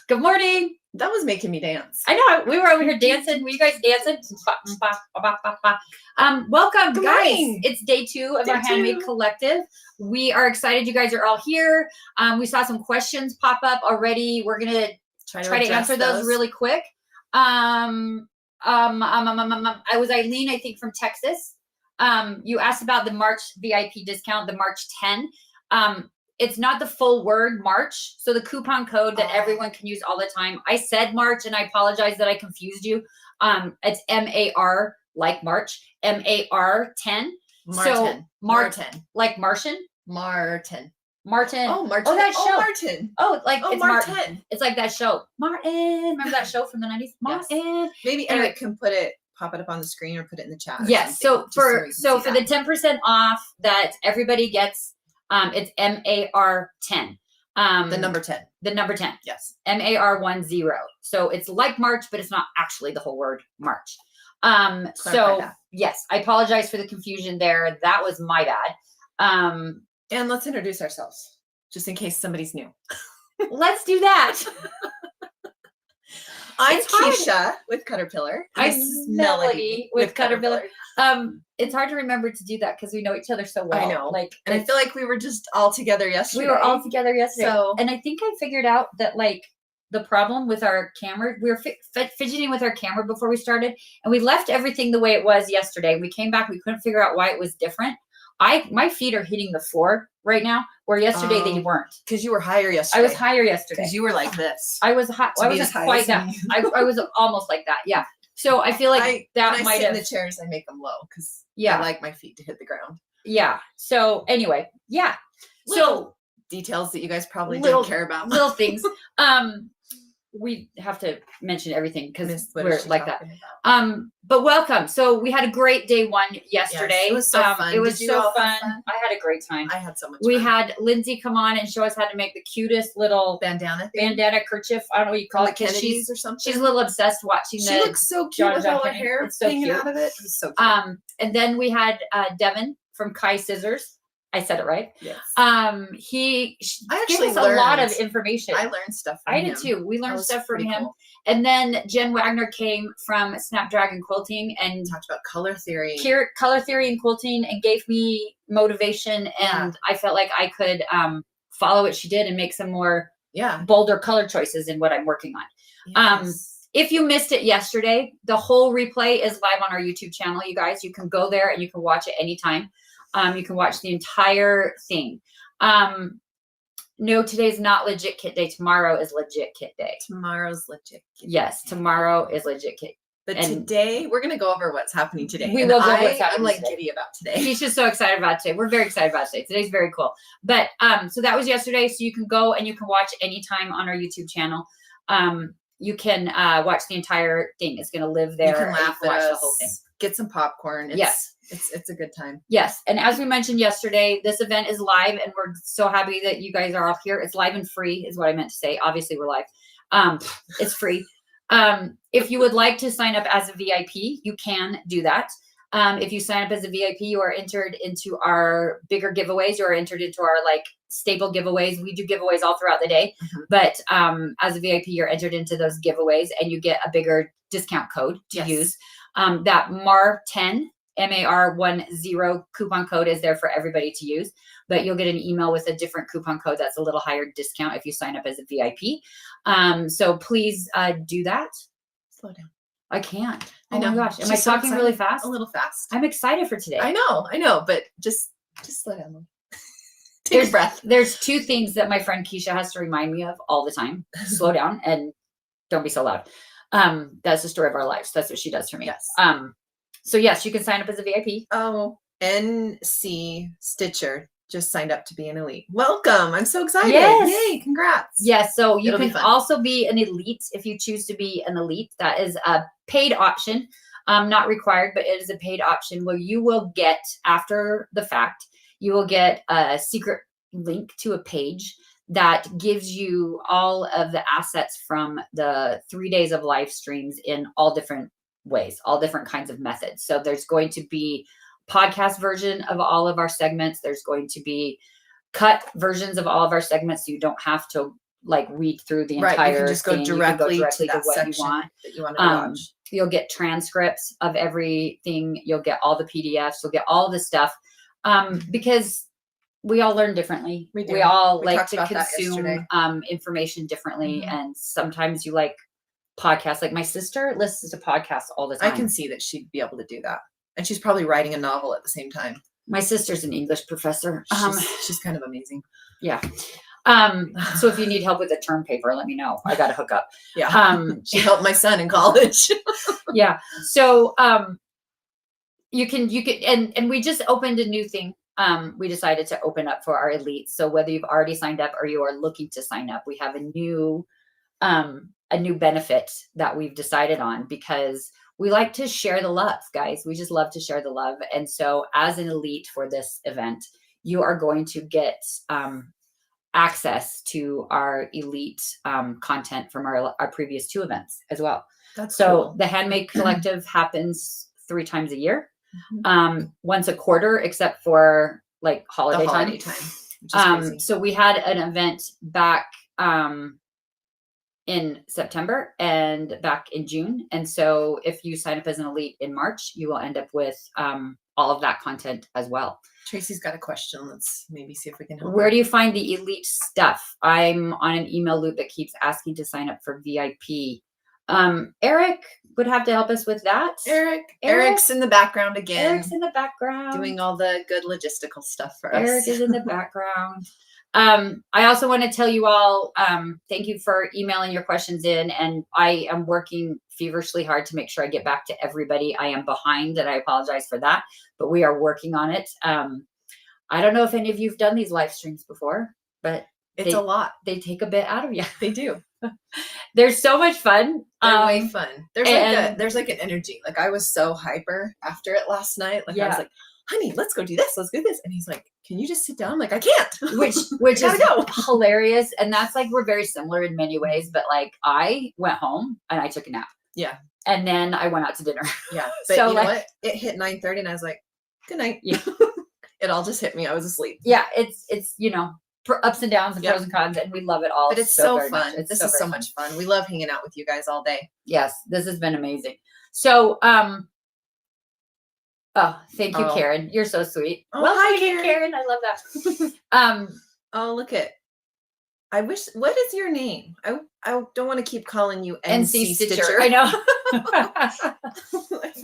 Good morning. That was making me dance. I know. We were over here dancing. Were you guys dancing? Welcome, Good guys. morning. It's day 2 of our Handmade Collective. We are excited you guys are all here. We saw some questions pop up already. We're going to try to answer those really quick. I was Eileen, I think, from Texas. You asked about the March VIP discount, the March 10. It's not the full word March. So the coupon code that everyone can use all the time. I said March and I apologize that I confused you. It's MAR like March, MAR 10. Martin. Martin. Like Martian? Martin. Martin. Oh, Martin. Oh, that show. Oh, Martin. Oh, like oh, it's Martin. Martin. It's like that show. Martin. Remember that show from the 90s? Martin. Yes. Maybe Eric can pop it up on the screen or put it in the chat. Yes. So for the 10% off that everybody gets, it's MAR 10. The number 10. The number 10. Yes. MAR 10. So it's like March, but it's not actually the whole word March. Yes, I apologize for the confusion there. That was my bad. And let's introduce ourselves, just in case somebody's new. Let's do that. I'm Keisha with Caterpillar. I'm Melody with Caterpillar. It's hard to remember to do that because we know each other so well. I know. And I feel like we were just all together yesterday. We were all together yesterday. And I think I figured out that the problem with our camera, we were fidgeting with our camera before we started, and we left everything the way it was yesterday. We came back, we couldn't figure out why it was different. My feet are hitting the floor right now, where yesterday they weren't. Because you were higher yesterday. I was higher yesterday. Because you were like this. I was high. I wasn't quite that. I was almost like that. Yeah. So I feel like that might have. In the chairs, I make them low because I like my feet to hit the ground. Yeah. So anyway, yeah. So details that you guys probably don't care about. Little things. We have to mention everything because we're like that. But welcome. So we had a great day 1 yesterday. Yes, it was so fun. It was so fun. I had a great time. I had so much fun. We had Lindsay come on and show us how to make the cutest little bandana kerchief. I don't know what you call it. Kennedys or something. She's a little obsessed watching She looks so cute with all her hair hanging out of it. It was so cute. And then we had Devin from Kai Scissors. I said it right. Yes. He actually gave us a lot of information. I learned stuff from him. I did too. We learned stuff from him. Cool. And then Jen Wagner came from Snapdragon Quilting and talked about color theory and quilting, and gave me motivation. And I felt like I could follow what she did and make some more bolder color choices in what I'm working on. Yes. If you missed it yesterday, the whole replay is live on our YouTube channel, you guys. You can go there and you can watch it anytime. You can watch the entire thing. No, today's not legit kit day. Tomorrow is legit kit day. Tomorrow's legit kit day. Yes, tomorrow is legit kit. But today, we're going to go over what's happening today. We will go over what's happening today. I'm giddy about today. She's just so excited about today. We're very excited about today. Today's very cool. But so that was yesterday. So you can go and you can watch anytime on our YouTube channel. You can watch the entire thing. It's going to live there. You can laugh at us, the whole thing. Get some popcorn. It's a good time. Yes. And as we mentioned yesterday, this event is live, and we're so happy that you guys are all here. It's live and free is what I meant to say. Obviously we're live. It's free. If you would like to sign up as a VIP, you can do that. If you sign up as a VIP, you are entered into our bigger giveaways. You are entered into our staple giveaways. We do giveaways all throughout the day, but as a VIP, you're entered into those giveaways, and you get a bigger discount code to use. That MAR 10. MAR 10 coupon code is there for everybody to use, but you'll get an email with a different coupon code that's a little higher discount if you sign up as a VIP. So please do that. Slow down. I can't. I know. My gosh. Am I talking really fast? A little fast. I'm excited for today. I know, but just slow down. Take a breath. There's 2 things that my friend Keisha has to remind me of all the time. Slow down and don't be so loud. That's the story of our lives. That's what she does for me. Yes. So yes, you can sign up as a VIP. Oh, NC Stitcher just signed up to be an elite. Welcome. I'm so excited. Yes. Yay. Congrats. Yes. So you can also be an elite if you choose to be an elite. That is a paid option, not required, but it is a paid option where you will get, after the fact, you will get a secret link to a page that gives you all of the assets from the 3 days of live streams in all different ways, all different kinds of methods. So there's going to be podcast version of all of our segments. There's going to be cut versions of all of our segments. So you don't have to like read through the Right. You entire can just go thing. You can directly to to that what you section want. that you want to watch. You'll get transcripts of everything. You'll get all the PDFs. You'll get all the stuff. Because we all learn differently. We all like to consume information differently. And sometimes you like podcasts. Like my sister listens to podcasts all the time. I can see that she'd be able to do that. And she's probably writing a novel at the same time. My sister's an English professor. She's kind of amazing. Yeah. So if you need help with a term paper, let me know. I got to hook up. Yeah. She helped my son in college. Yeah. So, you can, and we just opened a new thing. We decided to open up for our elites. So whether you've already signed up or you are looking to sign up, we have a new benefit that we've decided on, because we like to share the love, guys. We just love to share the love. And so as an elite for this event, you are going to get, access to our elite content from our previous 2 events as well. That's so cool. The Handmade Collective happens 3 times a year, once a quarter, except for like holiday time. So we had an event back in September and back in June. And so if you sign up as an elite in March, you will end up with all of that content as well. Tracy's got a question. Let's maybe see if we can help. Where do you find the elite stuff? I'm on an email loop that keeps asking to sign up for VIP. Eric would have to help us with that. Eric's in the background again. Eric's in the background doing all the good logistical stuff for us. Eric is in the background. I also want to tell you all, thank you for emailing your questions in, and I am working feverishly hard to make sure I get back to everybody. I am behind, and I apologize for that, but we are working on it. I don't know if any of you've done these live streams before, but it's a lot. They take a bit out of you. They do. They're so much fun. They're way fun. There's like an energy. Like I was so hyper after it last night. Like I was like, honey, let's go do this. Let's do this. And he's like, can you just sit down? I'm like, I can't. Which is hilarious. And that's like, we're very similar in many ways, but like I went home and I took a nap. Yeah. And then I went out to dinner. Yeah. But so you know what? It hit 9:30 and I was like, good night. Yeah. It all just hit me. I was asleep. Yeah. It's, for ups and downs and pros and cons, and we love it all. But it's so fun. This is so much fun. We love hanging out with you guys all day. Yes. This has been amazing. So, oh, thank you, Karen. You're so sweet. Oh, well, hi, Karen. I love that. Oh, look at. What is your name? I don't want to keep calling you NC Stitcher. I know.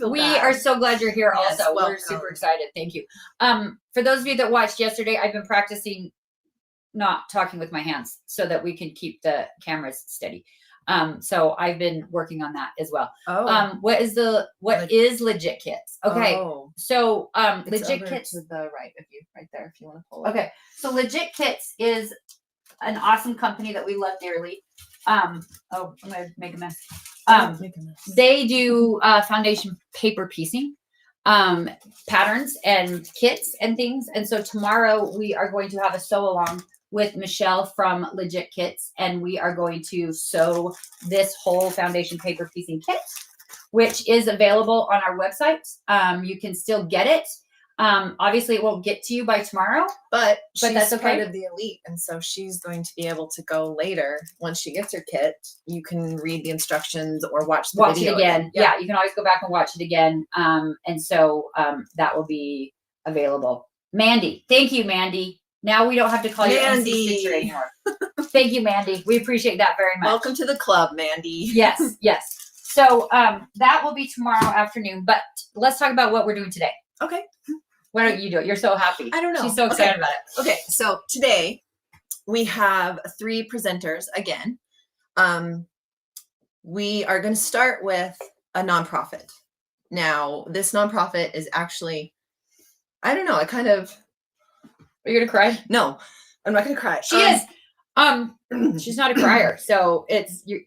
We are so glad you're here. Yes, also, welcome. We're super excited. Thank you. For those of you that watched yesterday, I've been practicing not talking with my hands so that we can keep the cameras steady. So I've been working on that as well. Oh. What is Legit Kits? Okay. Oh. So it's Legit over Kits to the right of you, right there, if you want to pull it. Okay. So Legit Kits is an awesome company that we love dearly. I'm gonna make a mess. They do foundation paper piecing, patterns and kits and things. And so tomorrow we are going to have a sew along with Michelle from Legit Kits, and we are going to sew this whole foundation paper piecing kit, which is available on our website. You can still get it. Obviously it won't get to you by tomorrow, but she's that's okay. part of the elite. And so she's going to be able to go later. Once she gets her kit, you can read the instructions or watch it again. Yeah. You can always go back and watch it again. And so that will be available. Mandy. Thank you, Mandy. Now we don't have to call you NC Stitcher anymore. Thank you, Mandy. We appreciate that very much. Welcome to the club, Mandy. Yes, yes. So that will be tomorrow afternoon, but let's talk about what we're doing today. Okay. Why don't you do it? You're so happy. I don't know. She's so excited about it. Okay. So today we have 3 presenters again. We are going to start with a nonprofit. Now, this nonprofit is actually, I don't know, Are you gonna cry? No, I'm not gonna cry. She is. She's not a crier, so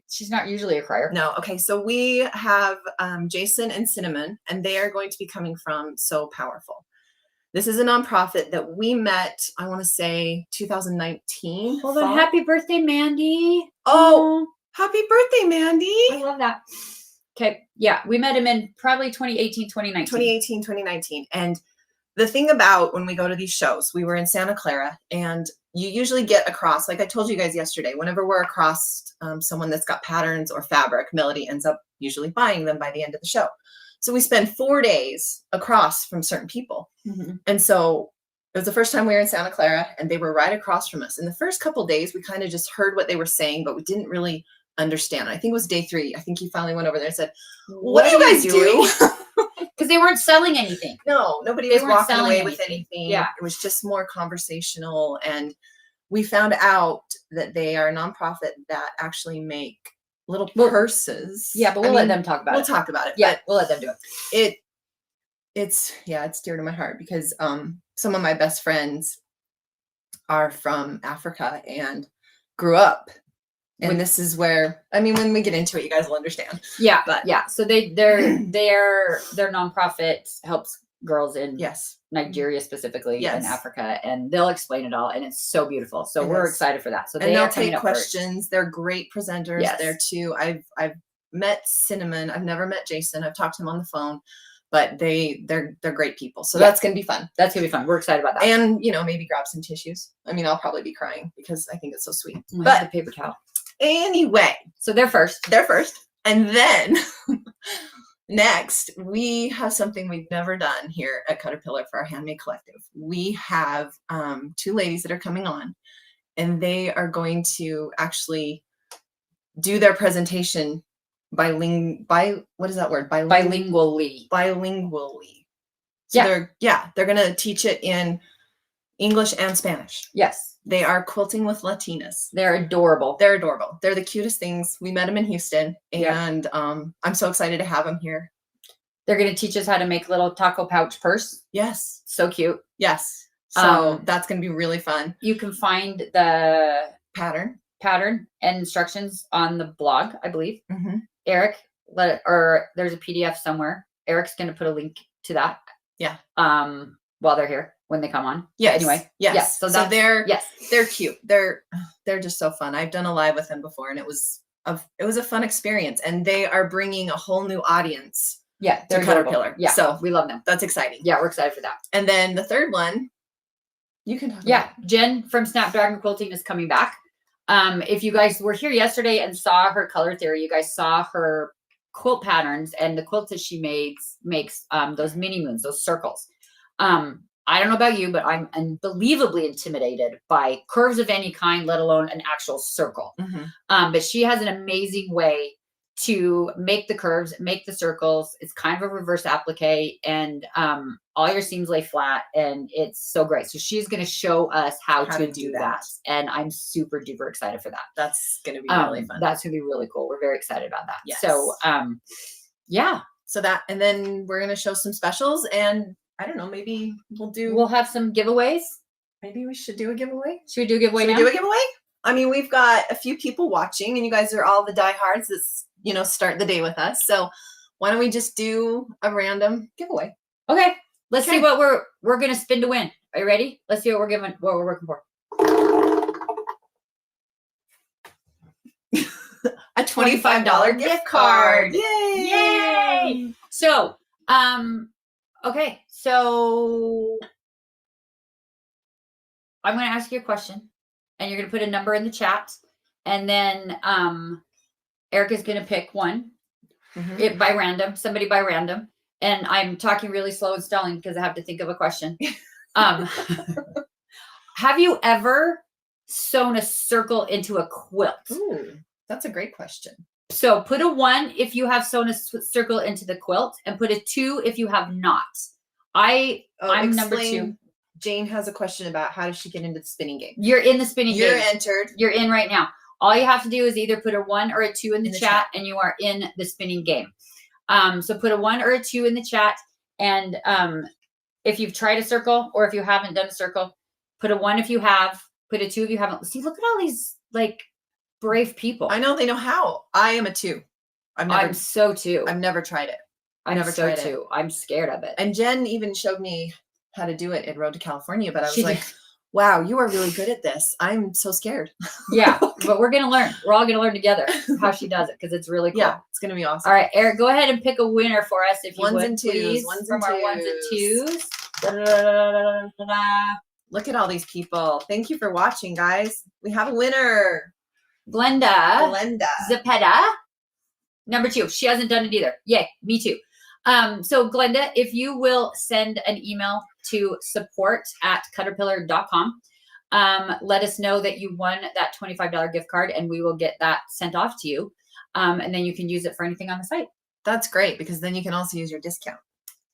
she's not usually a crier. No. Okay. So we have Jason and Cinnamon, and they are going to be coming from So Powerful. This is a nonprofit that we met, I want to say 2019. Hold on. Happy birthday, Mandy. Oh, happy birthday, Mandy. I love that. Okay. Yeah. We met him in probably 2018, 2019. 2018, 2019. And the thing about when we go to these shows, we were in Santa Clara, and you usually get across, like I told you guys yesterday, whenever we're across someone that's got patterns or fabric, Melody ends up usually buying them by the end of the show. So we spend 4 days across from certain people. And so it was the first time we were in Santa Clara, and they were right across from us. In the first couple days, we kind of just heard what they were saying, but we didn't really understand. I think it was day 3. I think he finally went over there and said, what do you guys do? Because they weren't selling anything. No, nobody was walking away with anything. Yeah. It was just more conversational. And we found out that they are a nonprofit that actually make little purses. Yeah, but we'll let them talk about it. We'll talk about it. Yeah, we'll let them do it. It's dear to my heart because some of my best friends are from Africa and grew up. And this is where, I mean, when we get into it, you guys will understand. Yeah, but yeah. So their nonprofit helps girls in Nigeria specifically in Africa, and they'll explain it all, and it's so beautiful. So we're excited for that. So they'll take questions. They're great presenters there too. I've met Cinnamon. I've never met Jason. I've talked to him on the phone, but they're great people. So that's gonna be fun. That's gonna be fun. We're excited about that. And maybe grab some tissues. I mean, I'll probably be crying because I think it's so sweet. But the paper towel. Anyway, so they're first, and then next we have something we've never done here at Caterpillar for our Handmade Collective. We have 2 ladies that are coming on, and they are going to actually do their presentation bilingually. So they're going to teach it in English and Spanish. Yes. They are quilting with Latinas. They're adorable. They're the cutest things. We met them in Houston, and I'm so excited to have them here. They're going to teach us how to make a little taco pouch purse. Yes. So cute. Yes. So that's going to be really fun. You can find the pattern and instructions on the blog, I believe. Eric, there's a PDF somewhere. Eric's going to put a link to that. Yeah. While they're here, when they come on. Yes. Anyway. Yes. Yes. So they're cute. They're just so fun. I've done a live with them before, and it was a fun experience. And they are bringing a whole new audience. Yeah. To Caterpillar. Yeah. So we love them. That's exciting. Yeah, we're excited for that. And then the third one, you can talk about. Jen from Snapdragon Quilting is coming back. If you guys were here yesterday and saw her color theory, you guys saw her quilt patterns and the quilts that she makes those mini moons, those circles. I don't know about you, but I'm unbelievably intimidated by curves of any kind, let alone an actual circle. But she has an amazing way to make the curves, make the circles. It's kind of a reverse applique, and all your seams lay flat, and it's so great. So she's going to show us how to do that. And I'm super duper excited for that. That's going to be really fun. That's going to be really cool. We're very excited about that. Yes. So, So and then we're going to show some specials, and I don't know, maybe we'll have some giveaways. Maybe we should do a giveaway. Should we do a giveaway now? Do a giveaway? I mean, we've got a few people watching, and you guys are all the diehards that start the day with us. So why don't we just do a random giveaway? Okay. Let's see what we're gonna spin to win. Are you ready? Let's see what we're working for. A $25 gift card. Yay! So, okay. So I'm going to ask you a question, and you're going to put a number in the chat, and then Erica's going to pick one somebody by random. And I'm talking really slow and stalling because I have to think of a question. Have you ever sewn a circle into a quilt? Ooh, that's a great question. So put a 1 if you have sewn a circle into the quilt, and put a 2 if you have not. I'm number 2. Jane has a question about how does she get into the spinning game. You're in the spinning game. You're entered. You're in right now. All you have to do is either put a 1 or a 2 in the chat, and you are in the spinning game. So put a 1 or a 2 in the chat, and if you've tried a circle or if you haven't done a circle, put a 1 if you have, put a 2 if you haven't. See, look at all these brave people. I know, they know how. I am a 2. I'm so too. I've never tried it. I've never tried it. I'm scared of it. And Jen even showed me how to do it in Road to California, but I was like, wow, you are really good at this. I'm so scared. Yeah, but we're going to learn. We're all going to learn together how she does it, because it's really cool. Yeah, it's going to be awesome. All right, Eric, go ahead and pick a winner for us if you would, ones and twos. please. Ones from and our twos. ones and twos. Look at all these people. Thank you for watching, guys. We have a winner. Glenda Zepeda, number 2. She hasn't done it either. Yay, me too. So Glenda, if you will send an email to support@caterpillar.com, let us know that you won that $25 gift card, and we will get that sent off to you. And then you can use it for anything on the site. That's great, because then you can also use your discount.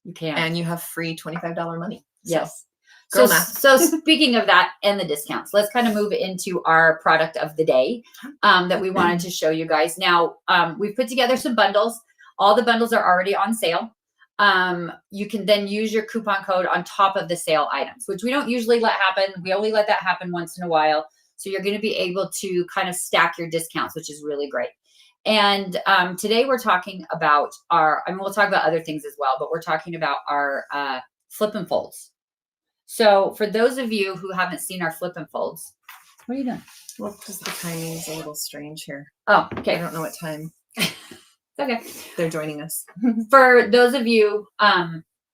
You can. And you have free $25 money. Yes. So, so speaking of that and the discounts, let's kind of move into our product of the day that we wanted to show you guys. Now, we've put together some bundles. All the bundles are already on sale. You can then use your coupon code on top of the sale items, which we don't usually let happen. We only let that happen once in a while. So you're going to be able to kind of stack your discounts, which is really great. And today we're talking about we'll talk about other things as well, but we're talking about our flip and folds. So for those of you who haven't seen our flip and folds, what are you doing? Well, just the timing is a little strange here. Oh, okay. I don't know what time. Okay. They're joining us. For those of you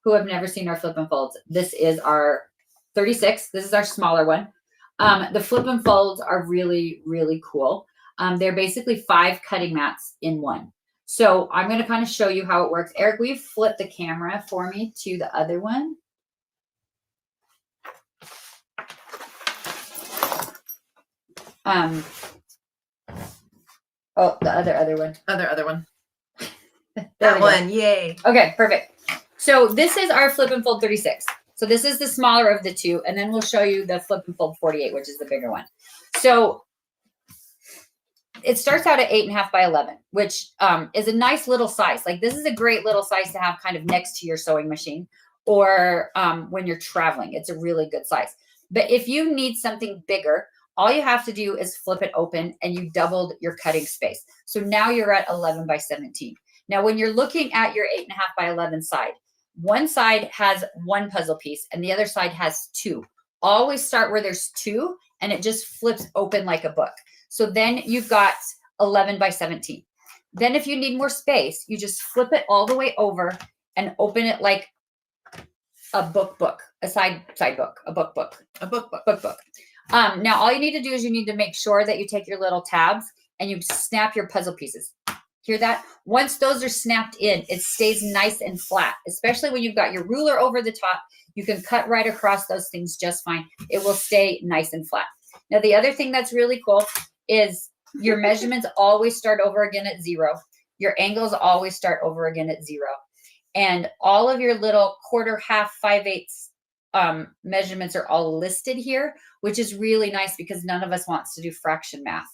who have never seen our flip and folds, this is our 36. This is our smaller one. The flip and folds are really, really cool. They're basically 5 cutting mats in one. So I'm going to kind of show you how it works. Eric, will you flip the camera for me to the other one? Oh, the other one. Other one. That one, yay. Okay, perfect. So this is our flip and fold 36. So this is the smaller of the two, and then we'll show you the flip and fold 48, which is the bigger one. So it starts out at 8.5 by 11, which is a nice little size. Like this is a great little size to have kind of next to your sewing machine, or when you're traveling. It's a really good size. But if you need something bigger, all you have to do is flip it open and you doubled your cutting space. So now you're at 11 by 17. Now, when you're looking at your 8.5 by 11 side, one side has 1 puzzle piece and the other side has 2. Always start where there's 2 and it just flips open like a book. So then you've got 11 by 17. Then if you need more space, you just flip it all the way over and open it like a book, a side book, a book. Now, all you need to do is you need to make sure that you take your little tabs and you snap your puzzle pieces. Hear that? Once those are snapped in, it stays nice and flat, especially when you've got your ruler over the top. You can cut right across those things just fine. It will stay nice and flat. Now, the other thing that's really cool is your measurements always start over again at 0. Your angles always start over again at 0. And all of your little quarter, half, 5/8 measurements are all listed here, which is really nice because none of us wants to do fraction math.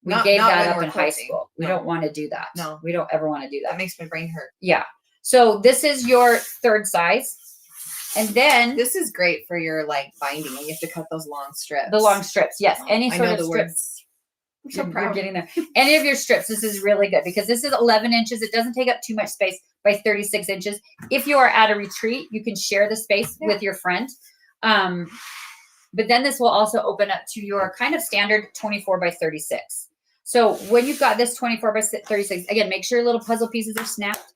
We gave that up in high school. We don't want to do that. No, we don't ever want to do that. That makes my brain hurt. Yeah. So this is your 3rd size. And then this is great for your like binding when you have to cut those long strips. The long strips. Yes. Any sort of strips. I'm so proud. You're getting there. Any of your strips. This is really good because this is 11 inches. It doesn't take up too much space by 36 inches. If you are at a retreat, you can share the space with your friend. But then this will also open up to your kind of standard 24 by 36. So when you've got this 24 by 36, again, make sure your little puzzle pieces are snapped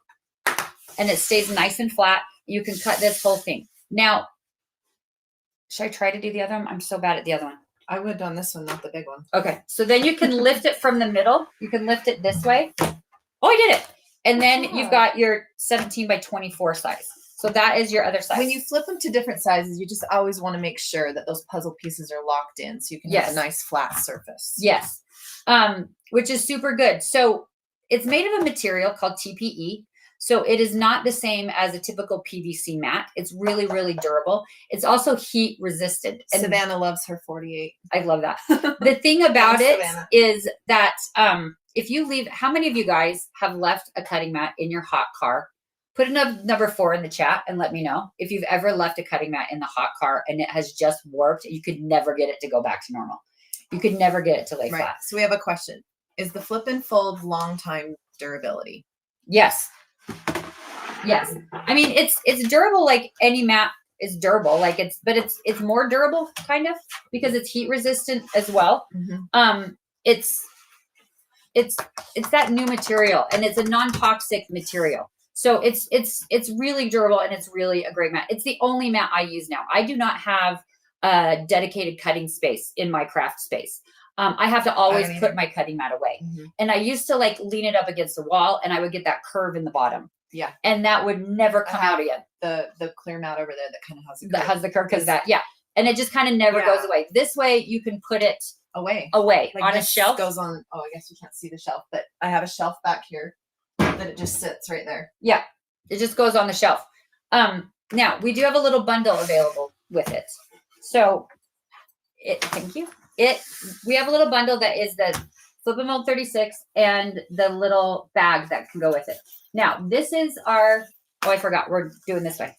and it stays nice and flat. You can cut this whole thing. Now, should I try to do the other one? I'm so bad at the other one. I would have done this one, not the big one. Okay. So then you can lift it from the middle. You can lift it this way. Oh, I did it. And then you've got your 17 by 24 size. So that is your other size. When you flip them to different sizes, you just always want to make sure that those puzzle pieces are locked in so you can have a nice flat surface. Yes. Which is super good. So it's made of a material called TPE. So it is not the same as a typical PVC mat. It's really, really durable. It's also heat resistant. And Savannah loves her 48. I love that. The thing about it is that if you leave, how many of you guys have left a cutting mat in your hot car? Put a number 4 in the chat and let me know if you've ever left a cutting mat in the hot car and it has just warped. You could never get it to go back to normal. You could never get it to lay flat. So we have a question. Is the flip and fold long time durability? Yes. Yes. I mean, it's durable like any mat is durable. Like but it's more durable kind of because it's heat resistant as well. It's that new material and it's a non-toxic material. So it's really durable and it's really a great mat. It's the only mat I use now. I do not have a dedicated cutting space in my craft space. I have to always don't put either. my cutting mat away. And I used to like lean it up against the wall and I would get that curve in the bottom. Yeah. And that would never come out again. The clear mat over there that kind of has the curve. That has the curve because that, yeah. And it just kind of never goes away. This way you can put it away like on a shelf. Goes on. Oh, I guess you can't see the shelf, but I have a shelf back here that it just sits right there. Yeah. It just goes on the shelf. Now we do have a little bundle available with it. So thank you. We have a little bundle that is the Flip and Mold 36 and the little bag that can go with it. Now, this is our, I forgot, we're doing this way.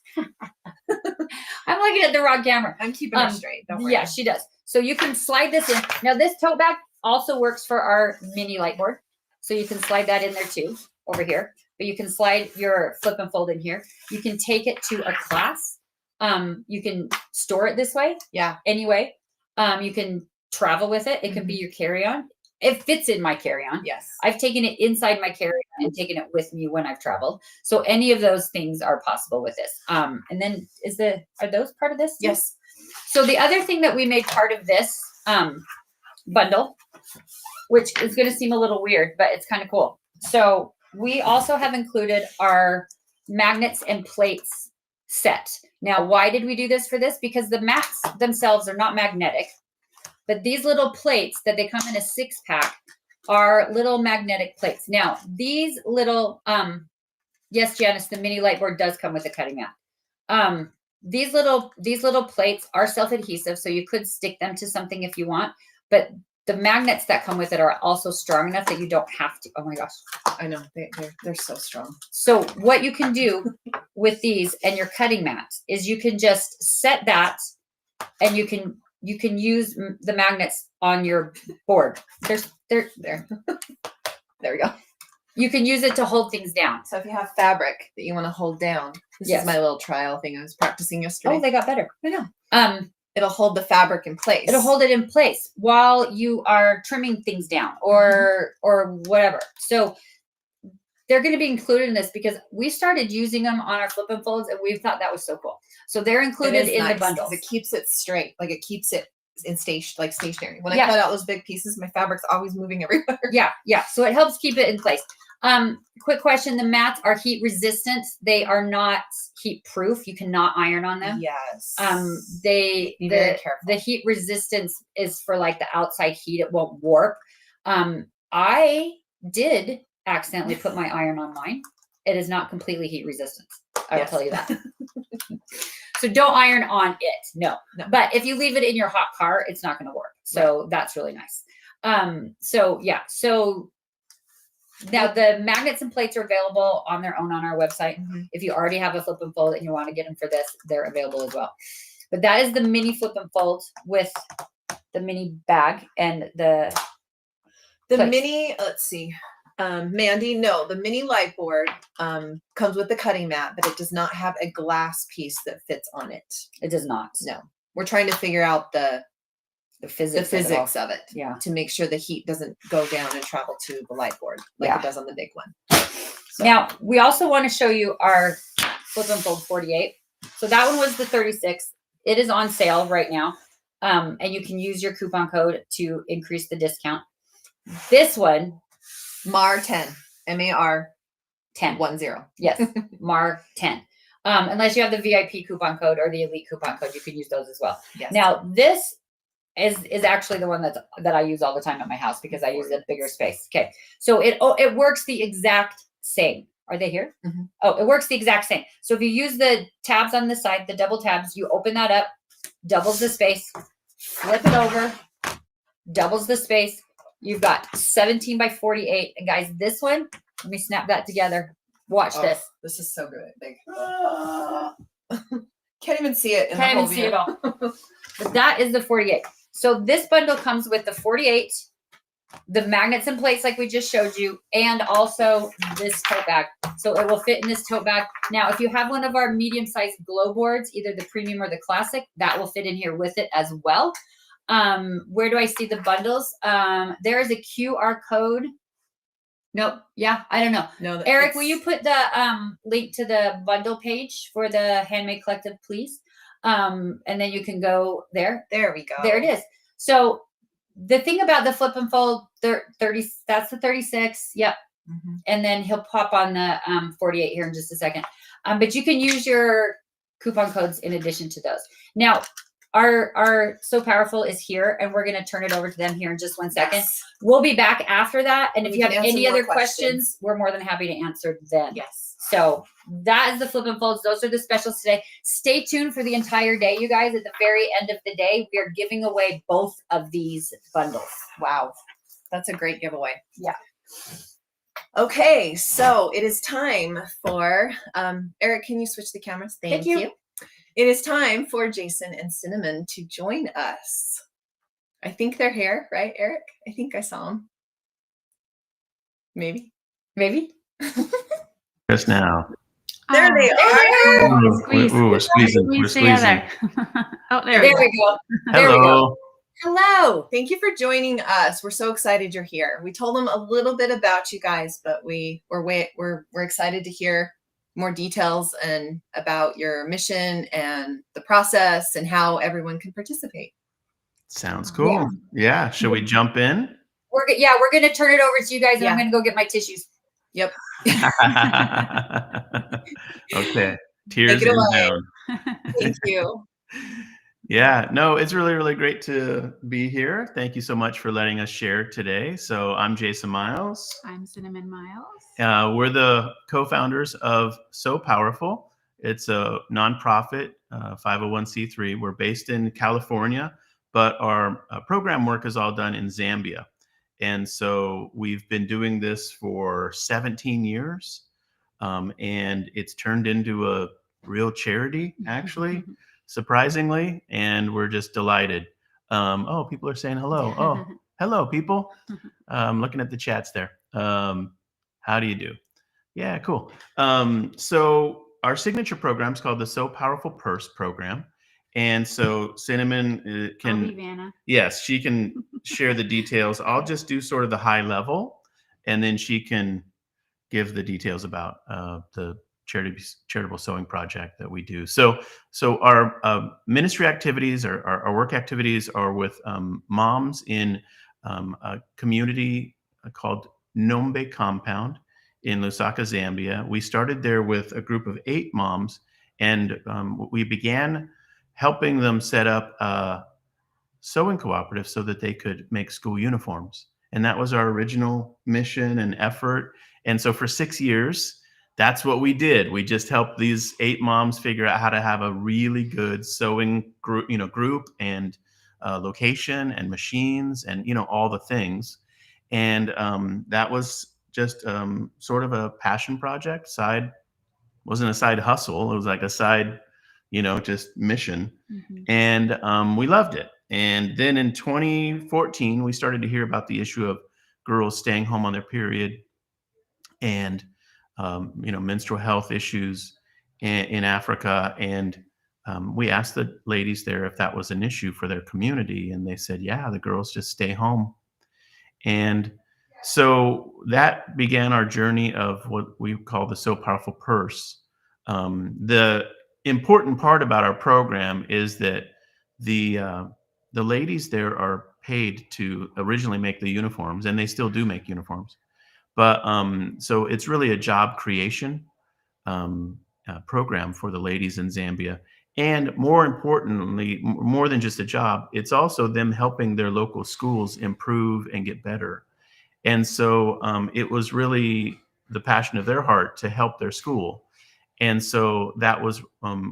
I'm looking at the wrong camera. I'm keeping her straight. Don't worry. Yeah, she does. So you can slide this in. Now, this tote bag also works for our mini light board. So you can slide that in there too, over here. But you can slide your Flip and Fold in here. You can take it to a class. You can store it this way. Yeah. Anyway, you can travel with it. It can be your carry-on. It fits in my carry-on. Yes. I've taken it inside my carry-on and taken it with me when I've traveled. So any of those things are possible with this. And then are those part of this too? Yes. So the other thing that we made part of this bundle, which is going to seem a little weird, but it's kind of cool. So we also have included our magnets and plates set. Now, why did we do this for this? Because the mats themselves are not magnetic. But these little plates that they come in a 6-pack are little magnetic plates. Now, these little, yes, Janice, the mini light board does come with a cutting mat. These little plates are self-adhesive, so you could stick them to something if you want. But the magnets that come with it are also strong enough that you don't have to. Oh my gosh. I know. They're so strong. So what you can do with these and your cutting mat is you can just set that and you can use the magnets on your board. There. There we go. You can use it to hold things down. So if you have fabric that you want to hold down, this is my little trial thing I was practicing yesterday. Oh, they got better. I know. It'll hold the fabric in place. It'll hold it in place while you are trimming things down or whatever. So they're going to be included in this because we started using them on our Flip and Folds and we thought that was so cool. So they're included in the bundle. It keeps it straight. Like it keeps it in stationary. When I cut out those big pieces, my fabric's always moving everywhere. Yeah. So it helps keep it in place. Quick question. The mats are heat resistant. They are not heat proof. You cannot iron on them. Yes. Be very careful. The heat resistance is for like the outside heat. It won't warp. I did accidentally put my iron on mine. It is not completely heat resistant. I will tell you that. So don't iron on it. No. But if you leave it in your hot car, it's not going to work. So that's really nice. So now the magnets and plates are available on their own on our website. If you already have a Flip and Fold and you want to get them for this, they're available as well. But that is the mini Flip and Fold with the mini bag and the mini, let's see. Mandy, no, the mini light board comes with the cutting mat, but it does not have a glass piece that fits on it. It does not. No. We're trying to figure out the physics of it. Yeah. To make sure the heat doesn't go down and travel to the light board like it does on the big one. So. Now, we also want to show you our Flip and Fold 48. So that one was the 36. It is on sale right now. And you can use your coupon code to increase the discount. This one, MAR10, MAR 10. 10. Yes, MAR 10. Unless you have the VIP coupon code or the elite coupon code, you can use those as well. Yes. Now, this is actually the one that I use all the time at my house because I use a bigger space. Okay. So it works the exact same. Are they here? Oh, it works the exact same. So if you use the tabs on the side, the double tabs, you open that up, doubles the space, flip it over, doubles the space. You've got 17 by 48. And guys, this one, let me snap that together. Watch this. This is so good. Big. Can't even see it. Can't even see it all. But that is the 48. So this bundle comes with the 48, the magnets and plates like we just showed you, and also this tote bag. So it will fit in this tote bag. Now, if you have one of our medium-sized glow boards, either the premium or the classic, that will fit in here with it as well. Where do I see the bundles? There is a QR code. Nope. Yeah, I don't know. No, Eric, will you put the link to the bundle page for the Handmade Collective, please? And then you can go there. There we go. There it is. So the thing about the flip and fold 30, that's the 36. Yep. Mm-hmm. And then he'll pop on the 48 here in just a second. But you can use your coupon codes in addition to those. Now, our So Powerful is here, and we're going to turn it over to them here in just 1 second. Yes. We'll be back after that. And if you have any other questions, we're more than happy to answer then. Yes. So that is the flip and folds. Those are the specials today. Stay tuned for the entire day, you guys. At the very end of the day, we are giving away both of these bundles. Wow. That's a great giveaway. Yeah. Okay, so it is time for, Eric, can you switch the cameras? Thank you. It is time for Jason and Cinnamon to join us. I think they're here, right, Eric? I think I saw them. Maybe. Just now. There they are. We're squeezing. We're squeezing. Oh, there we go. Hello. Hello. Thank you for joining us. We're so excited you're here. We told them a little bit about you guys, but we're excited to hear more details and about your mission and the process and how everyone can participate. Sounds cool. Yeah. Should we jump in? We're going to turn it over to you guys, and I'm going to go get my tissues. Yep. Okay. Tears in down. Thank you. Yeah, no, it's really, really great to be here. Thank you so much for letting us share today. So I'm Jason Miles. I'm Cinnamon Miles. We're the co-founders of So Powerful. It's a nonprofit, 501c3. We're based in California, but our program work is all done in Zambia. And so we've been doing this for 17 years, and it's turned into a real charity, actually. Surprisingly, and we're just delighted. Oh, people are saying hello. Oh, hello, people. Looking at the chats there. How do you do? Yeah, cool. So our signature program is called the So Powerful Purse program. And so Cinnamon can, yes, she can share the details. I'll just do sort of the high level, and then she can give the details about the charitable sewing project that we do. So our ministry activities, our work activities are with moms in a community called Nombe Compound in Lusaka, Zambia. We started there with a group of 8 moms, and we began helping them set up a sewing cooperative so that they could make school uniforms. And that was our original mission and effort. And so for 6 years, that's what we did. We just helped these 8 moms figure out how to have a really good sewing group and location and machines and, all the things. And that was just sort of a passion project. Wasn't a side hustle. It was like a side, just mission. Mm-hmm. And we loved it. And then in 2014, we started to hear about the issue of girls staying home on their period and menstrual health issues in Africa. And we asked the ladies there if that was an issue for their community. And they said, yeah, the girls just stay home. And so that began our journey of what we call the So Powerful Purse. The important part about our program is that the ladies there are paid to originally make the uniforms, and they still do make uniforms. But so it's really a job creation program for the ladies in Zambia. And more importantly, more than just a job, it's also them helping their local schools improve and get better. And so it was really the passion of their heart to help their school. And so that was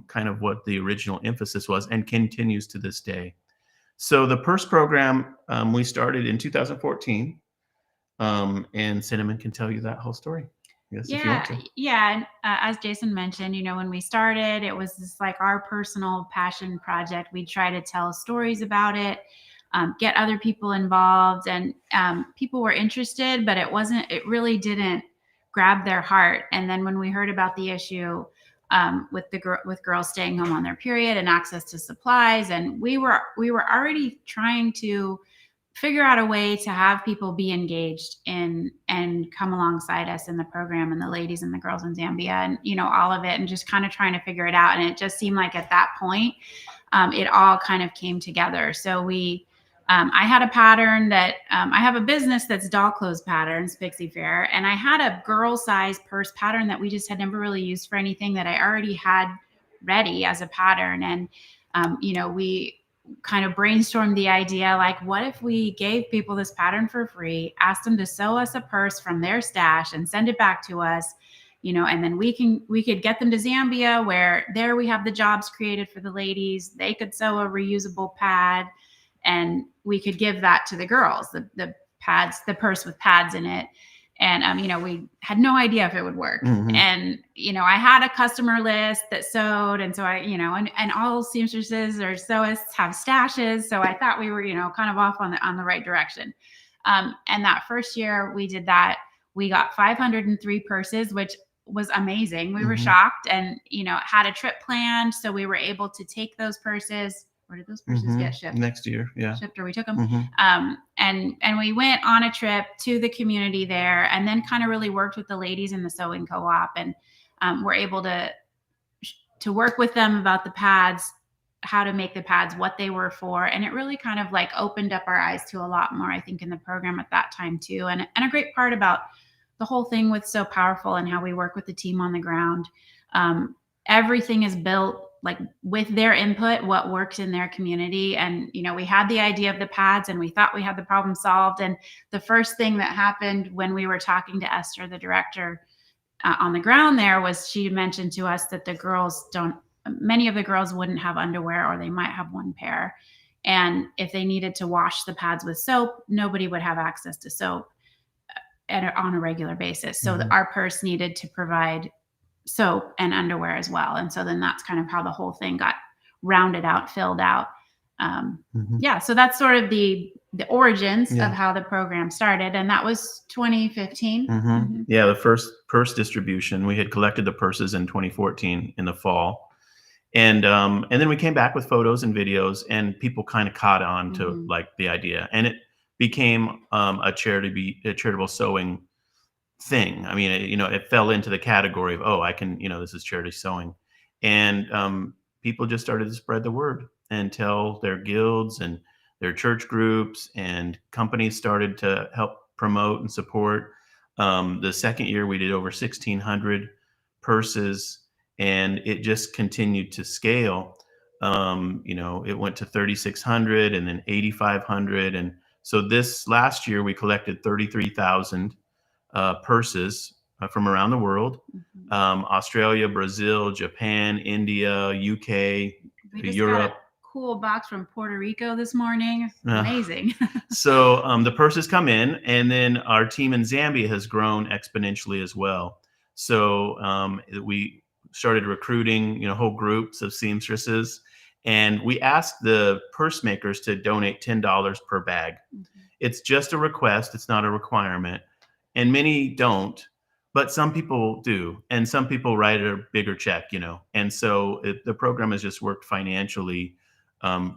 kind of what the original emphasis was and continues to this day. So the Purse program, we started in 2014. And Cinnamon can tell you that whole story. Yes, if you want to. Yeah. And as Jason mentioned, when we started, it was just like our personal passion project. We try to tell stories about it, get other people involved, and people were interested, but it really didn't grab their heart. And then when we heard about the issue with girls staying home on their period and access to supplies, and we were already trying to figure out a way to have people be engaged in and come alongside us in the program, and the ladies and the girls in Zambia, and all of it, and just kind of trying to figure it out. And it just seemed like at that point, it all kind of came together. So I had a pattern that I have a business that's doll clothes patterns, Pixie Fair, and I had a girl size purse pattern that we just had never really used for anything, that I already had ready as a pattern. And we kind of brainstormed the idea, like, what if we gave people this pattern for free, asked them to sew us a purse from their stash and send it back to us, and then we could get them to Zambia, where there we have the jobs created for the ladies. They could sew a reusable pad, and we could give that to the girls, the pads, the purse with pads in it. And, we had no idea if it would work. Mhm. And, I had a customer list that sewed. And so and all seamstresses or sewists have stashes. So I thought we were, kind of off on the right direction. And that first year we did that, we got 503 purses, which was amazing. We were Mhm. shocked, and, had a trip planned. So we were able to take those purses. Where did those purses get shipped? Next year. Yeah. Shipped, or we took them. Mhm. And we went on a trip to the community there, and then kind of really worked with the ladies in the sewing co-op, and were able to work with them about the pads, how to make the pads, what they were for. And it really kind of like opened up our eyes to a lot more, I think, in the program at that time too. And a great part about the whole thing with So Powerful and how we work with the team on the ground, everything is built like with their input, what works in their community. And, we had the idea of the pads, and we thought we had the problem solved. And the first thing that happened when we were talking to Esther, the director on the ground there, was she mentioned to us that many of the girls wouldn't have underwear, or they might have one pair. And if they needed to wash the pads with soap, nobody would have access to soap on a regular basis. So Mhm. our purse needed to provide soap and underwear as well. And so then that's kind of how the whole thing got rounded out, filled out. Mhm. Yeah. So that's sort of the origins Yeah. of how the program started. And that was 2015. Mhm. Yeah, the first purse distribution, we had collected the purses in 2014 in the fall. And then we came back with photos and videos, and people kind of caught on to Mhm. like the idea, and it became a charitable sewing thing. I mean, it fell into the category of, oh, I can, this is charity sewing, and people just started to spread the word and tell their guilds and their church groups, and companies started to help promote and support. The second year, we did over 1,600 purses, and it just continued to scale. It went to 3,600, and then 8,500, and so this last year we collected 33,000 purses from around the world. Mhm. Australia, Brazil, Japan, India, UK, We just Europe. got a cool box from Puerto Rico this morning. It's Uh, amazing. So the purses come in, and then our team in Zambia has grown exponentially as well. So we started recruiting, whole groups of seamstresses, and we asked the purse makers to donate $10 per bag. Mhm. It's just a request; it's not a requirement, and many don't, but some people do, and some people write a bigger check, And so the program has just worked financially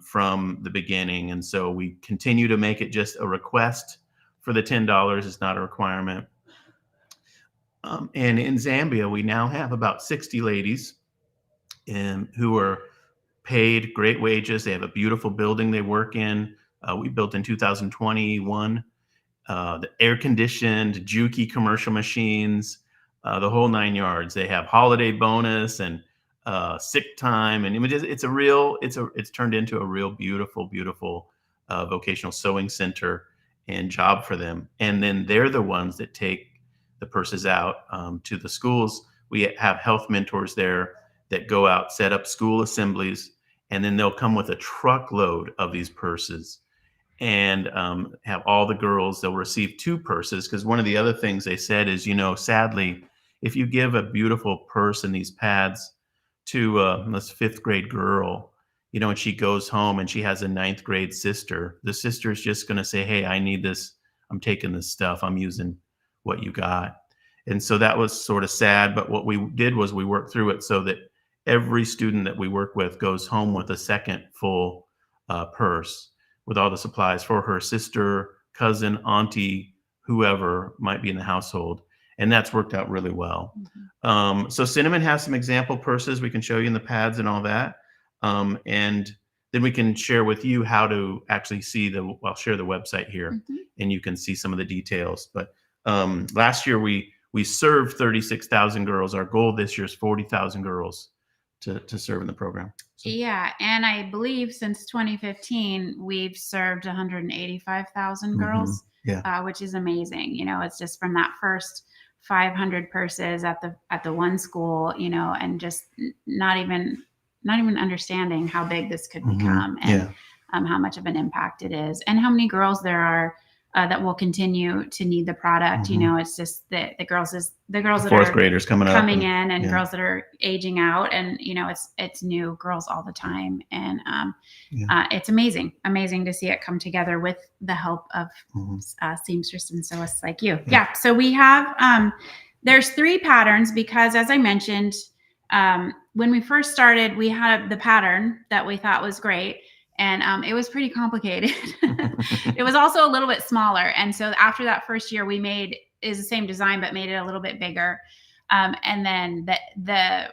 from the beginning. And so we continue to make it just a request for the $10. It's not a requirement. And in Zambia, we now have about 60 ladies who are paid great wages. They have a beautiful building they work in. We built in 2021. The air conditioned, Juki commercial machines, the whole 9 yards. They have holiday bonus and sick time, and it's turned into a real beautiful vocational sewing center and job for them. And then they're the ones that take the purses out to the schools. We have health mentors there that go out, set up school assemblies, and then they'll come with a truckload of these purses and have all the girls. They'll receive two purses, because one of the other things they said is, sadly, if you give a beautiful purse and these pads to this fifth grade girl, and she goes home and she has a ninth grade sister, the sister's just going to say, hey, I need this. I'm taking this stuff. I'm using what you got. And so that was sort of sad. But what we did was we worked through it so that every student that we work with goes home with a second full purse. with all the supplies for her sister, cousin, auntie, whoever might be in the household. And that's worked out really well. So Cinnamon has some example purses we can show you in the pads and all that. And then we can share with you how to actually see I'll share the website here and you can see some of the details. But last year we served 36,000 girls. Our goal this year is 40,000 girls to serve in the program. So. Yeah, and I believe since 2015 we've served 185,000 girls, which is amazing. You know, it's just from that first 500 purses at the one school, you know, and just not even understanding how big this could become and how much of an impact it is, and how many girls there are that will continue to need the product. You know, it's just the girls that fourth are graders coming in and girls that are aging out, and you know, it's new girls all the time, and it's amazing to see it come together with the help of seamstresses and sewists like you. So we have there's 3 patterns because, as I mentioned, when we first started, we had the pattern that we thought was great. And it was pretty complicated. It was also a little bit smaller. And so after that first year, we is the same design, but made it a little bit bigger. And then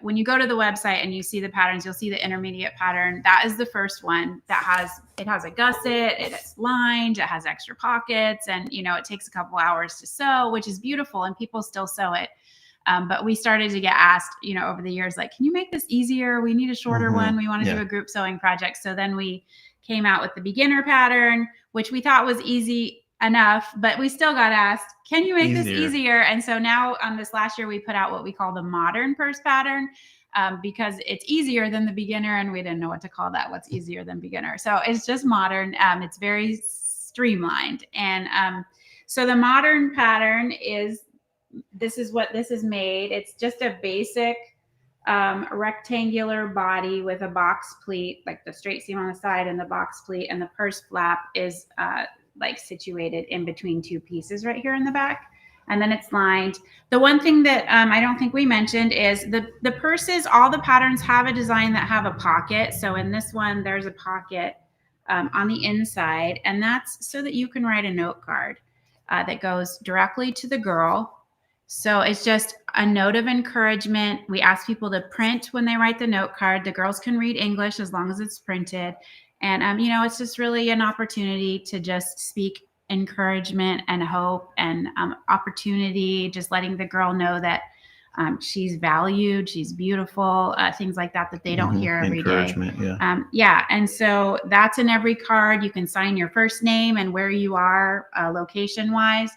when you go to the website and you see the patterns, you'll see the intermediate pattern. That is the first one that has a gusset, it's lined, it has extra pockets, and you know, it takes a couple hours to sew, which is beautiful, and people still sew it. But we started to get asked, you know, over the years, like, can you make this easier? We need a shorter one. We want to do a group sewing project. So then we came out with the beginner pattern, which we thought was easy enough, but we still got asked, can you make this easier? And so now on this last year, we put out what we call the modern purse pattern, because it's easier than the beginner, and we didn't know what to call that. What's easier than beginner? So it's just modern. It's very streamlined. And so the modern pattern this is what this is made. It's just a basic rectangular body with a box pleat, like the straight seam on the side and the box pleat, and the purse flap is like situated in between 2 pieces right here in the back. And then it's lined. The one thing that I don't think we mentioned is the purses, all the patterns have a design that have a pocket. So in this one, there's a pocket on the inside, and that's so that you can write a note card that goes directly to the girl. So it's just a note of encouragement. We ask people to print when they write the note card. The girls can read English as long as it's printed. And, you know, it's just really an opportunity to just speak encouragement and hope and opportunity, just letting the girl know that she's valued, she's beautiful, things like that they don't hear every day. And so that's in every card. You can sign your first name and where you are location wise.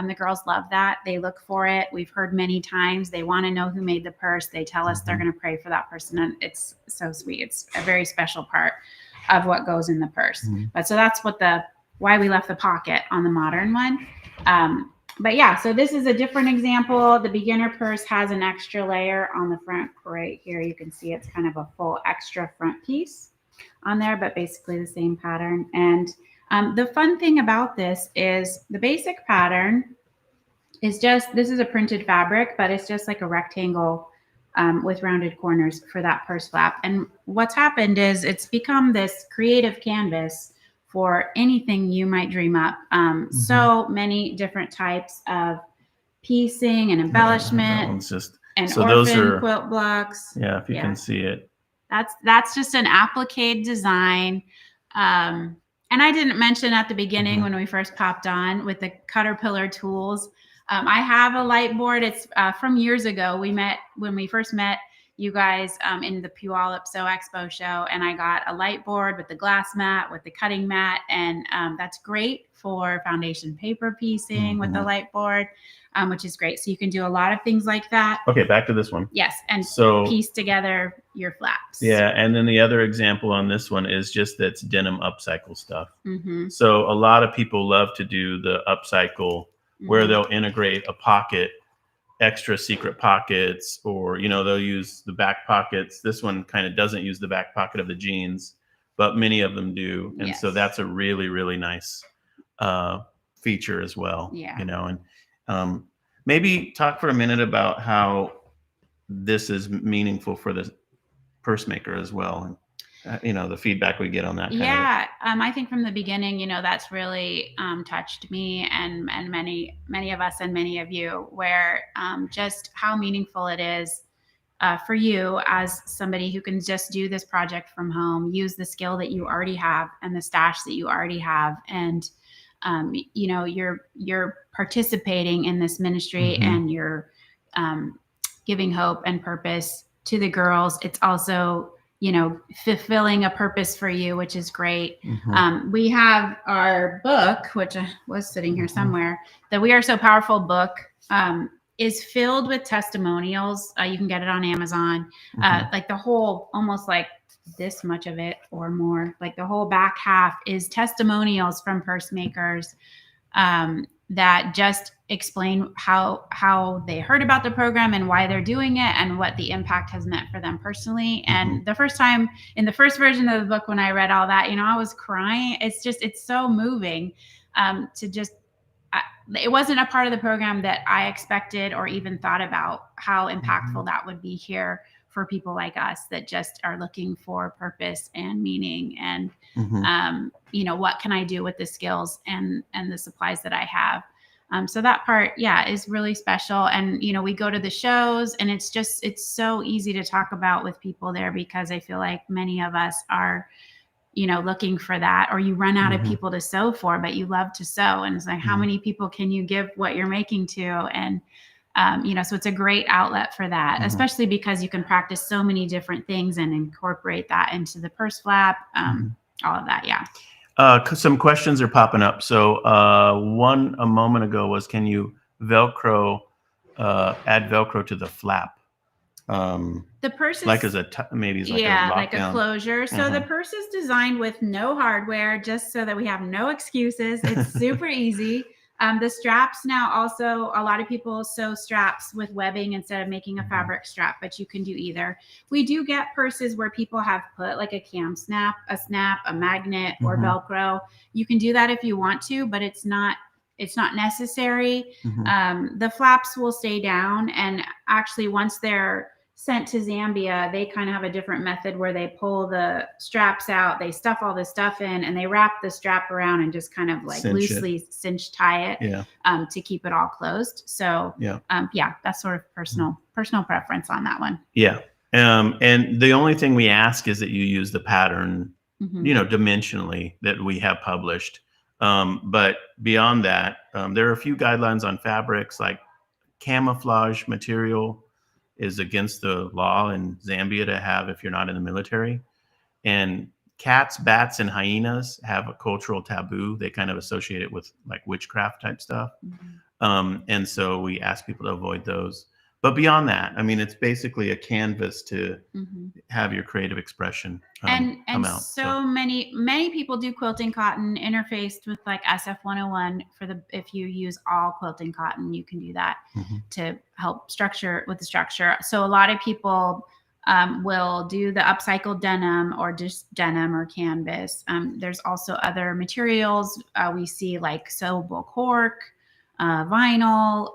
The girls love that. They look for it. We've heard many times they want to know who made the purse. They tell us they're going to pray for that person, and it's so sweet. It's a very special part of what goes in the purse. But so that's why we left the pocket on the modern one. But yeah, so this is a different example. The beginner purse has an extra layer on the front right here. You can see it's kind of a full extra front piece on there, but basically the same pattern. And the fun thing about this is the basic pattern is this is a printed fabric, but it's just like a rectangle with rounded corners for that purse flap. And what's happened is it's become this creative canvas for anything you might dream up. So many different types of piecing and embellishment and orphan quilt blocks. Yeah, if you can see it. That's just an applique design. And I didn't mention at the beginning when we first popped on with the Caterpillar tools. I have a light board. It's from years ago. When we first met you guys in the Puyallup Sew Expo show, and I got a light board with the glass mat, with the cutting mat, and that's great for foundation paper piecing with the light board, which is great. So you can do a lot of things like that. Okay, back to this one. Yes, and so piece together your flaps. Yeah, and then the other example on this one is just that's denim upcycle stuff. So a lot of people love to do the upcycle where they'll integrate a pocket, extra secret pockets, or they'll use the back pockets. This one kind of doesn't use the back pocket of the jeans, but many of them do, and so that's a really, really nice feature as well. And maybe talk for a minute about how this is meaningful for the purse maker as well. the feedback we get on that. Yeah, I think from the beginning, that's really touched me and many of us and many of you, where just how meaningful it is for you as somebody who can just do this project from home, use the skill that you already have and the stash that you already have, and you're participating in this ministry, and you're giving hope and purpose to the girls. It's also fulfilling a purpose for you, which is great. We have our book, which was sitting here somewhere, the We Are So Powerful book, is filled with testimonials. You can get it on Amazon. Like the whole, almost like this much of it or more, like the whole back half is testimonials from purse makers that just explain how they heard about the program and why they're doing it and what the impact has meant for them personally. And the first time in the first version of the book, when I read all that, I was crying. It's so moving to just, it wasn't a part of the program that I expected or even thought about how impactful that would be here for people like us that just are looking for purpose and meaning and, what can I do with the skills and the supplies that I have? So that part, is really special. And, we go to the shows, and it's so easy to talk about with people there, because I feel like many of us are, looking for that, or you run out of people to sew for, but you love to sew. And it's like, how many people can you give what you're making to? And, so it's a great outlet for that, especially because you can practice so many different things and incorporate that into the purse flap, all of that. Yeah. Some questions are popping up. So one a moment ago was, can you add Velcro to the flap? The purse is like as maybe it's like a lockdown. like a closure. So the purse is designed with no hardware, just so that we have no excuses. It's super easy. The straps now also, a lot of people sew straps with webbing instead of making a fabric strap, but you can do either. We do get purses where people have put like a cam snap, a magnet, or Velcro. You can do that if you want to, but it's not necessary. The flaps will stay down, and actually once they're sent to Zambia, they kind of have a different method where they pull the straps out, they stuff all the stuff in, and they wrap the strap around and just kind of like loosely tie it to keep it all closed. So that's sort of personal preference on that one. And the only thing we ask is that you use the pattern, dimensionally, that we have published. But beyond that, there are a few guidelines on fabrics, like camouflage material is against the law in Zambia to have if you're not in the military. And cats, bats, and hyenas have a cultural taboo. They kind of associate it with like witchcraft type stuff. And so we ask people to avoid those. But beyond that, I mean, it's basically a canvas to have your creative expression and come out. So many people do quilting cotton interfaced with like SF 101 if you use all quilting cotton, you can do that to help structure with the structure. So a lot of people will do the upcycled denim or just denim or canvas. There's also other materials. We see like sewable cork, vinyl,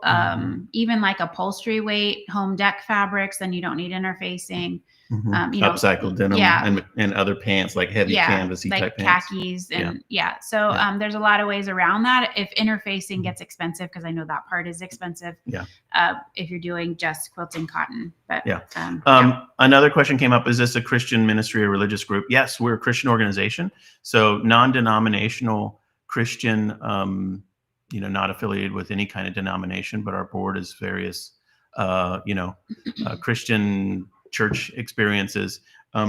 even like upholstery weight, home deck fabrics, then you don't need interfacing. Upcycled denim and other pants, like heavy canvasy like type pants. Khakis and So there's a lot of ways around that. If interfacing gets expensive, because I know that part is expensive. If you're doing just quilting cotton, but another question came up: is this a Christian ministry or religious group? Yes, we're a Christian organization, so non-denominational Christian. Not affiliated with any kind of denomination, but our board is various, Christian church experiences.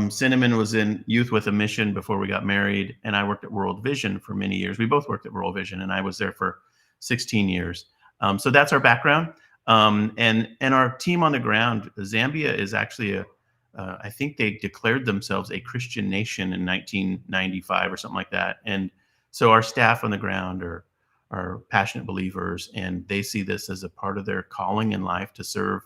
Cinnamon was in Youth with a Mission before we got married, and I worked at World Vision for many years. We both worked at World Vision, and I was there for 16 years. So that's our background. And our team on the ground, Zambia is actually I think they declared themselves a Christian nation in 1995 or something like that. And so our staff on the ground are passionate believers, and they see this as a part of their calling in life to serve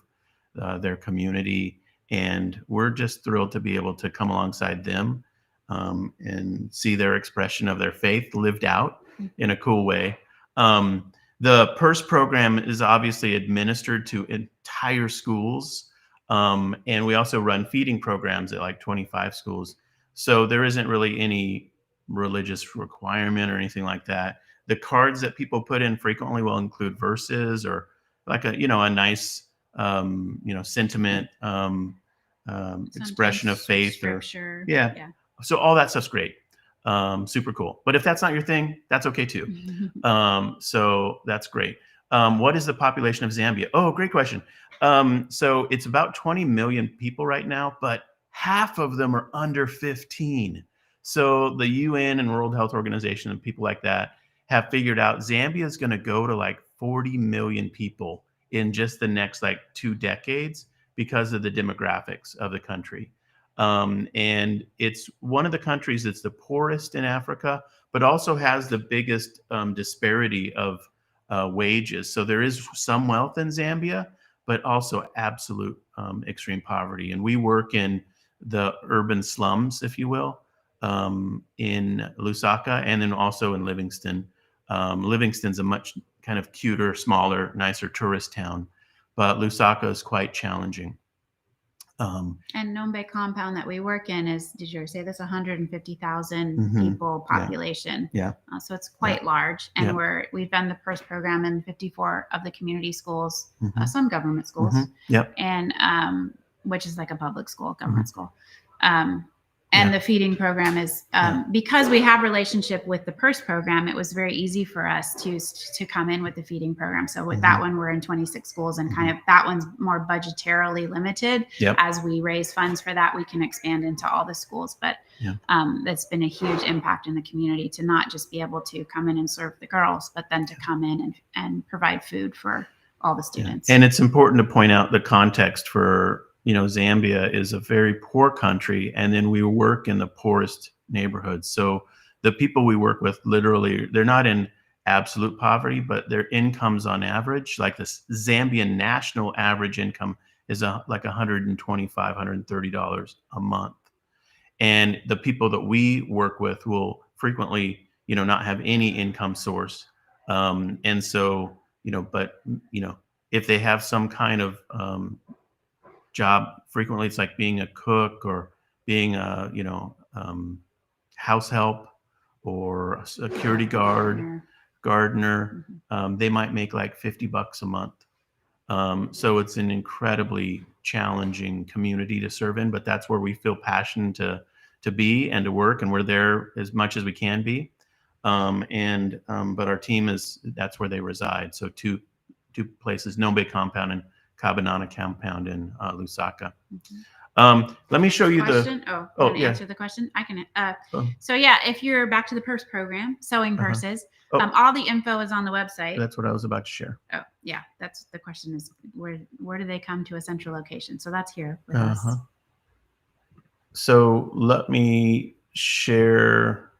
their community. And we're just thrilled to be able to come alongside them and see their expression of their faith lived out in a cool way. The purse program is obviously administered to entire schools. And we also run feeding programs at like 25 schools. So there isn't really any religious requirement or anything like that. The cards that people put in frequently will include verses or like a, a nice, sentiment, expression of Sometimes faith scripture. yeah. Yeah. So all that stuff's great. Super cool. But if that's not your thing, that's okay too. So that's great. What is the population of Zambia? Oh, great question. So it's about 20 million people right now, but half of them are under 15. So the UN and World Health Organization and people like that have figured out Zambia is going to go to like 40 million people in just the next like 2 decades because of the demographics of the country. And it's one of the countries that's the poorest in Africa, but also has the biggest disparity of wages. So there is some wealth in Zambia, but also absolute extreme poverty. And we work in the urban slums, if you will, in Lusaka and then also in Livingston. Livingston's a much kind of cuter, smaller, nicer tourist town, but Lusaka is quite challenging. And Nombe compound that we work in is, did you say this, 150,000 Mhm. people population? Yeah. So it's quite large. And Yeah. we've done the first program in 54 of the community schools, Mhm. some government schools, Yep. and which is like a public school, government Mhm. school. And Yeah. the feeding program is Yeah. because we have relationship with the PERS program, it was very easy for us to come in with the feeding program. So with that one, we're in 26 schools, and kind of that one's more budgetarily limited. Yep. As we raise funds for that, we can expand into all the schools. But Yeah. That's been a huge impact in the community to not just be able to come in and serve the girls, but then to come in and provide food for all the students. And it's important to point out the context for, Zambia is a very poor country, and then we work in the poorest neighborhoods. So the people we work with, literally, they're not in absolute poverty, but their incomes on average, like the Zambian national average income is like $125, $130 a month. And the people that we work with will frequently, not have any income source. And so, but, if they have some kind of job, frequently it's like being a cook or being a, house help or a security guard, gardener, they might make like $50 a month. So it's an incredibly challenging community to serve in, but that's where we feel passion to be and to work, and we're there as much as we can be. But our team that's where they reside. So two places, Nombe compound and Cabanana compound in Lusaka. Let me show you question. yeah. Answer the question. I can. Oh. So yeah, if you're back to the purse program, sewing purses, all the info is on the website. That's what I was about to share. Oh yeah, that's the question is where do they come to a central location? So that's here with us. So let me share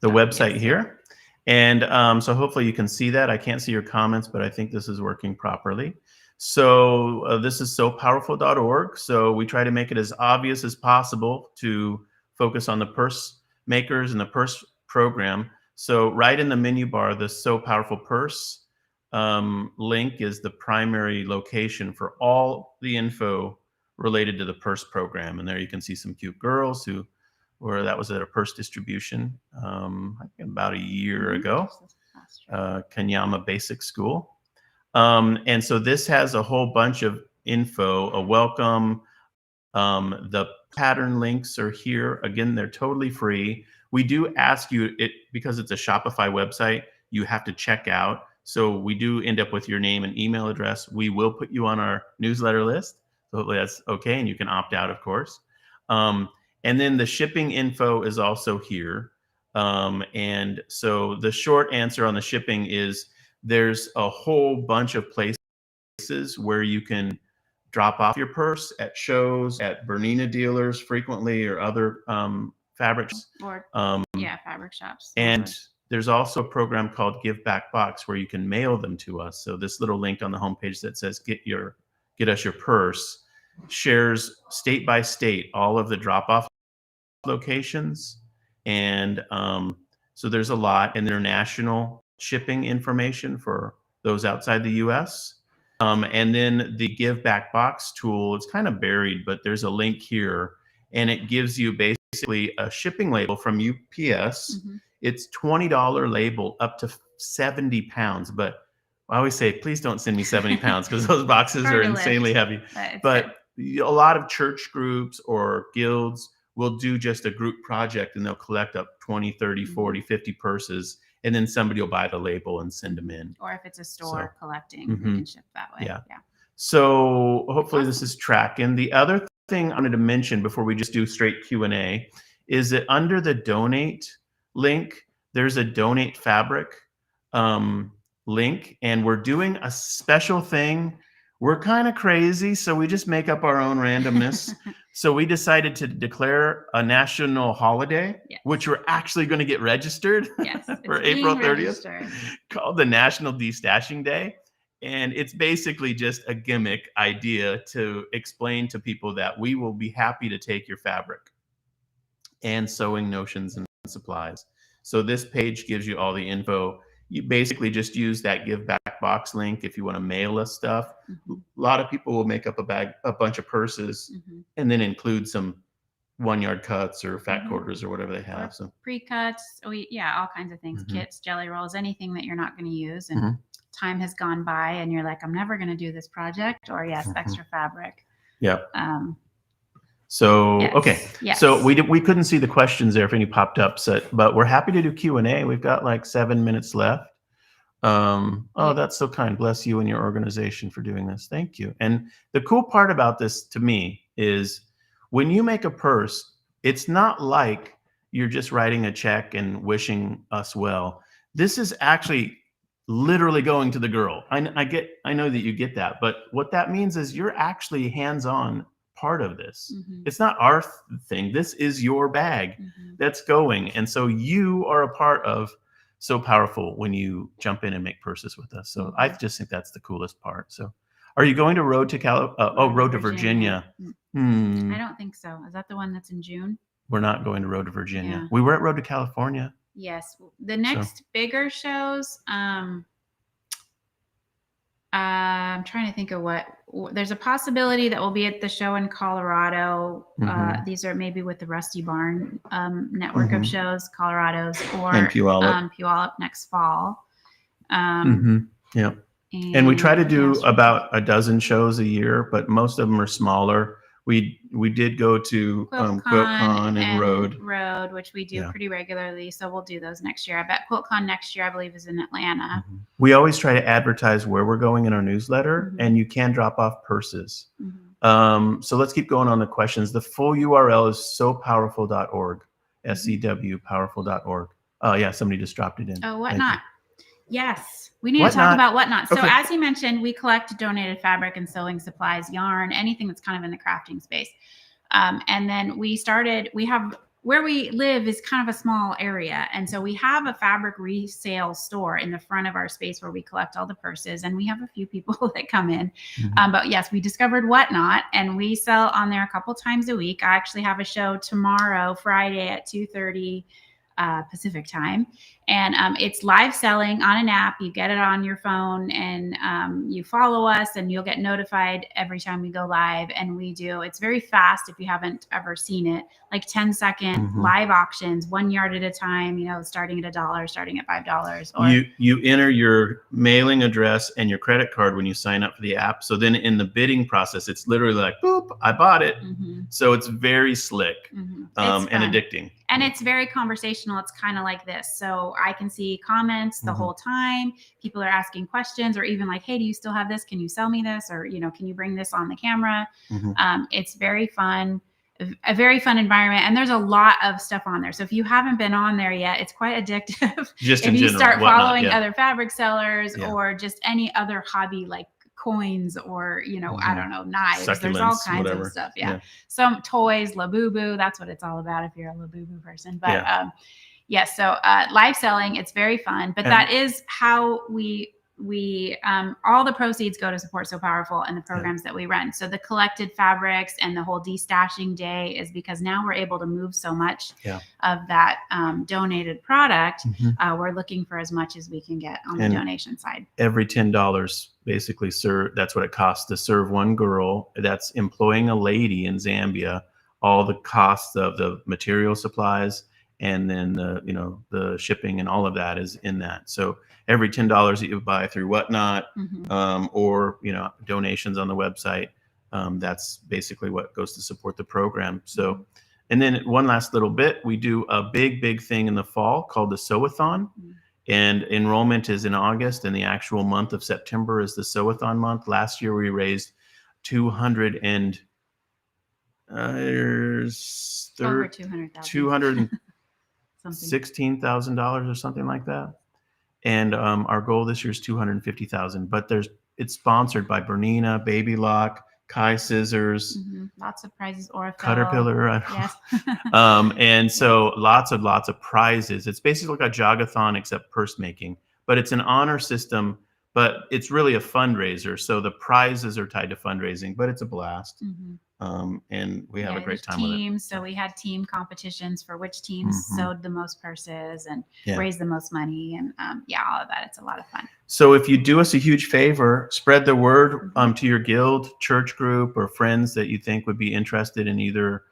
the website here. And so hopefully you can see that. I can't see your comments, but I think this is working properly. So this is sopowerful.org. So we try to make it as obvious as possible to focus on the purse makers and the purse program. So right in the menu bar, the So Powerful Purse link is the primary location for all the info related to the purse program. And there you can see some cute girls that was at a purse distribution I think about a year ago, Kanyama Basic School. And so this has a whole bunch of info, a welcome. The pattern links are here. Again, they're totally free. We do ask you, because it's a Shopify website, you have to check out. So we do end up with your name and email address. We will put you on our newsletter list. So hopefully that's okay. And you can opt out, of course. And then the shipping info is also here. And so the short answer on the shipping is there's a whole bunch of places where you can drop off your purse at shows, at Bernina dealers frequently, or other fabrics. Or fabric shops. And there's also a program called Give Back Box where you can mail them to us. So this little link on the homepage that says get us your purse shares state by state all of the drop-off locations. And so there's a lot international shipping information for those outside the US. And then the Give Back Box tool, it's kind of buried, but there's a link here, and it gives you basically basically a shipping label from UPS. Mhm. It's $20 label up to 70 pounds. But I always say, please don't send me 70 pounds because those boxes Hard are to insanely lift, heavy. but it's good. But a lot of church groups or guilds will do just a group project and they'll collect up 20, 30, 40, 50 purses. And then somebody will buy the label and send them in. Or if it's a store collecting, Mhm. we can ship that way. Yeah. So hopefully this Awesome. is tracking. The other thing I wanted to mention before we just do straight Q&A is that under the donate link, there's a donate fabric link, and we're doing a special thing. We're kind of crazy, so we just make up our own randomness. So we decided to declare a national holiday, Yes. which we're actually going to get registered Yes, for it's being April 30th, registered. called the National Destashing Day. And it's basically just a gimmick idea to explain to people that we will be happy to take your fabric and sewing notions and supplies. So this page gives you all the info. You basically just use that give back box link if you want to mail us stuff. Mhm. A lot of people will make up a bunch of purses Mhm. and then include some 1-yard cuts or fat Mhm. quarters or whatever they have. Or So pre-cuts, all kinds of things, Mhm. kits, jelly rolls, anything that you're not going to use. And Mhm. time has gone by and you're like, I'm never going to do this project, or yes, Mhm. extra fabric. Yep. Um, So Yes, okay, yes. so we couldn't see the questions there if any popped up, but we're happy to do Q&A. We've got like 7 minutes left. Oh, Yeah. that's so kind. Bless you and your organization for doing this. Thank you. And the cool part about this to me is when you make a purse, it's not like you're just writing a check and wishing us well. This is actually literally going to the girl. I know that you get that, but what that means is you're actually hands-on part of this. Mhm. It's not our thing. This is your bag Mhm. that's going. And so you are a part of So Powerful when you jump in and make purses with us. So I just think that's the coolest part. So are you going to Road to Virginia? I don't think so. Is that the one that's in June? We're not going to Road to Virginia. Yeah. We were at Road to California. Yes. The next bigger shows, I'm trying to think of there's a possibility that we'll be at the show in Colorado. Mhm. These are maybe with the Rusty Barn network of Mhm. shows, Colorado's, or And Puyallup. Puyallup next fall. Yeah. And we try to do about a dozen shows a year, but most of them are smaller. We did go to QuiltCon and Road. Which we do pretty regularly. So we'll do those next year. I bet QuiltCon next year, I believe, is in Atlanta. Mhm. We always try to advertise where we're going in our newsletter, and you can drop off purses. So let's keep going on the questions. The full URL is sopowerful.org, SEW powerful.org. Oh yeah, somebody just dropped it in. Oh, Thank Whatnot. Yes, we need Whatnot. to talk about Whatnot. So Okay. as you mentioned, we collect donated fabric and sewing supplies, yarn, anything that's kind of in the crafting space. And then where we live is kind of a small area. And so we have a fabric resale store in the front of our space where we collect all the purses. And we have a few people that come in. But yes, we discovered Whatnot, and we sell on there a couple times a week. I actually have a show tomorrow, Friday at 2:30 Pacific time. And it's live selling on an app. You get it on your phone, and you follow us, and you'll get notified every time we go live. And it's very fast if you haven't ever seen it, like 10-second live auctions, 1 yard at a time, starting at $1, starting at $5. Or you enter your mailing address and your credit card when you sign up for the app. So then in the bidding process, it's literally like, boop, I bought it. So it's very slick and addicting. And it's very conversational. It's kind of like this. So I can see comments the whole time. People are asking questions, or even like, hey, do you still have this? Can you sell me this? Or, can you bring this on the camera? It's very fun, a very fun environment. And there's a lot of stuff on there. So if you haven't been on there yet, it's quite addictive. Just if you start Whatnot, following other fabric sellers or just any other hobby, like coins or, I don't know, knives. There's all kinds of stuff. Yeah. Some toys, Labubu. That's what it's all about if you're a Labubu person. But so live selling, it's very fun. But that is how we all the proceeds go to support So Powerful and the programs that we run. So the collected fabrics and the whole destashing day is because now we're able to move so much of that donated product. We're looking for as much as we can get on the donation side. Every $10 basically that's what it costs to serve one girl that's employing a lady in Zambia all the costs of the material supplies, and then the shipping and all of that is in that. So every $10 that you buy through Whatnot, or donations on the website, that's basically what goes to support the program. So, and then one last little bit, we do a big thing in the fall called the Sew-a-thon. And enrollment is in August, and the actual month of September is the Sew-a-thon month. Last year we raised Over 200,000. $216,000 or something like that. And our goal this year is 250,000. But it's sponsored by Bernina, Baby Lock, Kai Scissors, lots of prizes, Orifel, Caterpillar. Yes. And so lots of prizes. It's basically like a jogathon except purse making, but it's an honor system, but it's really a fundraiser. So the prizes are tied to fundraising, but it's a blast. And we have a great time with it. So we had team competitions for which teams sewed the most purses and raised the most money, and all of that. It's a lot of fun. So if you do us a huge favor, spread the word to your guild, church group, or friends that you think would be interested in either,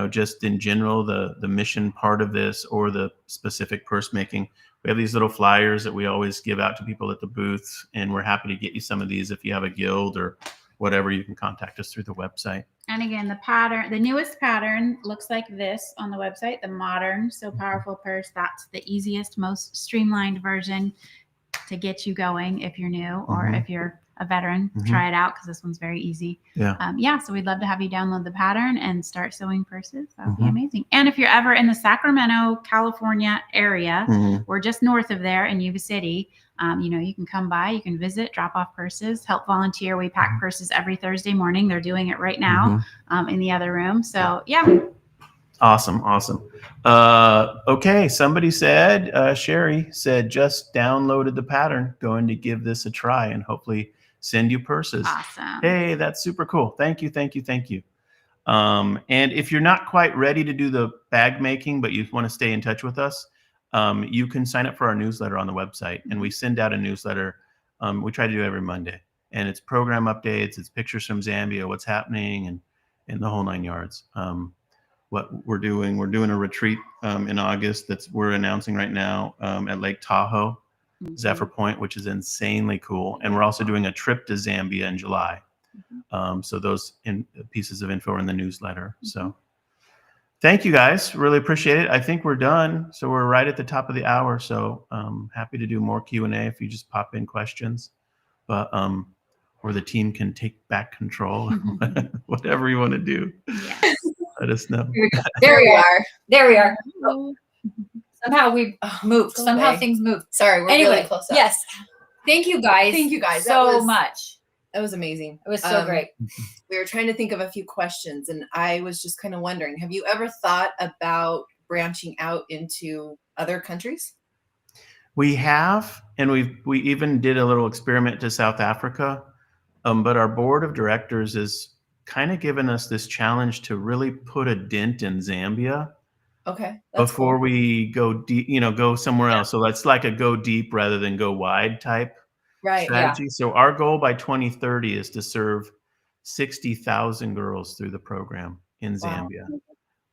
just in general, the mission part of this or the specific purse making. We have these little flyers that we always give out to people at the booths, and we're happy to get you some of these. If you have a guild or whatever, you can contact us through the website. And again, the newest pattern looks like this on the website, the modern So Powerful purse. That's the easiest, most streamlined version to get you going if you're new, or if you're a veteran, try it out, because this one's very easy. So we'd love to have you download the pattern and start sewing purses. That would be amazing. And if you're ever in the Sacramento, California area, we're just north of there in Yuba City. You can come by, you can visit, drop off purses, help volunteer. We pack purses every Thursday morning. They're doing it right now in the other room. So Awesome. Okay. Somebody said, Sherry said, just downloaded the pattern, going to give this a try and hopefully send you purses. Awesome. Hey, that's super cool. Thank you. And if you're not quite ready to do the bag making, but you want to stay in touch with us, you can sign up for our newsletter on the website, and we send out a newsletter. We try to do every Monday, and it's program updates, it's pictures from Zambia, what's happening, and the whole 9 yards. What we're doing a retreat in August we're announcing right now at Lake Tahoe, Zephyr Point, which is insanely cool. And we're also doing a trip to Zambia in July. So those pieces of info are in the newsletter. So thank you guys. Really appreciate it. I think we're done. So we're right at the top of the hour. So happy to do more Q&A if you just pop in questions. But or the team can take back control, whatever you want to do. Yes. Let us know. There we are. Oh. Somehow we moved. Somehow things moved. Sorry, we're really close up. Yes. Thank you guys. So much. That was amazing. It was so great. We were trying to think of a few questions, and I was just kind of wondering, have you ever thought about branching out into other countries? We have, and we even did a little experiment to South Africa, but our board of directors is kind of given us this challenge to really put a dent in Zambia. Okay. Before we go deep, go somewhere else. So that's like a go deep rather than go wide type strategy. So our goal by 2030 is to serve 60,000 girls through the program in Zambia.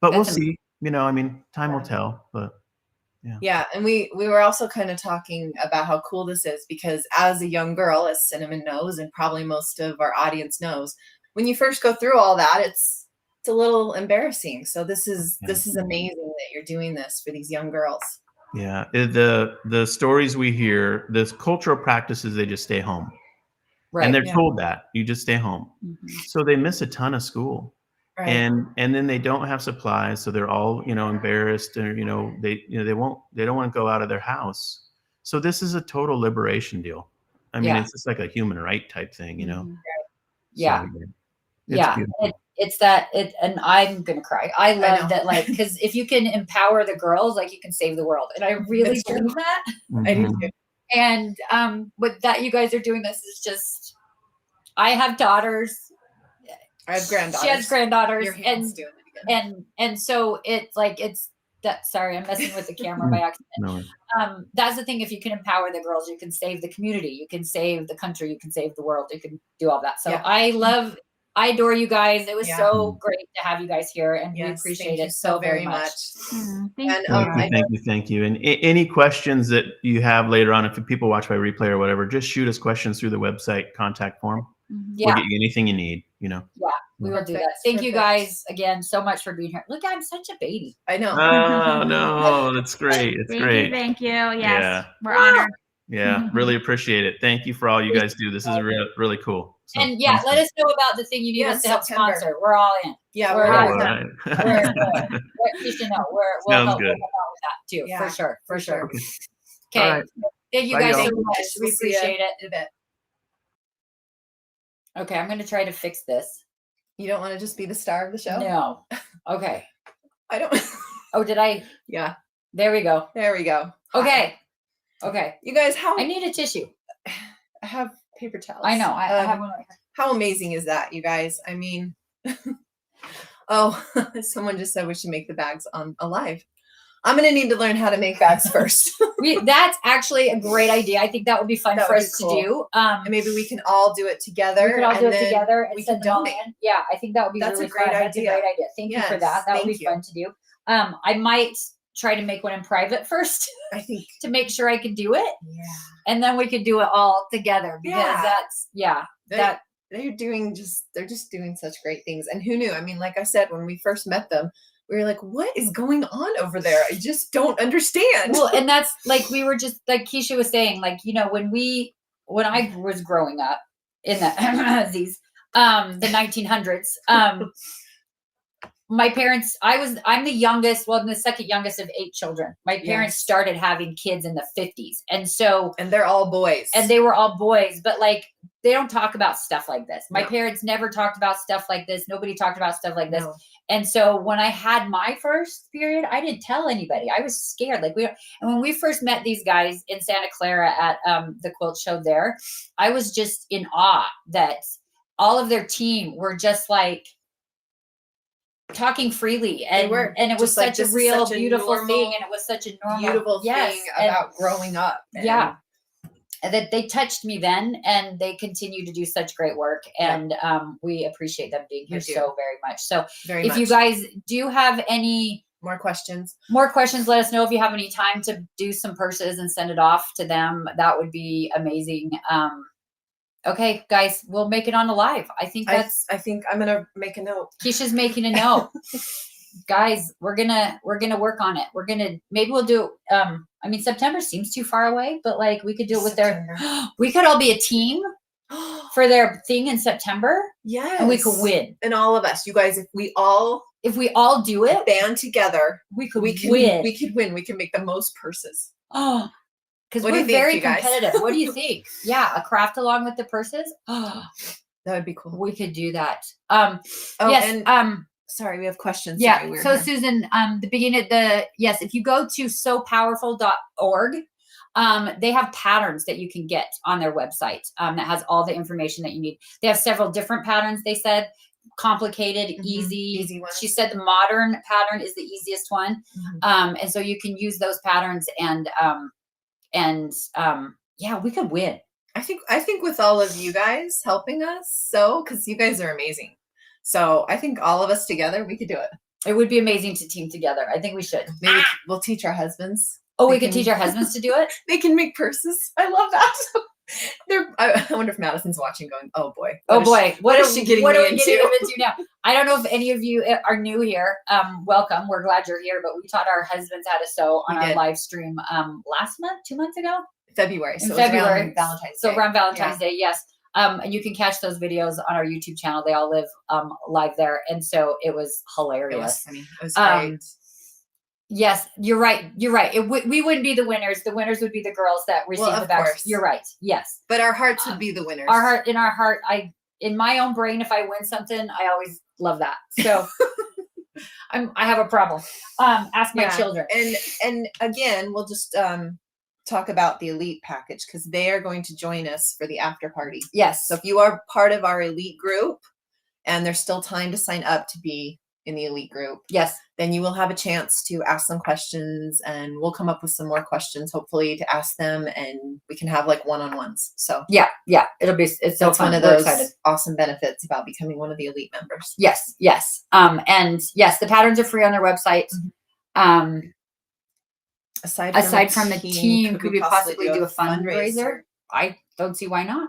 But we'll see. Time will tell. But yeah, and we were also kind of talking about how cool this is, because as a young girl, as Cinnamon knows, and probably most of our audience knows, when you first go through all that, it's a little embarrassing. So this is amazing that you're doing this for these young girls. Yeah, the stories we hear, the cultural practices, they just stay home, and they're told that you just stay home, so they miss a ton of school, and then they don't have supplies, so they're all embarrassed, or they don't want to go out of their house. So this is a total liberation deal. It's just like a human right type thing, Yeah. So, it's that and I'm gonna cry. I love that, because if you can empower the girls, you can save the world, and I really believe that. I do too. And with that, you guys are doing this is just. I have daughters. I have granddaughters. She has granddaughters. Your hands doing it again. And so it's that. Sorry, I'm messing with the camera by accident. No. That's the thing. If you can empower the girls, you can save the community. You can save the country. You can save the world. You can do all that. So I love I adore you guys. It was Yeah. so great to have you guys here, and we Yes, appreciate thank you it so very much. Thank And you. I know Thank you. And any questions that you have later on, if people watch by replay or whatever, just shoot us questions through the website contact form. Mhm. We'll Yeah. get you anything you need, you know. Yeah, we will do that. Perfect, Thank you perfect. guys again so much for being here. Look, I'm such a baby. I know. Oh, no, that's great. It's great. Thank you. Yes, Yeah. we're honored. Yeah, really appreciate it. Thank you for all you guys do. This is really cool. So, And yeah, let us know about the thing you need Yeah, us to help September. sponsor. We're all in. Yeah, We're we're all there. all right. You should know. We'll Sounds help good. with that too, Yeah, for sure. for sure. Okay. Okay. All right. Thank you Bye, guys y'all. so much. We We'll see ya appreciate it. in a bit. Okay, I'm gonna try to fix this. You don't want to just be the star of the show? No. Okay. I don't. Oh, did I? Yeah, There we go. there we go. Okay. Okay. You guys, how I need a tissue. I have paper towels. I know. I have one right here. How amazing is that, you guys? I mean, oh, someone just said we should make the bags on alive. I'm gonna need to learn how to make bags first. That's actually a great idea. I think that would be fun That for would be us cool. to do. And maybe we can all do it together. We could all do and it then together and we send can them all donate. in. Yeah, I think that would be That's a really great fun. That's a idea. great idea. Thank you for Yes, that. That would thank be you. fun to do. I might try to make one in private first I think. to make sure I could do it, Yeah. and then we could do it all together because Yeah. that's that They're just doing such great things. And who knew? I mean, like I said, when we first met them, we were like, what is going on over there? I just don't understand. well, and that's like we were just like Keisha was saying, like, you know, when I was growing up in the the 1900s, my parents, I'm the youngest, well, I'm the second youngest of 8 children. My parents Yes. started having kids in the 50s. And so, And they're all boys. and they were all boys, but like, they don't talk about stuff like this. My No. parents never talked about stuff like this. Nobody talked about stuff like this. No. And so when I had my first period, I didn't tell anybody. I was scared. And when we first met these guys in Santa Clara at the quilt show there, I was just in awe that all of their team were just like talking freely, and it was just like, such a this is real such a beautiful normal, thing, and it was such a normal beautiful thing about growing up. Yeah. And that they touched me then, and they continue to do such great work, and we appreciate them being here We do. so very much. So Very if much. you guys do have any More questions. more questions, let us know. If you have any time to do some purses and send it off to them, that would be amazing. Okay, guys, we'll make it on the live. I think that's I think I'm gonna make a note. Keisha's making a note. Guys, we're gonna work on it. Maybe we'll do I mean, September seems too far away, but like we could do it with we could all be a team for their thing in September. Yes. And we could win. And all of us, you guys, if we all do it, band together, we could we can win. We could win. We can make the most purses. Oh, because What do we're you think, very you guys? competitive. What do you think? Yeah, a craft along with the purses. Oh, That would be cool. we could do that. Oh, Yes. and sorry, we have questions. Yeah. Sorry, So Susan, the beginning of if you go to sopowerful.org, they have patterns that you can get on their website that has all the information that you need. They have several different patterns. They said complicated, easy ones. She said the modern pattern is the easiest one. And so you can use those patterns yeah, we could win. I think with all of you guys helping us, because you guys are amazing. So I think all of us together, we could do it. It would be amazing to team together. I think we should. Maybe we'll teach our husbands. Oh, They we could can- teach our husbands to do it. They can make purses. I love that. I wonder if Madison's watching, going, "Oh boy, Oh boy, what is she getting what me are we getting into?" them into now? I don't know if any of you are new here. Welcome. We're glad you're here. But we taught our husbands how to sew on We our did. live stream last month, 2 months ago, February. in So it was around February. Valentine's So Day. around Valentine's Day, yes. And you can catch those videos on our YouTube channel. They all live live there, and so it was It hilarious. was funny. It was Um, great. Yes, you're right. You're right. We wouldn't be the winners. The winners would be the girls that receive Well, the of bags. course. You're right. Yes. But our hearts would be the winners. In our heart, in my own brain, if I win something, I always love that. So I have a problem. Ask my Yeah. children. And again, we'll just talk about the elite package because they are going to join us for the after party. Yes. So if you are part of our elite group and there's still time to sign up to be in the elite group, Yes. then you will have a chance to ask some questions, and we'll come up with some more questions, hopefully, to ask them, and we can have like one-on-ones. So Yeah. It's so that's fun. one of We're those excited. awesome benefits about becoming one of the elite members. Yes. And yes, the patterns are free on their website. Aside from the team, could we possibly do a fundraiser? I don't see why not.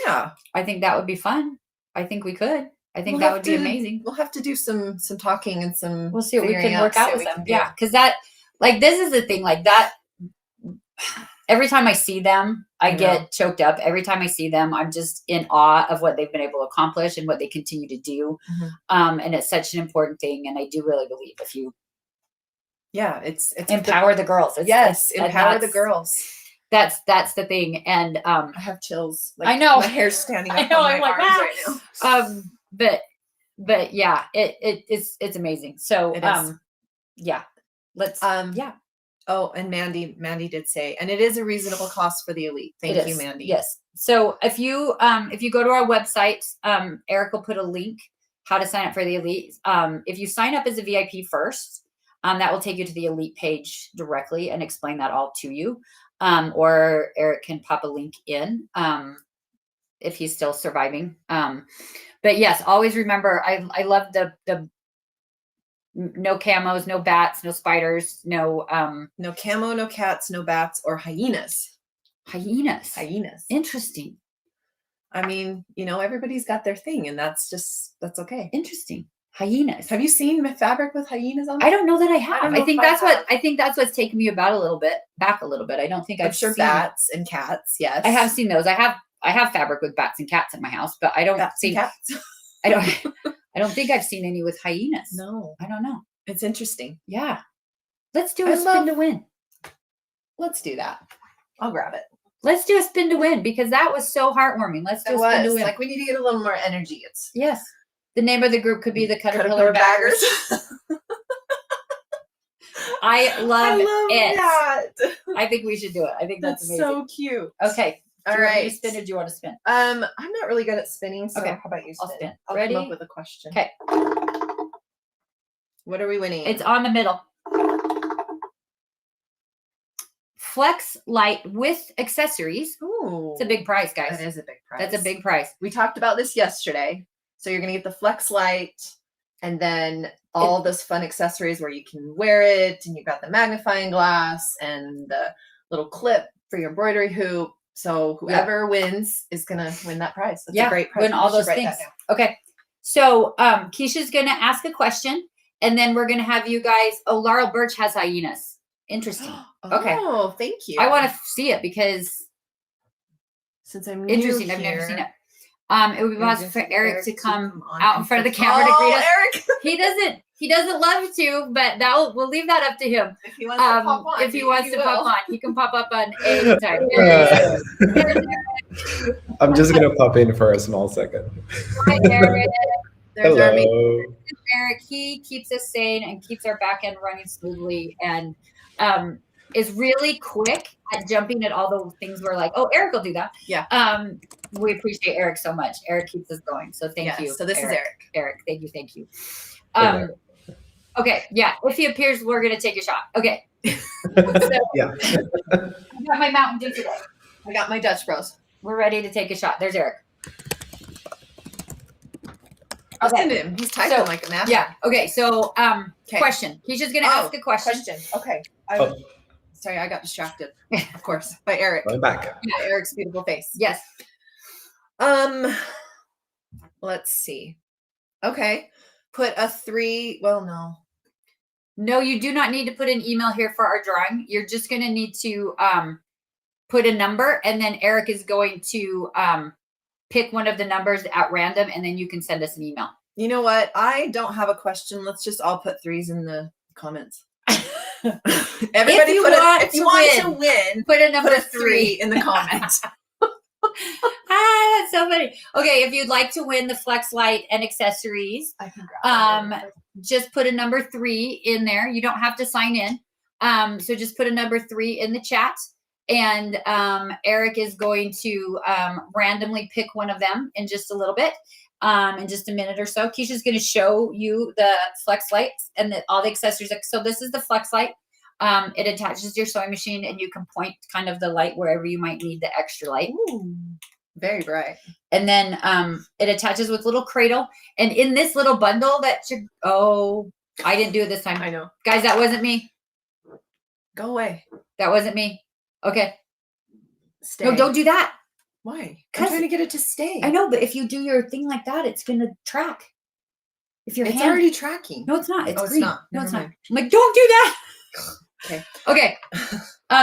Yeah, I think that would be fun. I think we could. I think We'll that have would be to- amazing. We'll have to do some talking and some. We'll see what we figuring can work see out what with we them. can do. Yeah, because that, like, this is the thing. Like that, every time I see them, I I get know. choked up. Every time I see them, I'm just in awe of what they've been able to accomplish and what they continue to do. Mhm. And it's such an important thing. And I do really believe if you Yeah, it's empower the girls, yes, and empower the that's- girls. That's the thing. And I have chills. I know. My hair's standing up I know, on my I'm like, arms "Ah." right now. But yeah, it's amazing. So It is. yeah, let's yeah. Oh, and Mandy did say, and it is a reasonable cost for the elite. Thank It you, is. Mandy. Yes. So if you go to our website, Eric will put a link how to sign up for the elite. If you sign up as a VIP first, that will take you to the elite page directly and explain that all to you. Or Eric can pop a link in if he's still surviving. But yes, always remember, I love the no camos, no bats, no spiders, no No camo, no cats, no bats, or hyenas. hyenas. Hyenas. Interesting. I mean, everybody's got their thing, and that's okay. Interesting. Hyenas. Have you seen fabric with hyenas on it? I don't know that I have. don't know I think if I that's have. I think that's what's taken me back a little bit. I don't think I'm I've sure seen bats and cats. Yes, I have seen those. I have fabric with bats and cats in my house, but I don't bats see and cats. I don't think I've seen any with hyenas. No, I don't know. it's interesting. Yeah. Let's do I a spin love- to win. Let's do that. I'll grab it. Let's do a spin to win because that was so heartwarming. Let's do It a spin to was win. like we need to get a little more energy. It's Yes. The name of the group could be the Caterpillar Baggers. I love it. that. I think we should do it. I think that's amazing. so cute. Okay. All Do you want me to right. spin or do you want to spin? I'm not really good at spinning, so Okay, how about you spin? I'll spin. I'll Ready? come up with a question. Okay. What are we winning? It's on the middle. Flex Light with accessories. Ooh, It's a big prize, guys. That is a big prize. That's a big prize. We talked about this yesterday. So you're gonna get the Flex Light, and then all those fun accessories where you can wear it, and you've got the magnifying glass and the little clip for your embroidery hoop. So whoever wins is gonna win that prize. That's a great prize. Win all We should those write things. that down. Okay. So Keisha's gonna ask a question, and then we're gonna have you guys. Oh, Laurel Birch has hyenas. Interesting. Okay. Oh, thank you. I want to see it because since I'm interesting. new I've never seen here, it. It would be I'm possible just for gonna Eric to come on out in and front of the say, camera to greet us. Eric. He doesn't love to, but we'll leave that up to him. If he wants to pop on, If he wants to will. pop on, he can pop up on any time. I'm just gonna pop in for a small second. Hi, Eric. There's our main- Hello. Eric, he keeps us sane and keeps our back end running smoothly, and is really quick at jumping at all the things we're like, oh, Eric will do that. Yeah. We appreciate Eric so much. Eric keeps us going. So thank Yes, you. So this is Eric. Eric, thank you. Hey, Okay, yeah. If he appears, we're gonna take a shot. Okay. So, Yeah. I got my Mountain Dew today. I got my Dutch Bros. We're ready to take a shot. There's Eric. Listen to him. He's typing So, like a madman. Yeah. Okay. So, Okay. question. He's just gonna Oh, ask a question. Okay. Oh. Sorry, I got distracted. Of course, by Eric. Going back. By Eric's beautiful face. Yes. Let's see. Okay. Put a 3. Well, no. No, you do not need to put an email here for our drawing. You're just gonna need to put a number, and then Eric is going to pick one of the numbers at random, and then you can send us an email. You know what? I don't have a question. Let's just all put 3s in the comments. Everybody, if you want to win, Put a number put a 3. 3 in the comments. That's so funny. Okay, if you'd like to win the Flex Light and accessories, I can grab it. just put a number 3 in there. You don't have to sign in. So just put a number 3 in the chat, and Eric is going to randomly pick one of them in just a little bit. in just a minute or so. Keisha's going to show you the flex lights and all the accessories. So this is the flex light. It attaches to your sewing machine, and you can point kind of the light wherever you might need the extra light. Ooh, very bright. And then it attaches with little cradle. And in this little bundle that I didn't do it this time. I know. Guys, that wasn't me. Go away. That wasn't me. Okay. Stay. No, don't do that. Why? I'm 'Cause trying to get it to stay. I know, but if you do your thing like that, it's going to track. If your It's hand... already tracking. No, it's not. It's Oh, it's green. not. No, it's Never not. mind. I'm like, don't do that. Okay. Okay.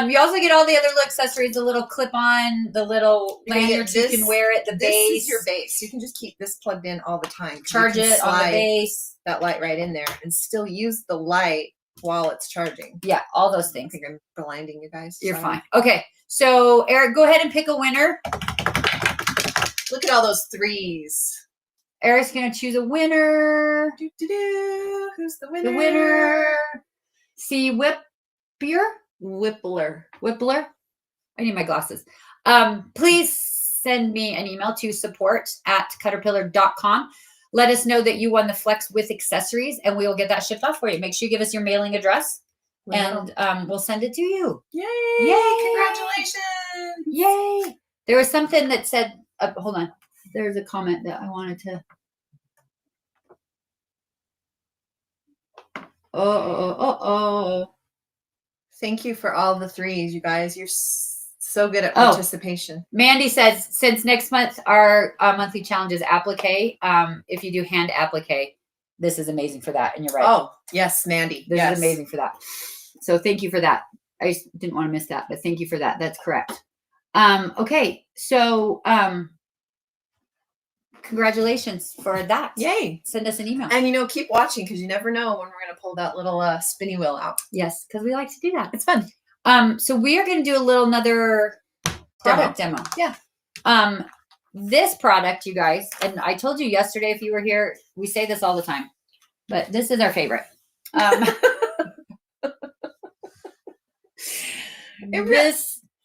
You also get all the other little accessories, the little clip-on, the little You're gonna get lanyards you can wear it, the This base. is your base. You can just keep this plugged in all the time. Charge You can it on the slide base. that light right in there and still use the light while it's charging. Yeah, all those I things. think I'm blinding you guys. You're Sorry. fine. Okay. So, Eric, go ahead and pick a winner. Look at all those threes. Eric's going to choose a winner. Do-do-do. Who's the winner? The winner. See Whippier? Whippler. I need my glasses. Please send me an email to support@caterpillar.com. Let us know that you won the Flex with accessories, and we will get that shipped off for you. Make sure you give us your mailing address, and we'll send it to you. Yay! Yay! Congratulations! Yay! There was something that said, hold on. There's a comment that I wanted to. Oh. Thank you for all the threes, you guys. You're so good at participation. Mandy says, since next month our monthly challenge is applique, if you do hand applique, this is amazing for that. And you're right. Oh, yes, Mandy. This is amazing for that. So thank you for that. I just didn't want to miss that, but thank you for that. That's correct. Okay. So, congratulations for that. Yay. Send us an email. And, keep watching because you never know when we're going to pull that little spinny wheel out. Yes, because we like to do that. It's fun. So we are going to do another product demo. Yeah. This product, you guys, and I told you yesterday, if you were here, we say this all the time, but this is our favorite.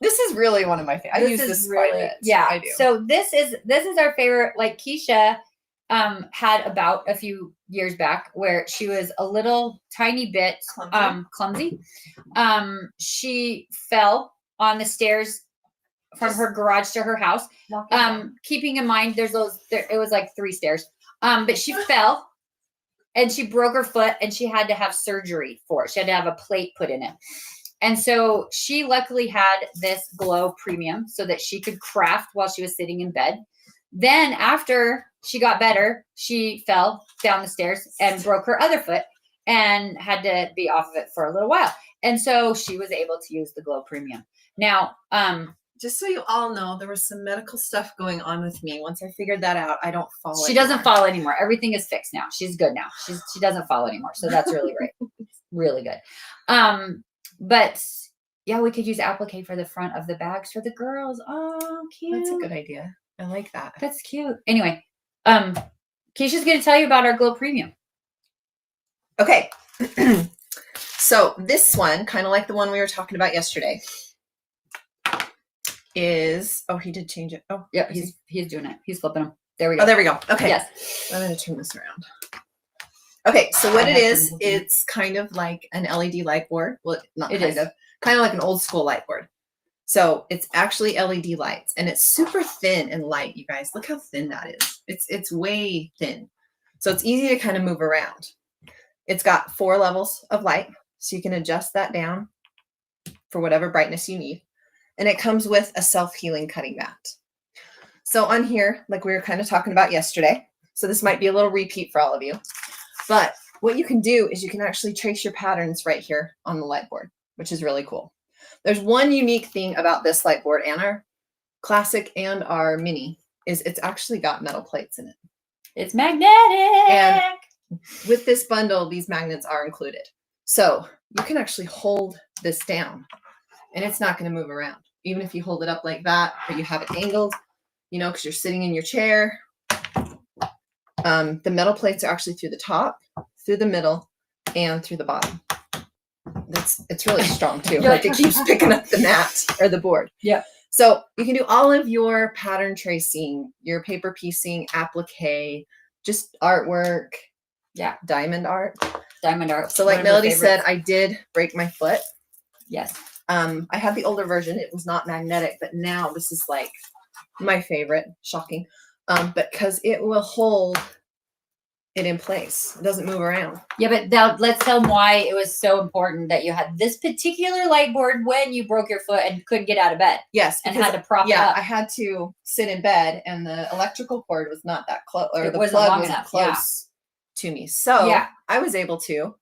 This is really one of my favorites. I use this quite a bit. Yeah, I do. So this is our favorite. Like Keisha had about a few years back where she was a little tiny bit clumsy. She fell on the stairs from her garage to her house. Keeping in mind it was like 3 stairs. But she fell and she broke her foot and she had to have surgery for it. She had to have a plate put in it. And so she luckily had this Glow Premium so that she could craft while she was sitting in bed. Then after she got better, she fell down the stairs and broke her other foot and had to be off of it for a little while. And so she was able to use the Glow Premium. Now, just so you all know, there was some medical stuff going on with me. Once I figured that out, I don't fall She anymore. doesn't fall anymore. Everything is fixed now. She's good now. She doesn't fall anymore. So that's really great. Really good. But yeah, we could use applique for the front of the bags for the girls. Oh, cute. That's a good idea. I like that. That's cute. Anyway, Keisha's going to tell you about our Glow Premium. Okay. So this one, kind of like the one we were talking about yesterday, is, he did change it. Oh, yeah, he's doing it. He's flipping them. There we go. Oh, there we go. Okay. Yes. I'm going to turn this around. Okay, so what it is, it's kind of like an LED light board. Well, not kind of like an old school light board. So it's actually LED lights, and it's super thin and light, you guys. Look how thin that is. It's way thin. So it's easy to kind of move around. It's got 4 levels of light, so you can adjust that down for whatever brightness you need. And it comes with a self-healing cutting mat. So on here, like we were kind of talking about yesterday, so this might be a little repeat for all of you. But what you can do is you can actually trace your patterns right here on the light board, which is really cool. There's one unique thing about this light board and our classic and our mini is it's actually got metal plates in it. It's magnetic. And with this bundle, these magnets are included. So you can actually hold this down and it's not going to move around. Even if you hold it up like that or you have it angled, because you're sitting in your chair. The metal plates are actually through the top, through the middle, and through the bottom. It's really strong too. Like it keeps picking up the mat or the board. Yeah. So you can do all of your pattern tracing, your paper piecing, applique, just artwork. Yeah. Diamond art. Diamond art. So one like of your Melody said, favorites. I did break my foot. Yes. I had the older version. It was not magnetic, but now this is like my favorite. Shocking. But because it will hold it in place. It doesn't move around. Yeah, but let's tell them why it was so important that you had this particular light board when you broke your foot and couldn't get out of bed. Yes, and had to prop it yeah, up. I had to sit in bed, and the electrical cord was not that close, or It the wasn't plug long wasn't enough, close to me. So Yeah. I was able to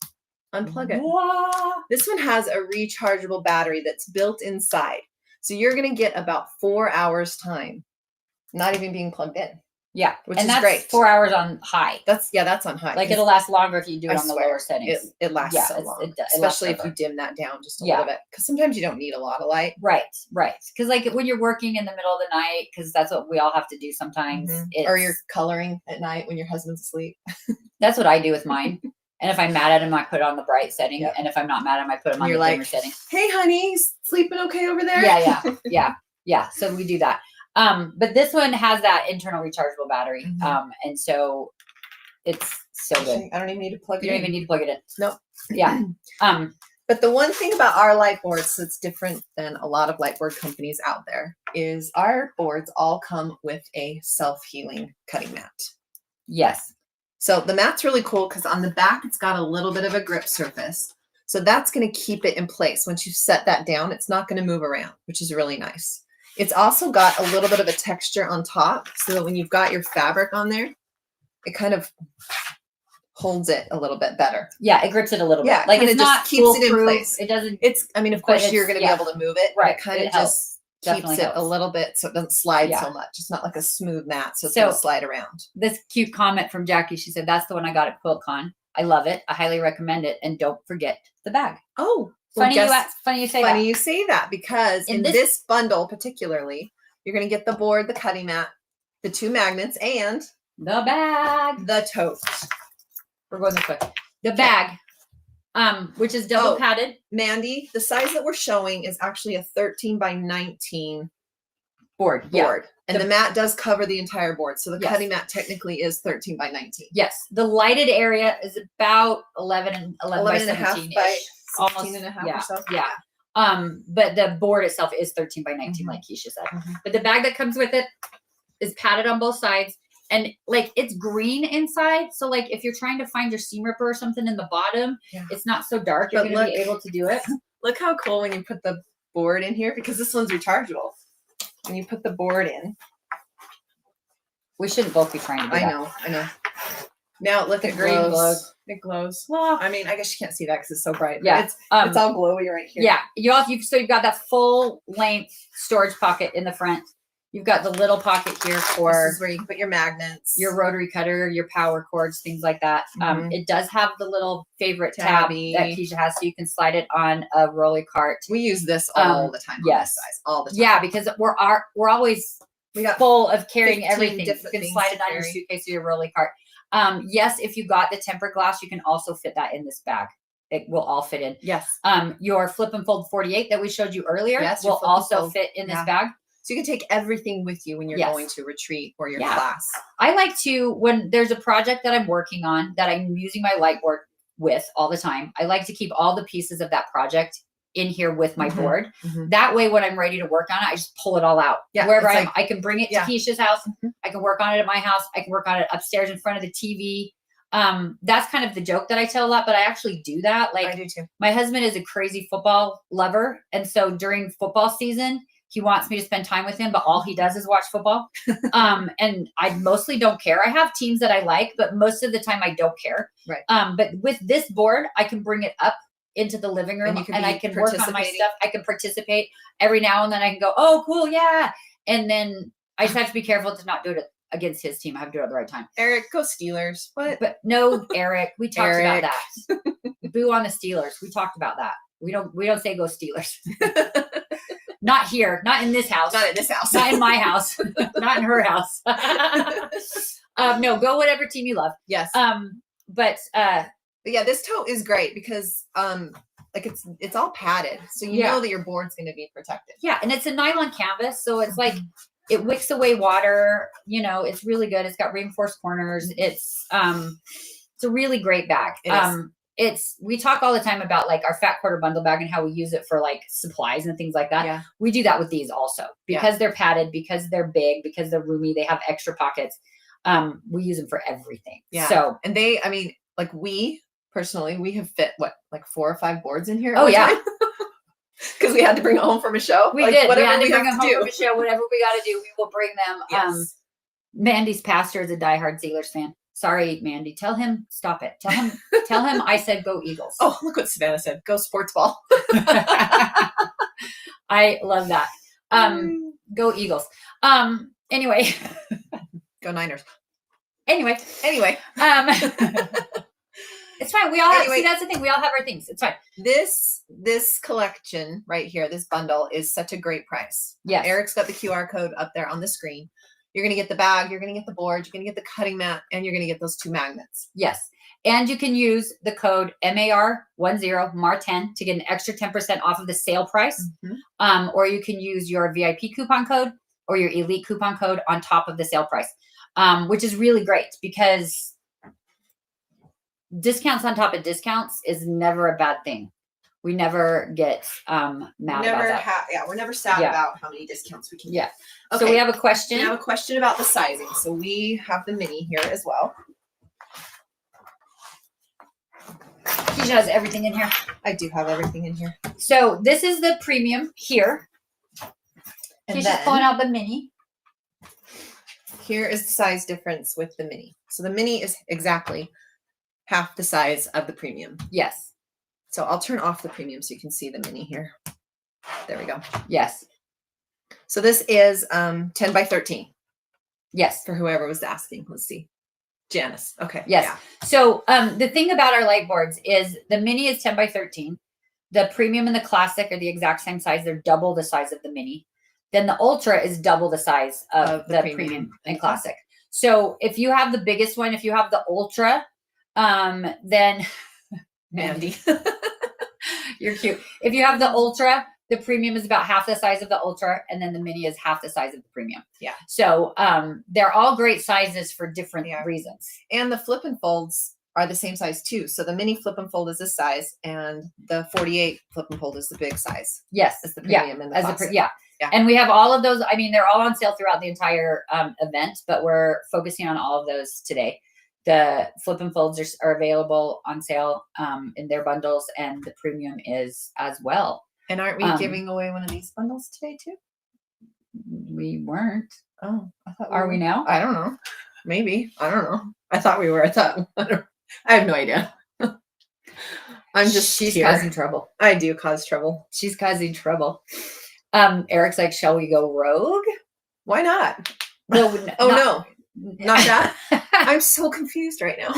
unplug it. Wow. This one has a rechargeable battery that's built inside. So you're going to get about 4 hours time, not even being plugged in. Yeah, Which and is that's great. 4 hours on high. That's on high. Like it'll last longer if you do it I on the swear, lower settings. It lasts Yeah, so long, it lasts especially if forever. you dim that down just a Yeah. little bit, because sometimes you don't need a lot of light. Right. Because like when you're working in the middle of the night, because that's what we all have to do sometimes. Or you're coloring at night when your husband's asleep. That's what I do with mine. And if I'm mad at him, I put it on the bright setting. Yep. And if I'm not mad at him, I put him on You're the like, dimmer setting. Hey, honey, sleeping okay over there? Yeah. So we do that. But this one has that internal rechargeable battery. And so it's so good. I don't even need to plug it You don't in. even need to plug it in. Nope. Yeah. But the one thing about our light boards that's different than a lot of light board companies out there is our boards all come with a self-healing cutting mat. Yes. So the mat's really cool because on the back, it's got a little bit of a grip surface. So that's going to keep it in place. Once you set that down, it's not going to move around, which is really nice. It's also got a little bit of a texture on top so that when you've got your fabric on there, it kind of holds it a little bit better. Yeah, it grips it a little Yeah, bit. Like kinda it's just not keeps it in foolproof. place. It doesn't. It's, I mean, of But course, you're it's- going to yeah. be able to move it. Right, It kind it of helps. just Definitely keeps it helps. a little bit so it doesn't slide Yeah. so much. It's not like a smooth mat, so it's So- going to slide around. This cute comment from Jackie. She said, "That's the one I got at QuiltCon. I love it. I highly recommend it. And don't forget the bag." Oh, Funny you say that. Funny you say that because In in this- this bundle particularly, you're going to get the board, the cutting mat, the 2 magnets, and The bag. the tote. We're going this way. The bag, which is double Oh. padded. Mandy, the size that we're showing is actually a 13 by 19 Board. board. And The- the mat does cover the entire board. So the Yes. cutting mat technically is 13 by 19. Yes. The lighted area is about 11 by 11 and a half 17 by -ish. 16 and a half yeah, or so. Yeah. But the board itself is 13 by 19, like Keisha said. But the bag that comes with it is padded on both sides. And like it's green inside. So like if you're trying to find your seam ripper or something in the bottom, Yeah. it's not so dark. You're But going to be look- able to do it. Look how cool when you put the board in here, because this one's rechargeable. When you put the board in, We shouldn't both be trying to do I that. know. Now look, The it green glows. glows. It glows. Well, I mean, I guess you can't see that because it's so bright. But yeah. it's all glowy right here. Yeah. So you've got that full length storage pocket in the front. You've got the little pocket here This for is where you can put your magnets. your rotary cutter, your power cords, things like that. Mhm. It does have the little favorite tab Tabby. that Keisha has, so you can slide it on a rolly cart. We use this all the time. On yes. this size, all the time. Yeah, because we're always We got full of carrying 15 everything. You different can things slide to it on your carry. suitcase or your rolly cart. Yes, if you got the tempered glass, you can also fit that in this bag. It will all fit in. yes. Your flip and fold 48 that we showed you earlier Yes, your will flip and also fold. fit in this Yeah. bag. So you can take everything with you when you're Yes. going to retreat or your Yeah. class. I like to, when there's a project that I'm working on that I'm using my light board with all the time, I like to keep all the pieces of that project in here with my Mhm. board. Mhm. That way, when I'm ready to work on it, I just pull it all out. Yeah, Wherever it's I am, like- I can bring it to yeah. Keisha's house. Mhm. I can work on it at my house. I can work on it upstairs in front of the TV. That's kind of the joke that I tell a lot, but I actually do that. I Like do too. my husband is a crazy football lover. And so during football season, he wants me to spend time with him, but all he does is watch football. And I mostly don't care. I have teams that I like, but most of the time I don't care. Right. But with this board, I can bring it up into the living room you can and I be can work on my participating. stuff. I can participate every now and then. I can go, oh, cool. Yeah. And then I just have to be careful to not do it against his team. I have to do it at the right time. Eric, go Steelers. What? But no, Eric, we talked about Eric. that. Boo on the Steelers. We talked about that. We don't say go Steelers. Not here, not in this house, Not at this house. not in my house, not in her house. No, go whatever team you love. Yes. But But yeah, this tote is great because like it's all padded, so you Yeah. know that your board's going to be protected. Yeah, and it's a nylon canvas, so it's like it wicks away water. You know, it's really good. It's got reinforced corners. It's a really great bag. It is. We talk all the time about like our fat quarter bundle bag and how we use it for like supplies and things like that. Yeah. We do that with these also because they're padded, because they're big, because they're roomy. They have extra pockets. We use them for everything. Yeah. So And they, I mean, like we personally, we have fit like 4 or 5 boards in here. Oh yeah. Because we had to bring it home from a show. We like, did. Whatever we had to we bring have them to home do. from the show. Whatever we got to do, we will bring them. Yes. Mandy's pastor is a diehard Steelers fan. Sorry, Mandy. Tell him stop it. Tell him I said go Eagles. Oh, look what Savannah said. Go sports ball. I love that. Go Eagles. Anyway. Go Niners. Anyway. It's fine. We all have, see, that's the thing. We all have our things. It's fine. This collection right here, this bundle is such a great price. Yes. Eric's got the QR code up there on the screen. You're going to get the bag, you're going to get the board, you're going to get the cutting mat, and you're going to get those 2 magnets. Yes. And you can use the code MAR10 to get an extra 10% off of the sale price. Or you can use your VIP coupon code or your elite coupon code on top of the sale price, which is really great because discounts on top of discounts is never a bad thing. We never get mad about that. We're never sad about how many discounts we can get. Okay. So we have a question. We have a question about the sizing. So we have the mini here as well. Keisha has everything in here. I do have everything in here. So this is the premium here. And Keisha's pulling out the mini. Here is the size difference with the mini. So the mini is exactly half the size of the premium. Yes. So I'll turn off the premium so you can see the mini here. There we go. Yes. So this is 10 by 13. Yes. For whoever was asking. Let's see. Janice. Okay. Yes. Yeah. So the thing about our light boards is the mini is 10 by 13. The premium and the classic are the exact same size. They're double the size of the mini. Then the ultra is double the size of the premium and classic. So if you have the biggest one, if you have the ultra, then Mandy. You're cute. If you have the ultra, the premium is about half the size of the ultra, and then the mini is half the size of the premium. Yeah. So they're all great sizes for different reasons. And the flip and folds are the same size too. So the mini flip and fold is this size, and the 48 flip and fold is the big size. Yes. It's the premium and the classic. Yeah. And we have all of those. I mean, they're all on sale throughout the entire event, but we're focusing on all of those today. The flip and folds are available on sale in their bundles, and the premium is as well. And aren't we giving away one of these bundles today too? We weren't. Oh, I thought we now? I don't know. Maybe. I don't know. I thought we were. I have no idea. She's causing trouble. I do cause trouble. She's causing trouble. Eric's like, shall we go rogue? Why not? No, no, not that. I'm so confused right now.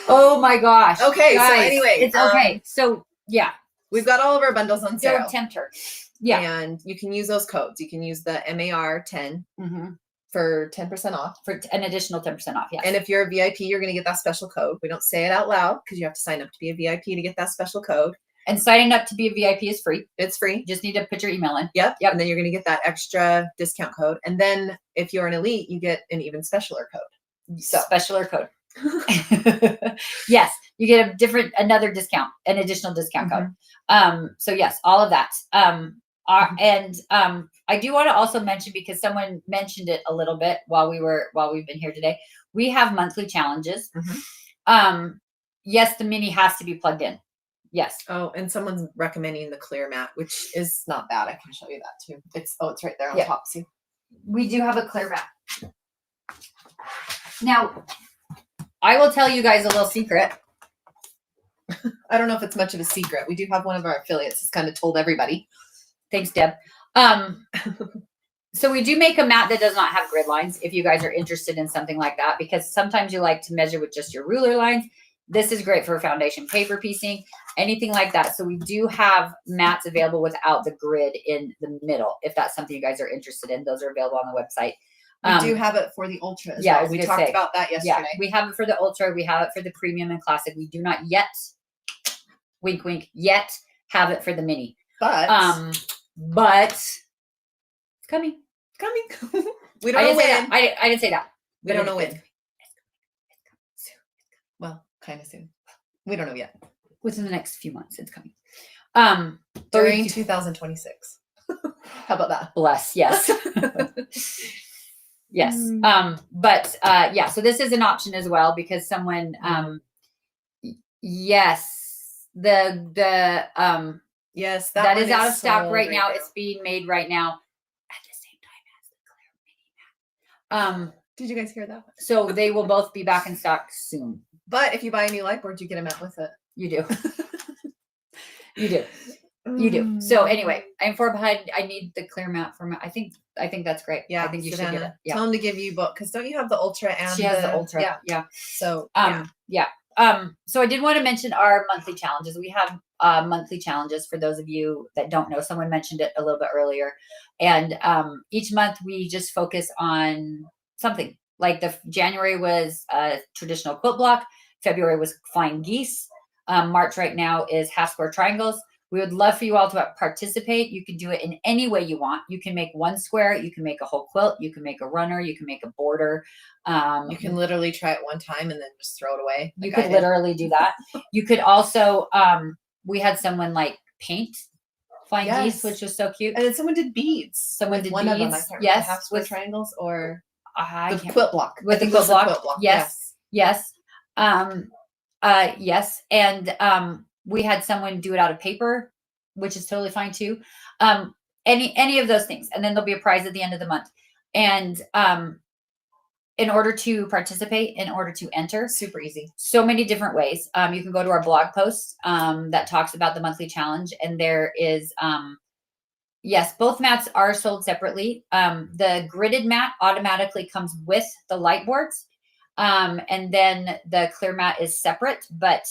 Oh my gosh. Okay, guys, so anyway. It's okay. So yeah. We've got all of our bundles on sale. Don't tempt her. Yeah. And you can use those codes. You can use the MAR10 for 10% off. For an additional 10% off, yes. And if you're a VIP, you're going to get that special code. We don't say it out loud because you have to sign up to be a VIP to get that special code. And signing up to be a VIP is free. It's free. You just need to put your email in. Yep. And then you're going to get that extra discount code. And then if you're an elite, you get an even specialer code. So. Specialer code. Yes. You get another discount, an additional discount code. So yes, all of that. And I do want to also mention, because someone mentioned it a little bit while we've been here today, we have monthly challenges. Yes, the mini has to be plugged in. Yes. Oh, and someone's recommending the clear mat, which is not bad. I can show you that too. It's right there on top. See, we do have a clear mat. Now, I will tell you guys a little secret. I don't know if it's much of a secret. We do have one of our affiliates that's kind of told everybody. Thanks, Deb. So we do make a mat that does not have grid lines if you guys are interested in something like that, because sometimes you like to measure with just your ruler lines. This is great for foundation paper piecing, anything like that. So we do have mats available without the grid in the middle. If that's something you guys are interested in, those are available on the website. We do have it for the Ultra as yeah, I well. was We gonna talked say, about that yeah, yesterday. we have it for the Ultra. We have it for the Premium and Classic. We do not yet, wink, wink, yet have it for the Mini. But it's coming. Coming. We I don't know didn't say when. that. I didn't say that. We But don't know it's when. Well, kind of soon. We don't know yet. within the next few months. It's coming. But we During do- 2026. How about that? bless. Yes. Yes. But yeah, so this is an option as well because someone yes, the Yes, that one is out of stock sold right now. It's being made right now at the same time as the Clear Mini. Did you guys hear that? So they will both be back in stock soon. But if you buy a new light board, you get a mat with it. You do. You do. You do. So anyway, I'm 4 behind. I need the clear mat for my. I think that's great. Yeah, I think you should get it. Savannah, Yeah. tell them to give you both because don't you have the Ultra and She has the Ultra. Yeah. Yeah. So Yeah. So I did want to mention our monthly challenges. We have monthly challenges for those of you that don't know. Someone mentioned it a little bit earlier. And each month we just focus on something. Like the January was a traditional quilt block. February was flying geese. March right now is half square triangles. We would love for you all to participate. You can do it in any way you want. You can make one square. You can make a whole quilt. You can make a runner. You can make a border. you can literally try it one time and then just throw it away. You could literally do that. You could also, we had someone like paint flying geese, which was so cute. And then someone did beads. Someone did one beads. of them. I can't remember, Yes, half square with triangles or I the can't- quilt block. with I think the it was quilt the block. quilt block. Yes. Yes. Yes. And we had someone do it out of paper, which is totally fine too. Any of those things. And then there'll be a prize at the end of the month. And in order to participate, in order to enter, Super easy. so many different ways. You can go to our blog post that talks about the monthly challenge. And there is yes, both mats are sold separately. The gridded mat automatically comes with the light boards. And then the clear mat is separate, but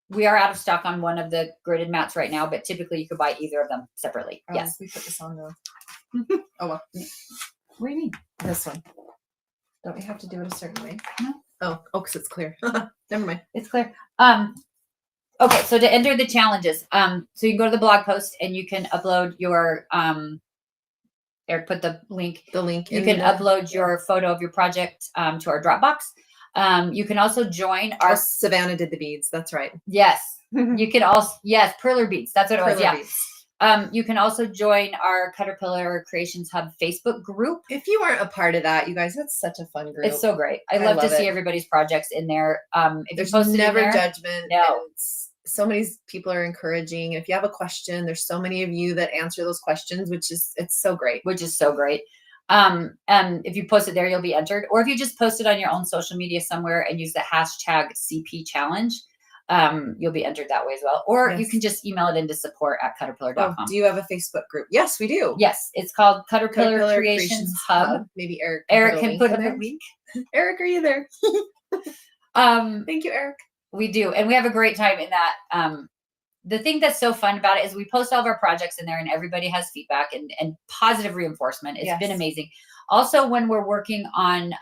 we are out of stock on one of the gridded mats right now, but typically you could buy either of them separately. Yes. We put this on though. Oh, well. What do you mean? This one. Don't we have to do it a certain way? No. Oh, because it's clear. Never mind. It's clear. Okay, so to enter the challenges, so you can go to the blog post and you can upload your Eric put the link. The link. You can upload your photo of your project to our Dropbox. You can also join our Savannah did the beads. That's right. yes. You can also perler beads. That's what it was. Perler Yeah. beads. You can also join our Caterpillar Creations Hub Facebook group. If you aren't a part of that, you guys, that's such a fun group. It's so great. I I love to love see it. everybody's projects in there. If There's you post it in never there, judgment. No. And so many people are encouraging. If you have a question, there's so many of you that answer those questions, it's so great. which is so great. If you post it there, you'll be entered. Or if you just post it on your own social media somewhere and use the hashtag CP challenge, you'll be entered that way as well. Or you Yes. can just email it into support@caterpillar.com. Oh, do you have a Facebook group? Yes, we do. Yes, it's called Caterpillar Creations Hub. Maybe Eric. Eric can put in up a there. link. Eric, are you there? Thank you, Eric. We do, and we have a great time in that. The thing that's so fun about it is we post all of our projects in there and everybody has feedback and positive reinforcement. It's been Yes. amazing. Also, when we're working on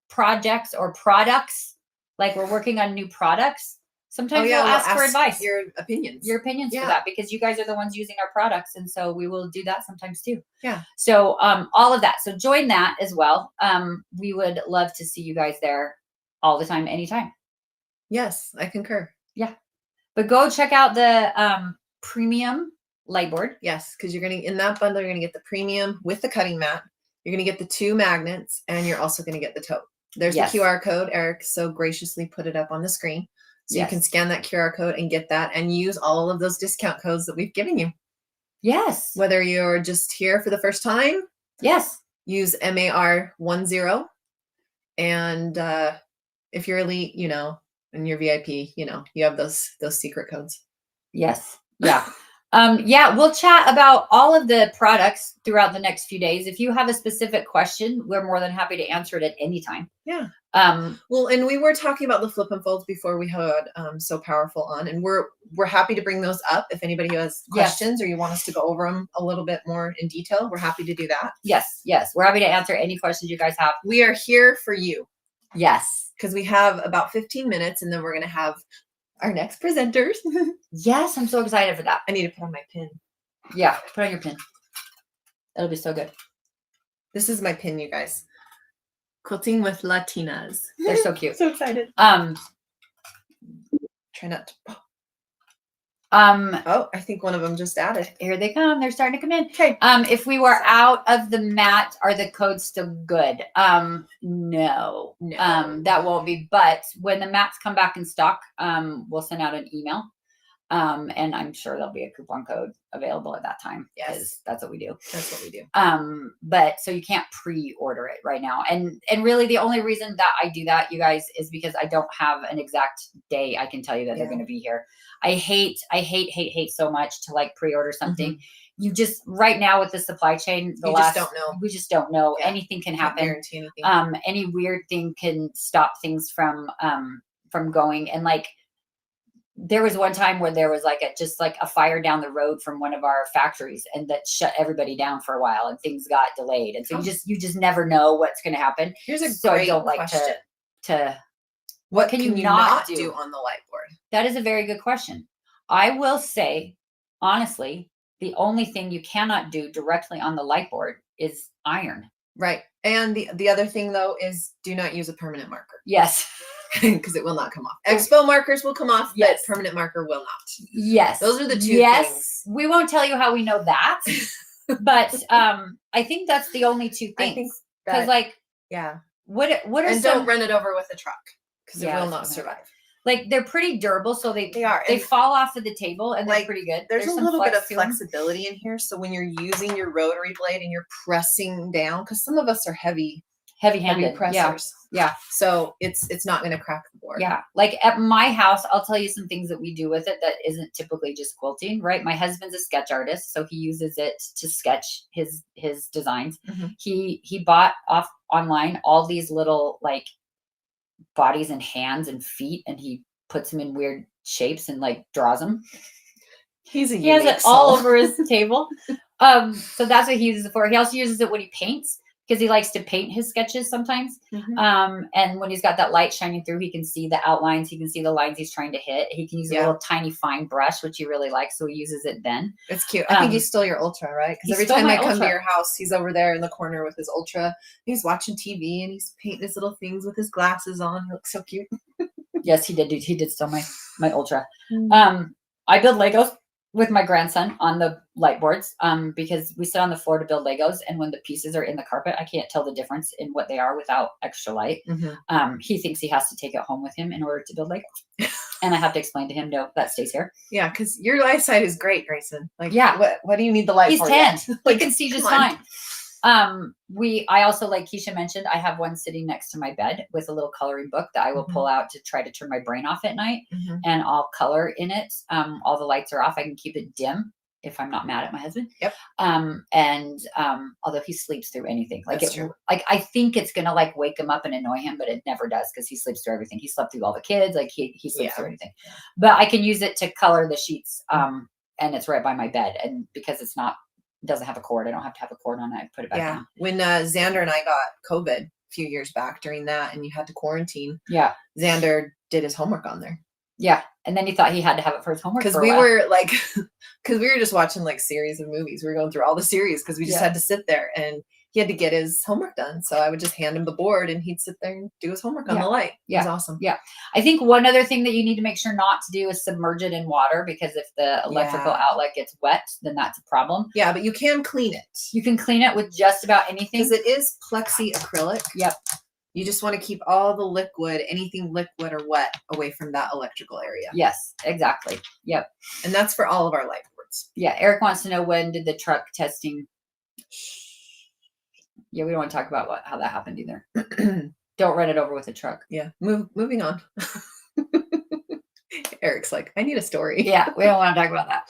projects or products, like we're working on new products, sometimes we'll ask for advice, your opinions. your opinions for Yeah. that, because you guys are the ones using our products. And so we will do that sometimes too. Yeah. So all of that. So join that as well. We would love to see you guys there all the time, anytime. Yes, I concur. But go check out the premium light board. Yes, because you're in that bundle, you're gonna get the premium with the cutting mat. You're gonna get the 2 magnets, and you're also gonna get the tote. There's Yes. the QR code. Eric so graciously put it up on the screen, so Yes. you can scan that QR code and get that, and use all of those discount codes that we've given you. Yes. Whether you're just here for the first time, Yes. use MAR10, and if you're elite, and you're VIP, you have those secret codes. Yes. Yeah. Yeah, we'll chat about all of the products throughout the next few days. If you have a specific question, we're more than happy to answer it at any time. Yeah. Um, Well, and we were talking about the flip and folds before we had So Powerful on, and we're happy to bring those up if anybody has questions or you want us to go over them a little bit more in detail. We're happy to do that. yes, we're happy to answer any questions you guys have. We are here for you. Yes. Because we have about 15 minutes and then we're going to have our next presenters. Yes, I'm so excited for that. I need to put on my pin. Yeah, put on your pin. That'll be so good. This is my pin, you guys. Quilting with Latinas. They're so cute. So excited. Try not to. Oh, I think one of them just added. Here they come. They're starting to come in. Okay. If we were out of the mat, are the codes still good? No. That won't be. But when the mats come back in stock, we'll send out an email. And I'm sure there'll be a coupon code available at that time. Yes. That's what we do. That's what we do. But so you can't pre-order it right now. And really the only reason that I do that, you guys, is because I don't have an exact day I can tell you that they're going to be here. I hate so much to like pre-order something. Mm-hmm. You just right now with the supply chain, we just don't know. Yeah. Anything can happen. Guarantee anything. Any weird thing can stop things from going. And like there was one time where there was like a fire down the road from one of our factories, and that shut everybody down for a while, and things got delayed. And so you just never know what's going to happen. Here's a so great I don't like question. to what can you not do on the light board? That is a very good question. I will say, honestly, the only thing you cannot do directly on the light board is iron. Right. And the other thing though is do not use a permanent marker. Yes. Because it will not come off. Expo markers will come off, but permanent marker will not. Yes. Those are the two things. We won't tell you how we know that. But I think that's the only two things. Because what are and some, don't run it over with a truck because it will not survive. Like they're pretty durable, so they are fall off of the table and they're pretty good. There's a little bit of flexibility in here, so when you're using your rotary blade and you're pressing down, because some of us are heavy-handed pressers. Yeah. So it's not going to crack the board. Yeah. Like at my house, I'll tell you some things that we do with it that isn't typically just quilting, right? My husband's a sketch artist, so he uses it to sketch his designs. Mm-hmm. He bought off online all these little like bodies and hands and feet, and he puts them in weird shapes and like draws them. He has it all over his table. So that's what he uses it for. He also uses it when he paints, because he likes to paint his sketches sometimes. Mm-hmm. And when he's got that light shining through, he can see the outlines. He can see the lines he's trying to hit. He can use a little tiny fine brush, which he really likes. So he uses it then. It's cute. I think he stole your Ultra, right? Because every time I come to your house, he's over there in the corner with his Ultra. He's watching TV and he's painting his little things with his glasses on. He looks so cute. Yes, he did. He did steal my Ultra. Mm-hmm. I build Legos with my grandson on the light boards, because we sit on the floor to build Legos, and when the pieces are in the carpet, I can't tell the difference in what they are without extra light. Mm-hmm. He thinks he has to take it home with him in order to build Legos. And I have to explain to him, no, that stays here. Yeah, because your eyesight is great, Grayson. Like, what do you need the light for? He's 10. He can see just fine. I also, like Keisha mentioned, I have one sitting next to my bed with a little coloring book that I will pull out to try to turn my brain off at night, and I'll color in it. All the lights are off. I can keep it dim if I'm not mad at my husband. Yep. Although he sleeps through anything, like I think it's gonna like wake him up and annoy him, but it never does, because he sleeps through everything. He slept through all the kids. Like he sleeps through anything. But I can use it to color the sheets. And it's right by my bed, and because it doesn't have a cord, I don't have to have a cord on it. I put it back down. When Xander and I got COVID a few years back during that, and you had to quarantine, Xander did his homework on there. Yeah. And then he thought he had to have it for his homework. Because we were just watching like series of movies. We were going through all the series because we just had to sit there, and he had to get his homework done. So I would just hand him the board and he'd sit there and do his homework on the light. It was awesome. Yeah. I think one other thing that you need to make sure not to do is submerge it in water, because if the electrical outlet gets wet, then that's a problem. Yeah, but you can clean it. You can clean it with just about anything. Because it is plexi acrylic. Yep. You just want to keep all the liquid, anything liquid or wet, away from that electrical area. Yes, exactly. Yep. And that's for all of our light boards. Yeah. Eric wants to know, when did the truck testing? Yeah, we don't want to talk about how that happened either. Don't run it over with a truck. Yeah. Moving on. Eric's like, I need a story. Yeah, we don't want to talk about that.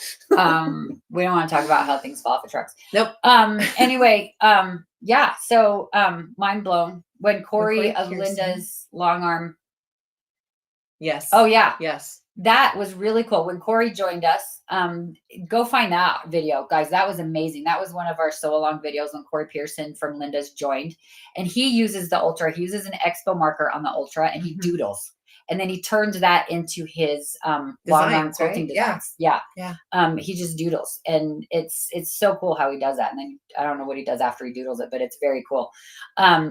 We don't want to talk about how things fall off of trucks. Nope. Anyway, yeah. So, mind blown when Corey of Pearson. Linda's long arm. Yes. Oh yeah. Yes. That was really cool. When Corey joined us, go find that video, guys. That was amazing. That was one of our sew along videos when Corey Pearson from Linda's joined. And he uses the Ultra. He uses an Expo marker on the Ultra and he doodles. And then he turned that into his long arm quilting designs. Yeah. He just doodles. And it's so cool how he does that. And then I don't know what he does after he doodles it, but it's very cool.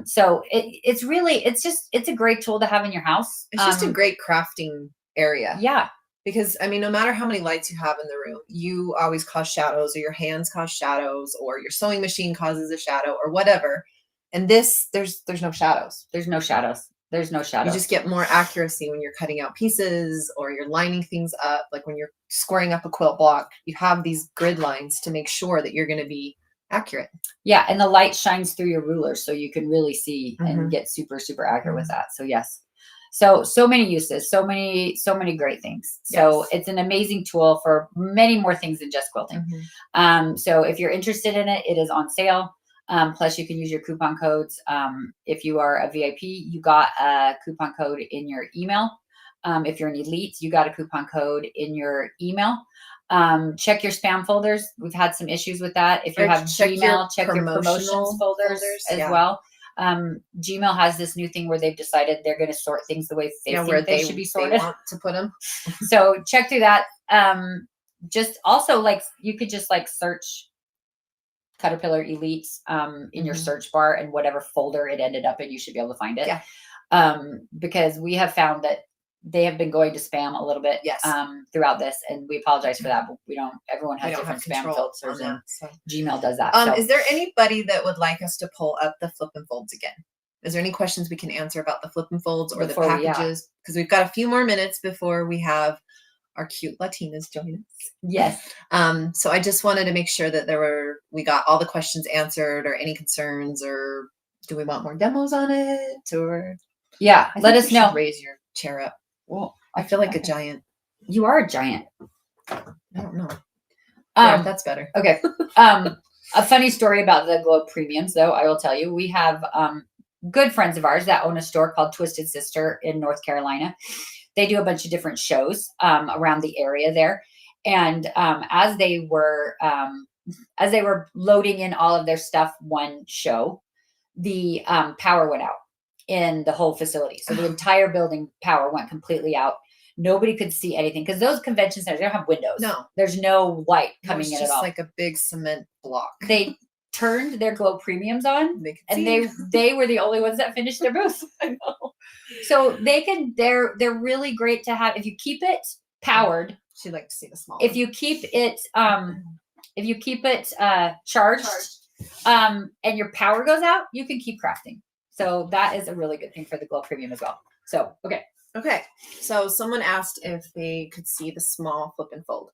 So it's a great tool to have in your house. It's just a great crafting area. Yeah. Because I mean, no matter how many lights you have in the room, you always cause shadows, or your hands cause shadows, or your sewing machine causes a shadow, or whatever. And this, there's no shadows. There's no shadows. There's no shadows. You just get more accuracy when you're cutting out pieces or you're lining things up. Like when you're squaring up a quilt block, you have these grid lines to make sure that you're going to be accurate. Yeah. And the light shines through your ruler so you can really see and get super, super accurate with that. So yes. So many uses, so many great things. So it's an amazing tool for many more things than just quilting. So if you're interested in it, it is on sale. Plus you can use your coupon codes. If you are a VIP, you got a coupon code in your email. If you're an elite, you got a coupon code in your email. Check your spam folders. We've had some issues with that. If you have Gmail, check your promotions folders as well. Gmail has this new thing where they've decided they're going to sort things the way they think they should be sorted. They want to put them. So check through that. Just also like you could just like search Caterpillar Elite in your search bar, and whatever folder it ended up in, you should be able to find it. Because we have found that they have been going to spam a little bit throughout this, and we apologize for that, but everyone has different spam filters, and Gmail does that. Is there anybody that would like us to pull up the flip and folds again? Is there any questions we can answer about the flip and folds or the packages? Because we've got a few more minutes before we have our cute Latinas join us. Yes. So I just wanted to make sure that we got all the questions answered, or any concerns, or do we want more demos on it? Or let us know. Raise your chair up. Well, I feel like a giant. You are a giant. I don't know. That's better. Okay. A funny story about the Globe Premiums, though, I will tell you. We have good friends of ours that own a store called Twisted Sister in North Carolina. They do a bunch of different shows around the area there. And as they were loading in all of their stuff one show, the power went out in the whole facility. So the entire building power went completely out. Nobody could see anything because those convention centers, they don't have windows. No. There's no light coming in at all. It's just like a big cement block. They turned their Globe Premiums on, and they were the only ones that finished their booth. I know. So they're really great to have if you keep it powered. She'd like to see the small. If you keep it charged, and your power goes out, you can keep crafting. So that is a really good thing for the Globe Premium as well. So okay. So someone asked if they could see the small flip and fold.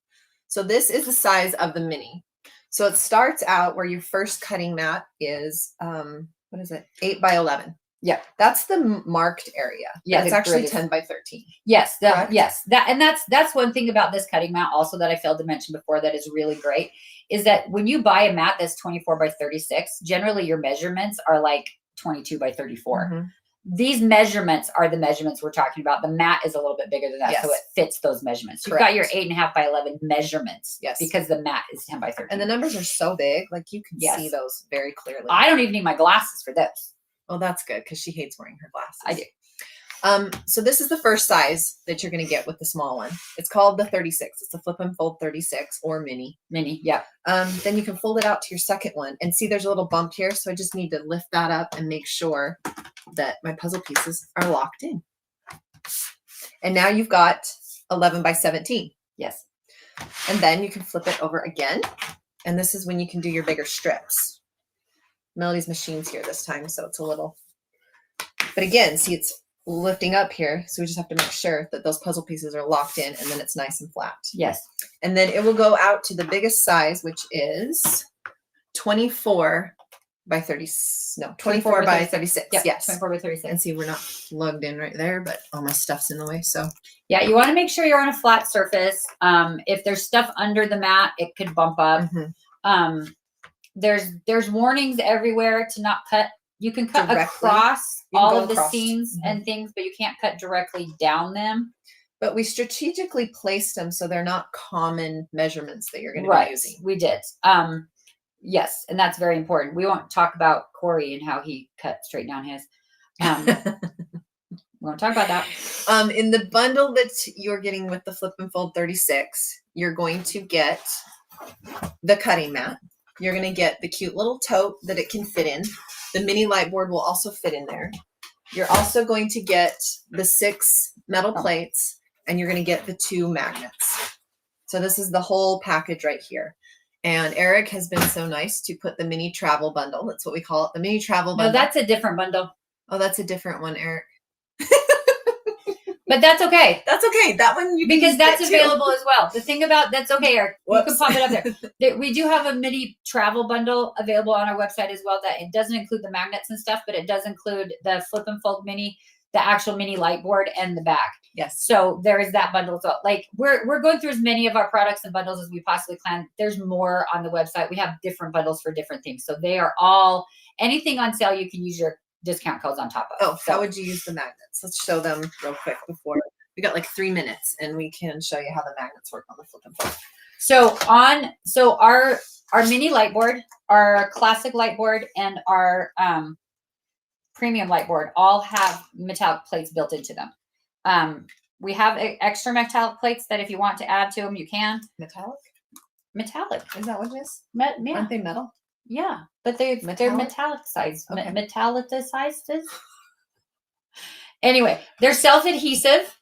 So this is the size of the mini. So it starts out where your first cutting mat is 8 by 11. Yeah, that's the marked area. Yeah, it's actually 10 by 13. Yes, that's one thing about this cutting mat also that I failed to mention before that is really great is that when you buy a mat that's 24 by 36, generally your measurements are like 22 by 34. These measurements are the measurements we're talking about. The mat is a little bit bigger than that, so it fits those measurements. Correct. You've got your 8.5 by 11 measurements, because the mat is 10 by 13. And the numbers are so big, like you can see those very clearly. I don't even need my glasses for those. Well, that's good because she hates wearing her glasses. I do. So this is the first size that you're going to get with the small one. It's called the 36. It's a flip and fold 36 or mini. Yeah. Then you can fold it out to your second one and see there's a little bump here. So I just need to lift that up and make sure that my puzzle pieces are locked in. And now you've got 11 by 17. Yes. And then you can flip it over again. And this is when you can do your bigger strips. Melody's machine's here this time, so it's a little, but again, see, it's lifting up here. So we just have to make sure that those puzzle pieces are locked in and then it's nice and flat. Yes. And then it will go out to the biggest size, which is 24 by 30, no, 24 by 36. Yep, Yes. 24 by 36. And see, we're not plugged in right there, but all my stuff's in the way. So Yeah, you want to make sure you're on a flat surface. If there's stuff under the mat, it could bump up. There's warnings everywhere to not cut. You can cut Directly. across You can all go of the across. seams and things, but you can't cut directly down them. But we strategically placed them so they're not common measurements that you're going to Right, be using. we did. Yes, and that's very important. We won't talk about Corey and how he cut straight down his. We won't talk about that. In the bundle that you're getting with the Flip and Fold 36, you're going to get the cutting mat. You're going to get the cute little tote that it can fit in. The mini light board will also fit in there. You're also going to get the 6 metal plates, and you're going to get the 2 magnets. So this is the whole package right here. And Eric has been so nice to put the mini travel bundle. That's what we call it, the mini travel bundle. No, that's a different bundle. Oh, that's a different one, Eric. But that's okay. That's okay. That one you can Because use that's it too. available as well. The thing about that's okay, Eric. Whoops. You can pop it up there. We do have a mini travel bundle available on our website as well. That it doesn't include the magnets and stuff, but it does include the Flip and Fold mini, the actual mini light board, and the bag. Yes. So there is that bundle as well. Like we're going through as many of our products and bundles as we possibly can. There's more on the website. We have different bundles for different things. So they are all anything on sale. You can use your discount codes on top of. Oh, how would you use the magnets? Let's show them real quick before. We got like 3 minutes, and we can show you how the magnets work on the Flip and Fold. So our mini light board, our classic light board, and our premium light board all have metallic plates built into them. We have extra metallic plates that if you want to add to them, you can. Metallic? Metallic. Is that what it is? Yeah. Aren't they metal? Yeah, but they're metallicized. Okay. Metallicized. Anyway, they're self-adhesive.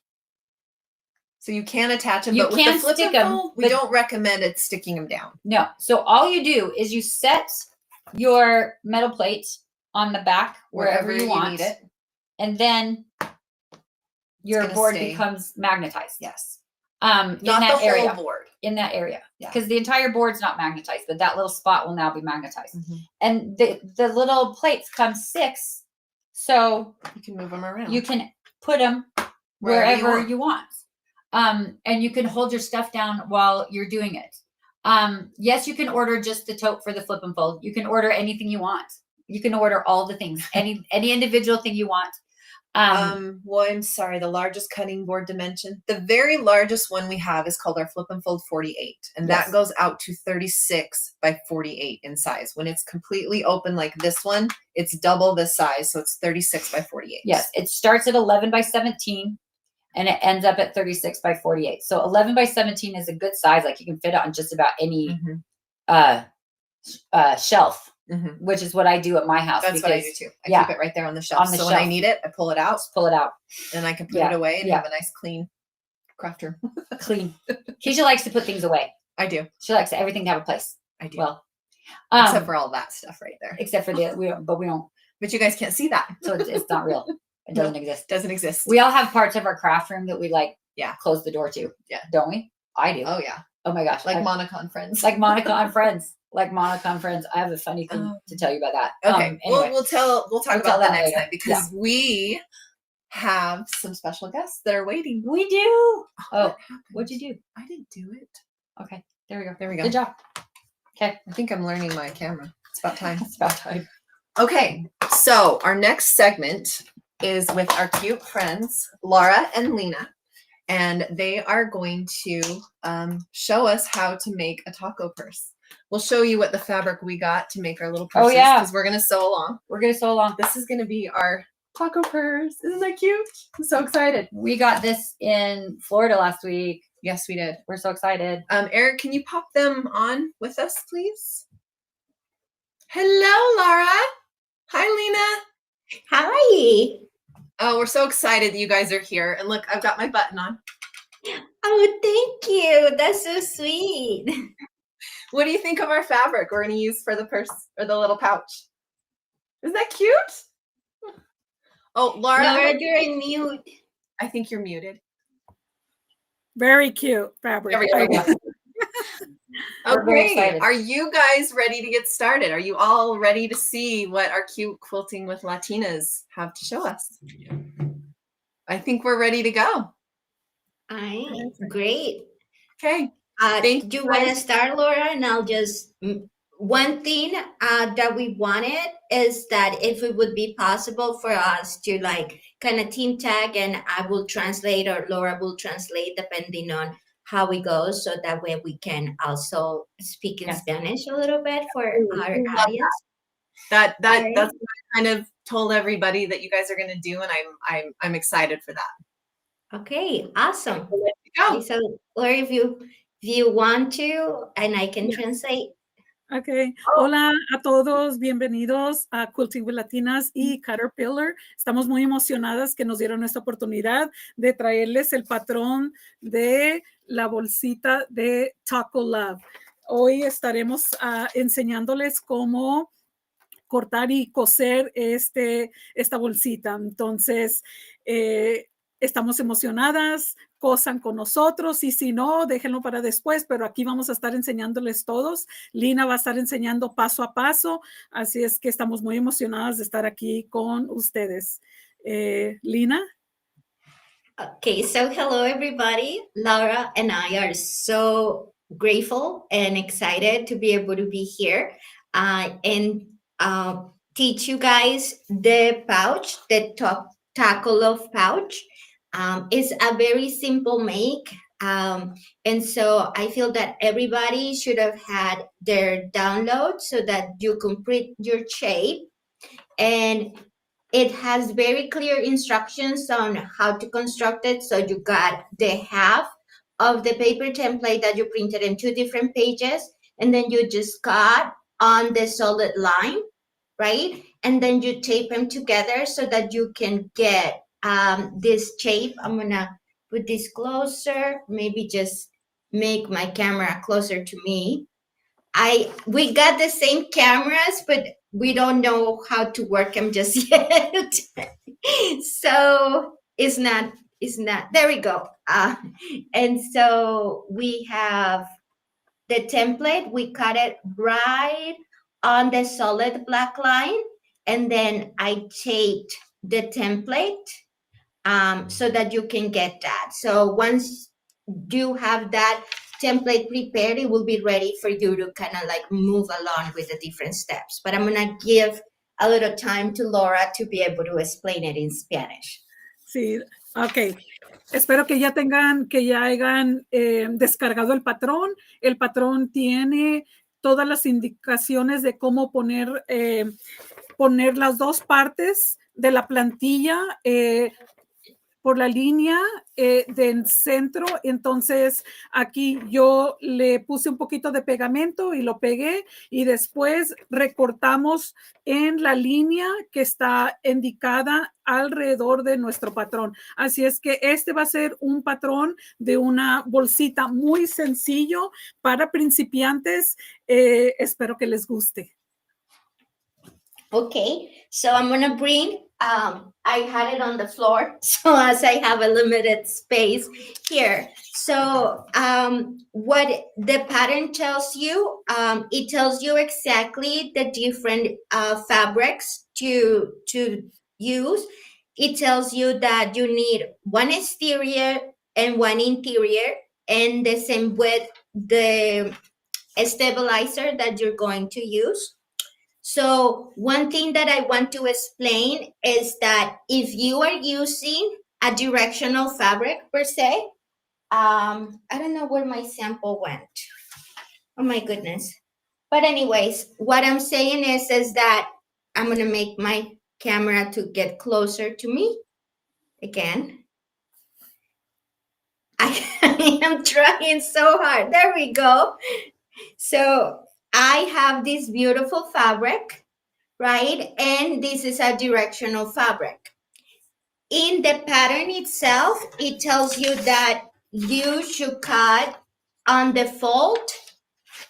So you can attach them, You but with can the Flip stick and 'em, Fold, we but- don't recommend it sticking them down. No. So all you do is you set your metal plate on the back wherever you want need it. and then your gonna board stay. becomes magnetized. Yes. In Not the that whole area. board. In that area. Yeah. Because the entire board's not magnetized, but that little spot will now be magnetized. Mhm. And the little plates come 6. So You can move them around. you can put them wherever you want. And you can hold your stuff down while you're doing it. Yes, you can order just the tote for the Flip and Fold. You can order anything you want. You can order all the things, any individual thing you want. Well, I'm sorry, the largest cutting board dimension. The very largest one we have is called our Flip and Fold 48. And Yes. that goes out to 36 by 48 in size. When it's completely open like this one, it's double this size. So it's 36 by 48. Yes, it starts at 11 by 17 and it ends up at 36 by 48. So 11 by 17 is a good size. Like you can fit it on just about any shelf, which is what I do at my house. That's what I do too. I yeah. keep it right there on the shelf. On the so when I shelf. need it, I pull it out Just pull it out. and I can put Yeah. it away and Yeah. have a nice clean craft room. Clean. Keisha likes to put things away. I do. She likes everything to have a place. I do. Well, except for all that stuff right there. except for we don't. But you guys can't see that. So it's not real. It doesn't exist. Doesn't exist. We all have parts of our craft room that we like. Yeah. Close the door to. Yeah. Don't we? I do. Oh yeah. Oh my gosh. Like Monica and Friends. Like Monica and Friends. Like Monica and Friends. I have a funny thing to tell you about that. Okay. Anyway. We'll talk We'll about tell that that next later. time because we have some special guests that are waiting. We do. Oh, What happened? what'd you do? I didn't do it. Okay. There we go. There we go. Good job. Okay. I think I'm learning my camera. It's about time. It's about time. Okay. So our next segment is with our cute friends, Laura and Lena. And they are going to show us how to make a taco purse. We'll show you what the fabric we got to make our little Oh, purses. yeah. Because we're going to sew along. We're going to sew along. This is going to be our taco purse. Isn't that cute? I'm so excited. We got this in Florida last week. Yes, we did. We're so excited. Eric, can you pop them on with us, please? Hello, Laura. Hi, Lena. Hi. Oh, we're so excited that you guys are here. And look, I've got my button on. Oh, thank you. That's so sweet. What do you think of our fabric we're going to use for the purse or the little pouch? Isn't that cute? Oh, Laura, Laura, you're in mute. I think you're muted. Very cute fabric. There we go. We're very Okay, excited. are you guys ready to get started? Are you all ready to see what our cute Quilting with Latinas have to show us? I think we're ready to go. Great. Okay. Thank Do you you want to guys. start, Laura? And I'll just, one thing that we wanted is that if it would be possible for us to like kind of team tag, and I will translate or Laura will translate depending on how we go, so that way we can also speak in Yes. Spanish a little bit for our we love audience. That's Alright. what I kind of told everybody that you guys are going to do, and I'm excited for that. Okay, awesome. Let's go. Okay, so Laura, if you want to, and I can translate. Ok, hola a todos, bienvenidos a Quilting with Latinas y Caterpillar. Estamos muy emocionadas que nos dieron esta oportunidad de traerles el patrón de la bolsita de Taco Love. Hoy estaremos enseñándoles cómo cortar y coser esta bolsita. Entonces, estamos emocionadas, cosan con nosotros, y si no, déjenlo para después, pero aquí vamos a estar enseñándoles todos. Lina va a estar enseñando paso a paso, así es que estamos muy emocionadas de estar aquí con ustedes. Lina? Okay, so hello everybody. Laura and I are so grateful and excited to be able to be here and teach you guys the pouch, the Taco Love pouch. It's a very simple make. And so I feel that everybody should have had their download so that you complete your shape. And it has very clear instructions on how to construct it. So you got the half of the paper template that you printed in 2 different pages, and then you just cut on the solid line, right? And then you tape them together so that you can get this shape. I'm gonna put this closer, maybe just make my camera closer to me. We got the same cameras, but we don't know how to work them just yet. So it's not, there we go. And so we have the template, we cut it right on the solid black line, and then I taped the template so that you can get that. So once you have that template prepared, it will be ready for you to kind of like move along with the different steps. But I'm gonna give a little time to Laura to be able to explain it in Spanish. Sí, ok. Espero que ya hayan descargado el patrón. El patrón tiene todas las indicaciones de cómo poner las 2 partes de la plantilla por la línea del centro. Entonces aquí yo le puse un poquito de pegamento y lo pegué, y después recortamos en la línea que está indicada alrededor de nuestro patrón. Así es que este va a ser un patrón de una bolsita muy sencillo para principiantes. Espero que les guste. Okay, so I'm gonna bring, I had it on the floor, so as I have a limited space here. So what the pattern tells you, it tells you exactly the different fabrics to use. It tells you that you need 1 exterior and 1 interior, and the same with the stabilizer that you're going to use. So one thing that I want to explain is that if you are using a directional fabric per se, I don't know where my sample went. Oh my goodness. But anyways, what I'm saying is that I'm gonna make my camera to get closer to me again. I am trying so hard. There we go. So I have this beautiful fabric, right? And this is a directional fabric. In the pattern itself, it tells you that you should cut on the fold.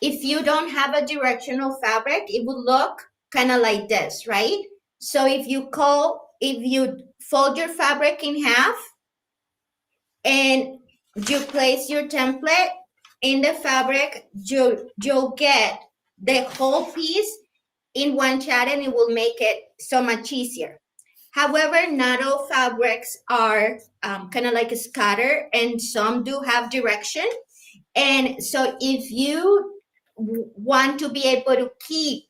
If you don't have a directional fabric, it would look kind of like this, right? So if you fold your fabric in half and you place your template in the fabric, you'll get the whole piece in one shot, and it will make it so much easier. However, not all fabrics are kind of like a scatter, and some do have direction. And so if you want to be able to keep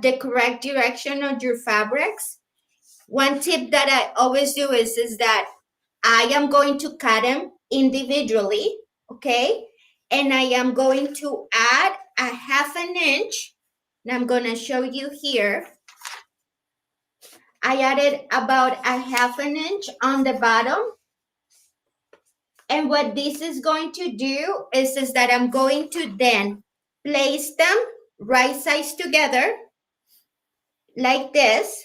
the correct direction of your fabrics, one tip that I always do is that I am going to cut them individually, okay? And I am going to add a 1/2 inch. And I'm going to show you here. I added about a 1/2 inch on the bottom. And what this is going to do is that I'm going to then place them right sides together like this.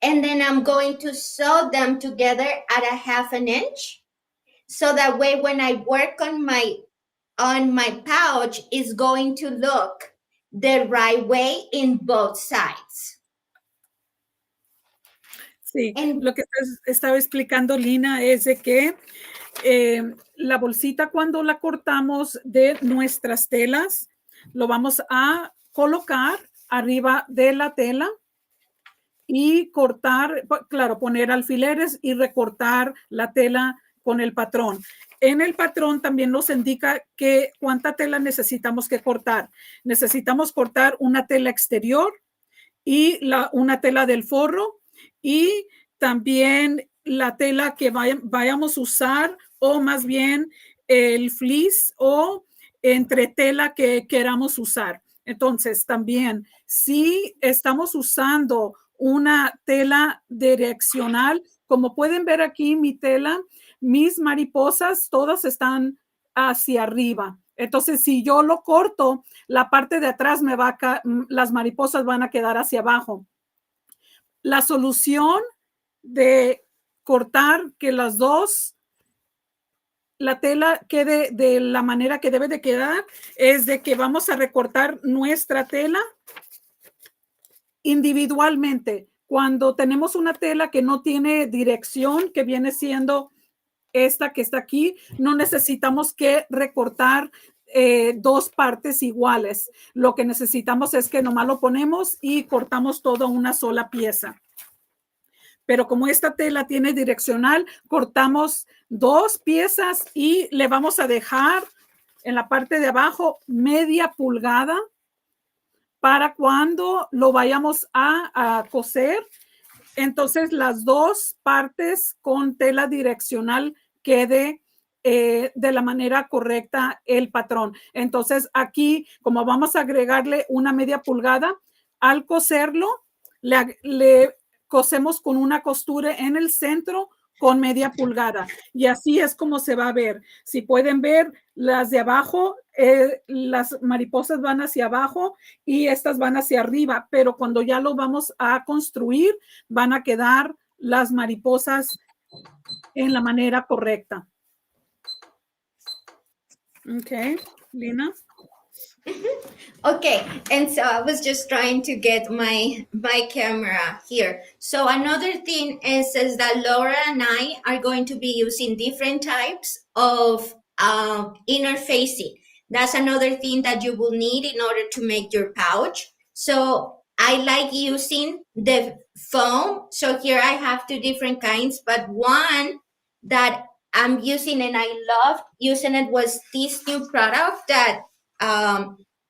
And then I'm going to sew them together at a 1/2 inch. So that way when I work on my pouch, it's going to look the right way in both sides. Sí, lo que estaba explicando Lina es de que la bolsita, cuando la cortamos de nuestras telas, lo vamos a colocar arriba de la tela y cortar, claro, poner alfileres y recortar la tela con el patrón. En el patrón también nos indica que cuánta tela necesitamos que cortar. Necesitamos cortar una tela exterior y una tela del forro, y también la tela que vayamos a usar, o más bien el fleece o entre tela que queramos usar. Entonces, también si estamos usando una tela direccional, como pueden ver aquí mi tela, mis mariposas todas están hacia arriba. Entonces, si yo lo corto, la parte de atrás las mariposas van a quedar hacia abajo. La solución de cortar que las dos, la tela quede de la manera que debe de quedar, es de que vamos a recortar nuestra tela individualmente. Cuando tenemos una tela que no tiene dirección, que viene siendo esta que está aquí, no necesitamos que recortar dos partes iguales. Lo que necesitamos es que nomás lo ponemos y cortamos todo una sola pieza. Pero como esta tela tiene direccional, cortamos dos piezas y le vamos a dejar en la parte de abajo media pulgada para cuando lo vayamos a coser. Entonces las dos partes con tela direccional quede de la manera correcta el patrón. Entonces aquí, como vamos a agregarle una media pulgada, al coserlo, le cosemos con una costura en el centro con media pulgada, y así es como se va a ver. Si pueden ver, las de abajo, las mariposas van hacia abajo y estas van hacia arriba, pero cuando ya lo vamos a construir, van a quedar las mariposas en la manera correcta. Okay, Lina. Okay, and so I was just trying to get my camera here. So another thing is that Laura and I are going to be using different types of interfacing. That's another thing that you will need in order to make your pouch. So I like using the foam. So here I have two different kinds, but one that I'm using and I loved using it was this new product that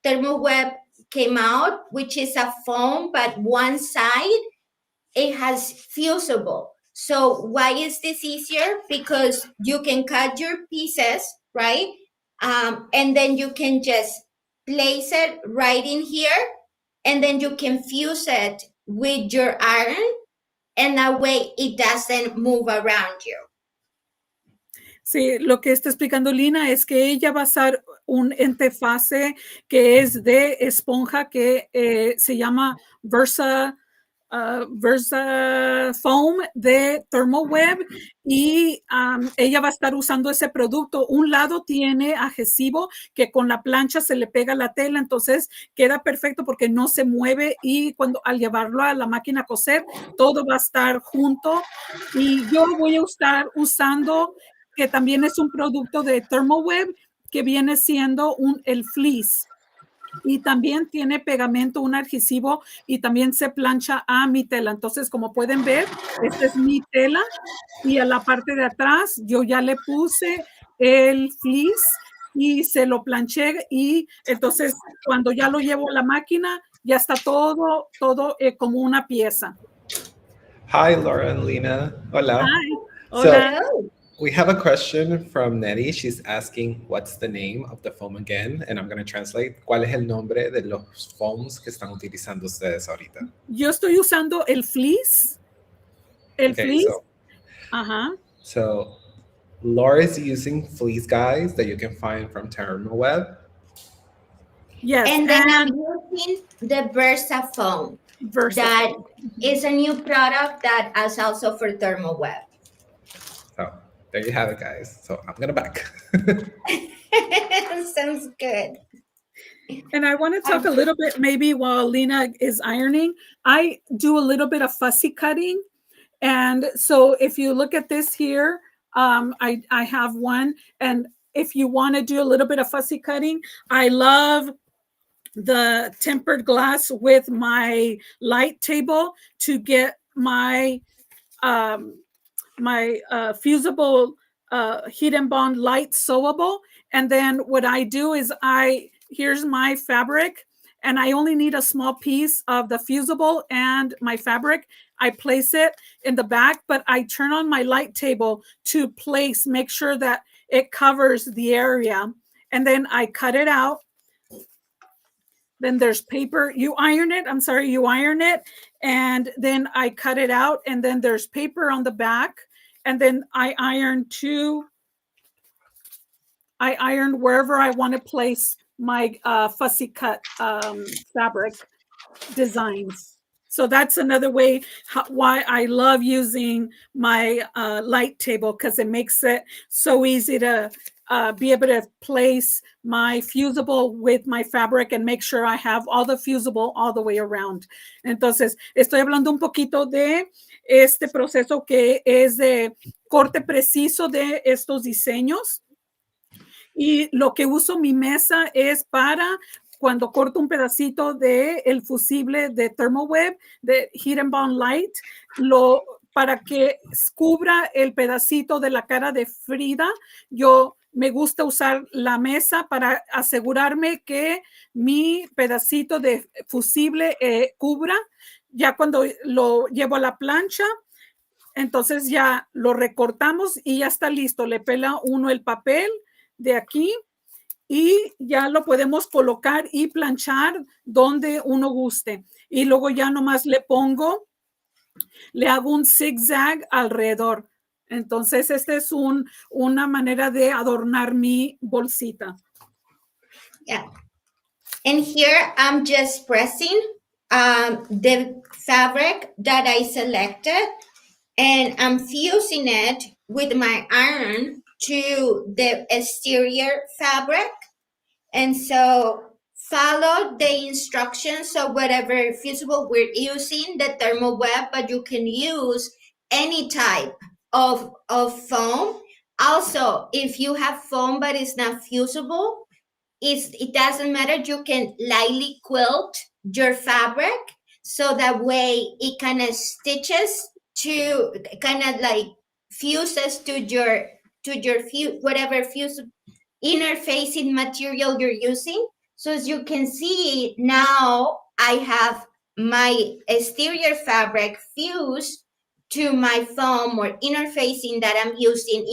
ThermoWeb came out, which is a foam, but one side, it has fusible. So why is this easier? Because you can cut your pieces, right? And then you can just place it right in here, and then you can fuse it with your iron, and that way it doesn't move around you. Sí, lo que está explicando Lina es que ella va a usar un interfase que es de esponja que se llama Versa Foam de ThermoWeb, y ella va a estar usando ese producto. Un lado tiene adhesivo que con la plancha se le pega la tela, entonces queda perfecto porque no se mueve, y al llevarlo a la máquina a coser, todo va a estar junto. Y yo voy a estar usando, que también es un producto de ThermoWeb, que viene siendo el fleece. Y también tiene pegamento, un adhesivo, y también se plancha a mi tela. Entonces, como pueden ver, esta es mi tela y a la parte de atrás yo ya le puse el fleece y se lo planché, y entonces cuando ya lo llevo a la máquina ya está todo como una pieza. Hi, Laura and Lena. Hola. Hi. So Hola. Hello. we have a question from Nettie. She's asking, what's the name of the foam again? And I'm going to translate. ¿Cuál es el nombre de los foams que están utilizando ustedes ahorita? Yo estoy usando el fleece. El Okay, fleece. Ajá. so Laura is using fleece guides that you can find from ThermoWeb. Yes. And then I'm using the Versa foam. Versa. That is a new product that is also for ThermoWeb. So there you have it, guys. So I'm going to back. Sounds good. And I want to talk a little bit, maybe while Lena is ironing, I do a little bit of fussy cutting. And so if you look at this here, I have one. And if you want to do a little bit of fussy cutting, I love the tempered glass with my light table to get my fusible heat and bond light sewable. And then what I do is here's my fabric, and I only need a small piece of the fusible and my fabric. I place it in the back, but I turn on my light table to make sure that it covers the area. And then I cut it out. Then there's paper. You iron it, and then I cut it out, and then there's paper on the back, and then I iron wherever I want to place my fussy cut fabric designs. So that's another way why I love using my light table, because it makes it so easy to be able to place my fusible with my fabric and make sure I have all the fusible all the way around. Entonces, estoy hablando un poquito de este proceso que es de corte preciso de estos diseños. Y lo que uso mi mesa es para cuando corto un pedacito de el fusible de ThermoWeb, de Heat and Bond Light, para que cubra el pedacito de la cara de Frida, yo me gusta usar la mesa para asegurarme que mi pedacito de fusible cubra. Ya cuando lo llevo a la plancha, entonces ya lo recortamos y ya está listo. Le pela uno el papel de aquí y ya lo podemos colocar y planchar donde uno guste. Y luego ya nomás le hago un zigzag alrededor. Entonces, esta es una manera de adornar mi bolsita. Yeah. And here I'm just pressing the fabric that I selected, and I'm fusing it with my iron to the exterior fabric. And so follow the instructions of whatever fusible we're using, the ThermoWeb, but you can use any type of foam. Also, if you have foam but it's not fusible, it doesn't matter. You can lightly quilt your fabric, so that way it kind of stitches to kind of like fuses to your whatever interfacing material you're using. So as you can see now, I have my exterior fabric fused to my foam or interfacing that I'm using.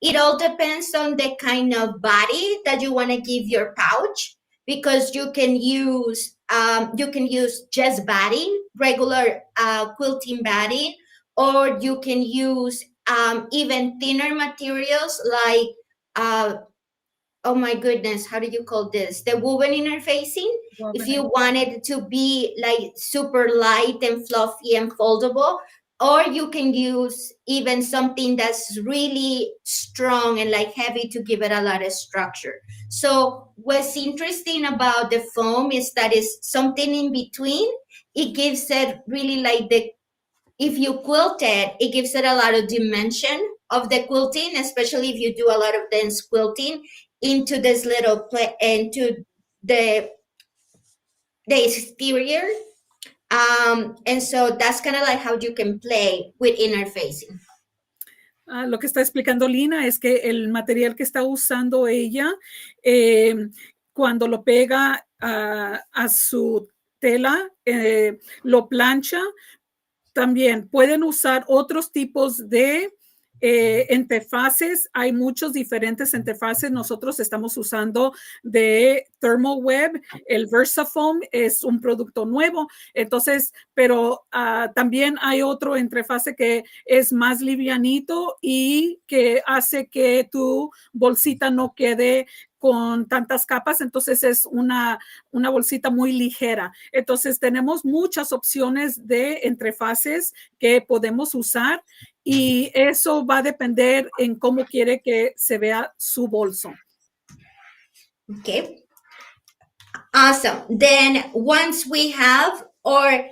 It all depends on the kind of body that you want to give your pouch, because you can use just batting, regular quilting batting, or you can use even thinner materials like oh my goodness, how do you call this? The woven interfacing. If you wanted it to be like super light and fluffy and foldable, or you can use even something that's really strong and like heavy to give it a lot of structure. So what's interesting about the foam is that it's something in between. It gives it really like if you quilt it gives it a lot of dimension of the quilting, especially if you do a lot of dense quilting. into this little into the exterior. And so that's kind of like how you can play with interfacing. Lo que está explicando Lina es que el material que está usando ella, cuando lo pega a su tela, lo plancha. También pueden usar otros tipos de interfaces. Hay muchos diferentes interfaces. Nosotros estamos usando de Thermal Web. El VersaFoam es un producto nuevo. Entonces, pero también hay otro interfase que es más livianito y que hace que tu bolsita no quede con tantas capas, entonces es una bolsita muy ligera. Entonces tenemos muchas opciones de interfaces que podemos usar y eso va a depender en cómo quiere que se vea su bolso. Okay. Awesome. Then once we have our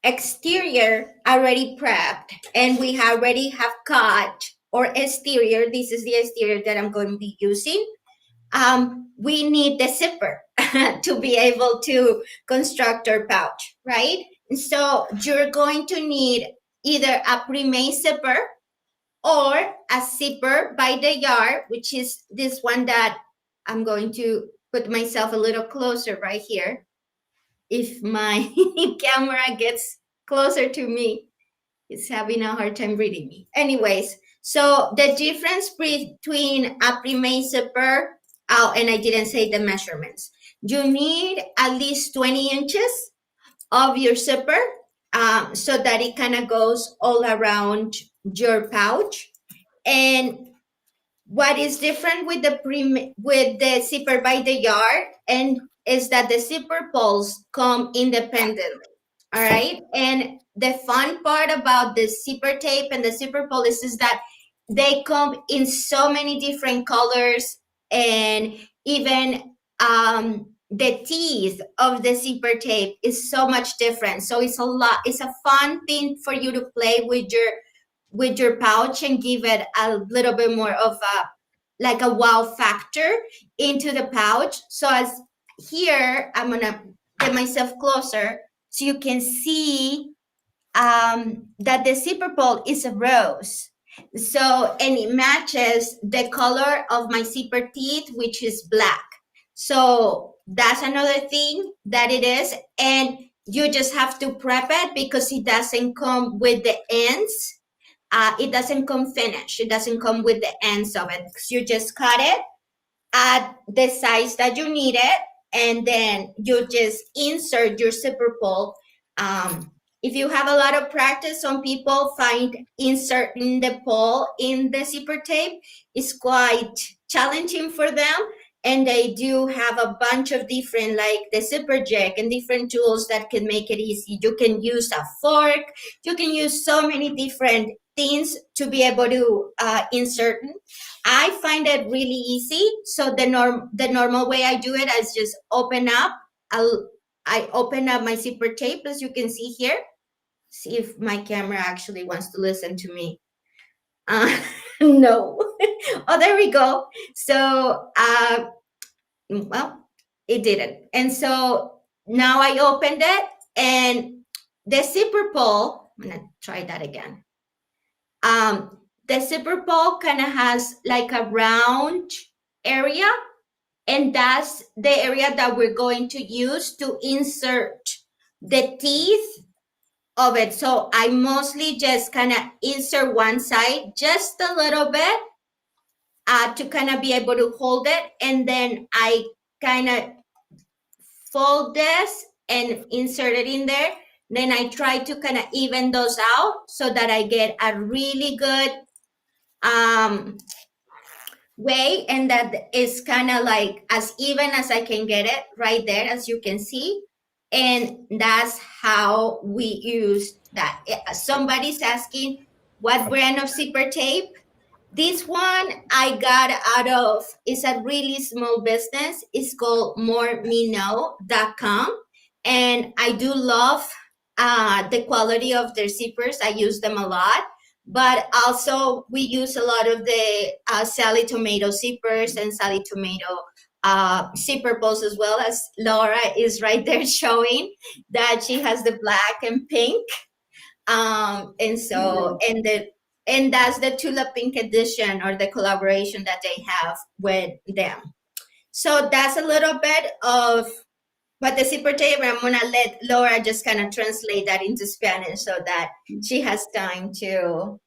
exterior already prepped and we already have cut our exterior, this is the exterior that I'm going to be using. We need the zipper to be able to construct our pouch, right? And so you're going to need either a pre-made zipper or a zipper by the yard, which is this one that I'm going to put myself a little closer right here. If my camera gets closer to me, it's having a hard time reading me. Anyways, so the difference between a pre-made zipper, oh, and I didn't say the measurements. You need at least 20 inches of your zipper so that it kind of goes all around your pouch. And what is different with the zipper by the yard and is that the zipper pulls come independently. All right. And the fun part about the zipper tape and the zipper pull is that they come in so many different colors, and even the teeth of the zipper tape is so much different. So it's a fun thing for you to play with your pouch and give it a little bit more of a wow factor into the pouch. So as here, I'm gonna get myself closer so you can see that the zipper pull is a rose. So, and it matches the color of my zipper teeth, which is black. So that's another thing that it is. And you just have to prep it because it doesn't come with the ends. It doesn't come finished. It doesn't come with the ends of it. You just cut it at the size that you need it. And then you just insert your zipper pull. If you have a lot of practice, some people find inserting the pull in the zipper tape is quite challenging for them. And they do have a bunch of different, like the zipper jack and different tools that can make it easy. You can use a fork. You can use so many different things to be able to insert. I find it really easy. So the normal way I do it is just open up. I open up my zipper tape, as you can see here. See if my camera actually wants to listen to me. No. Oh, there we go. So, well, it didn't. And so now I opened it, and the zipper pull, I'm going to try that again. The zipper pull kind of has like a round area, and that's the area that we're going to use to insert the teeth of it. So I mostly just kind of insert one side just a little bit to kind of be able to hold it. And then I kind of fold this and insert it in there. Then I try to kind of even those out so that I get a really good way, and that is kind of like as even as I can get it right there, as you can see. And that's how we use that. Somebody's asking what brand of zipper tape. This one I got out of, it's a really small business. It's called moremeknow.com. And I do love the quality of their zippers. I use them a lot. but also we use a lot of the Sally Tomato zippers and Sally Tomato zipper pulls, as well as Laura is right there showing that she has the black and pink. And so, and that's the Tulip Pink edition, or the collaboration that they have with them. So that's a little bit of what the zipper tape. I'm gonna let Laura just kind of translate that into Spanish so that she has time to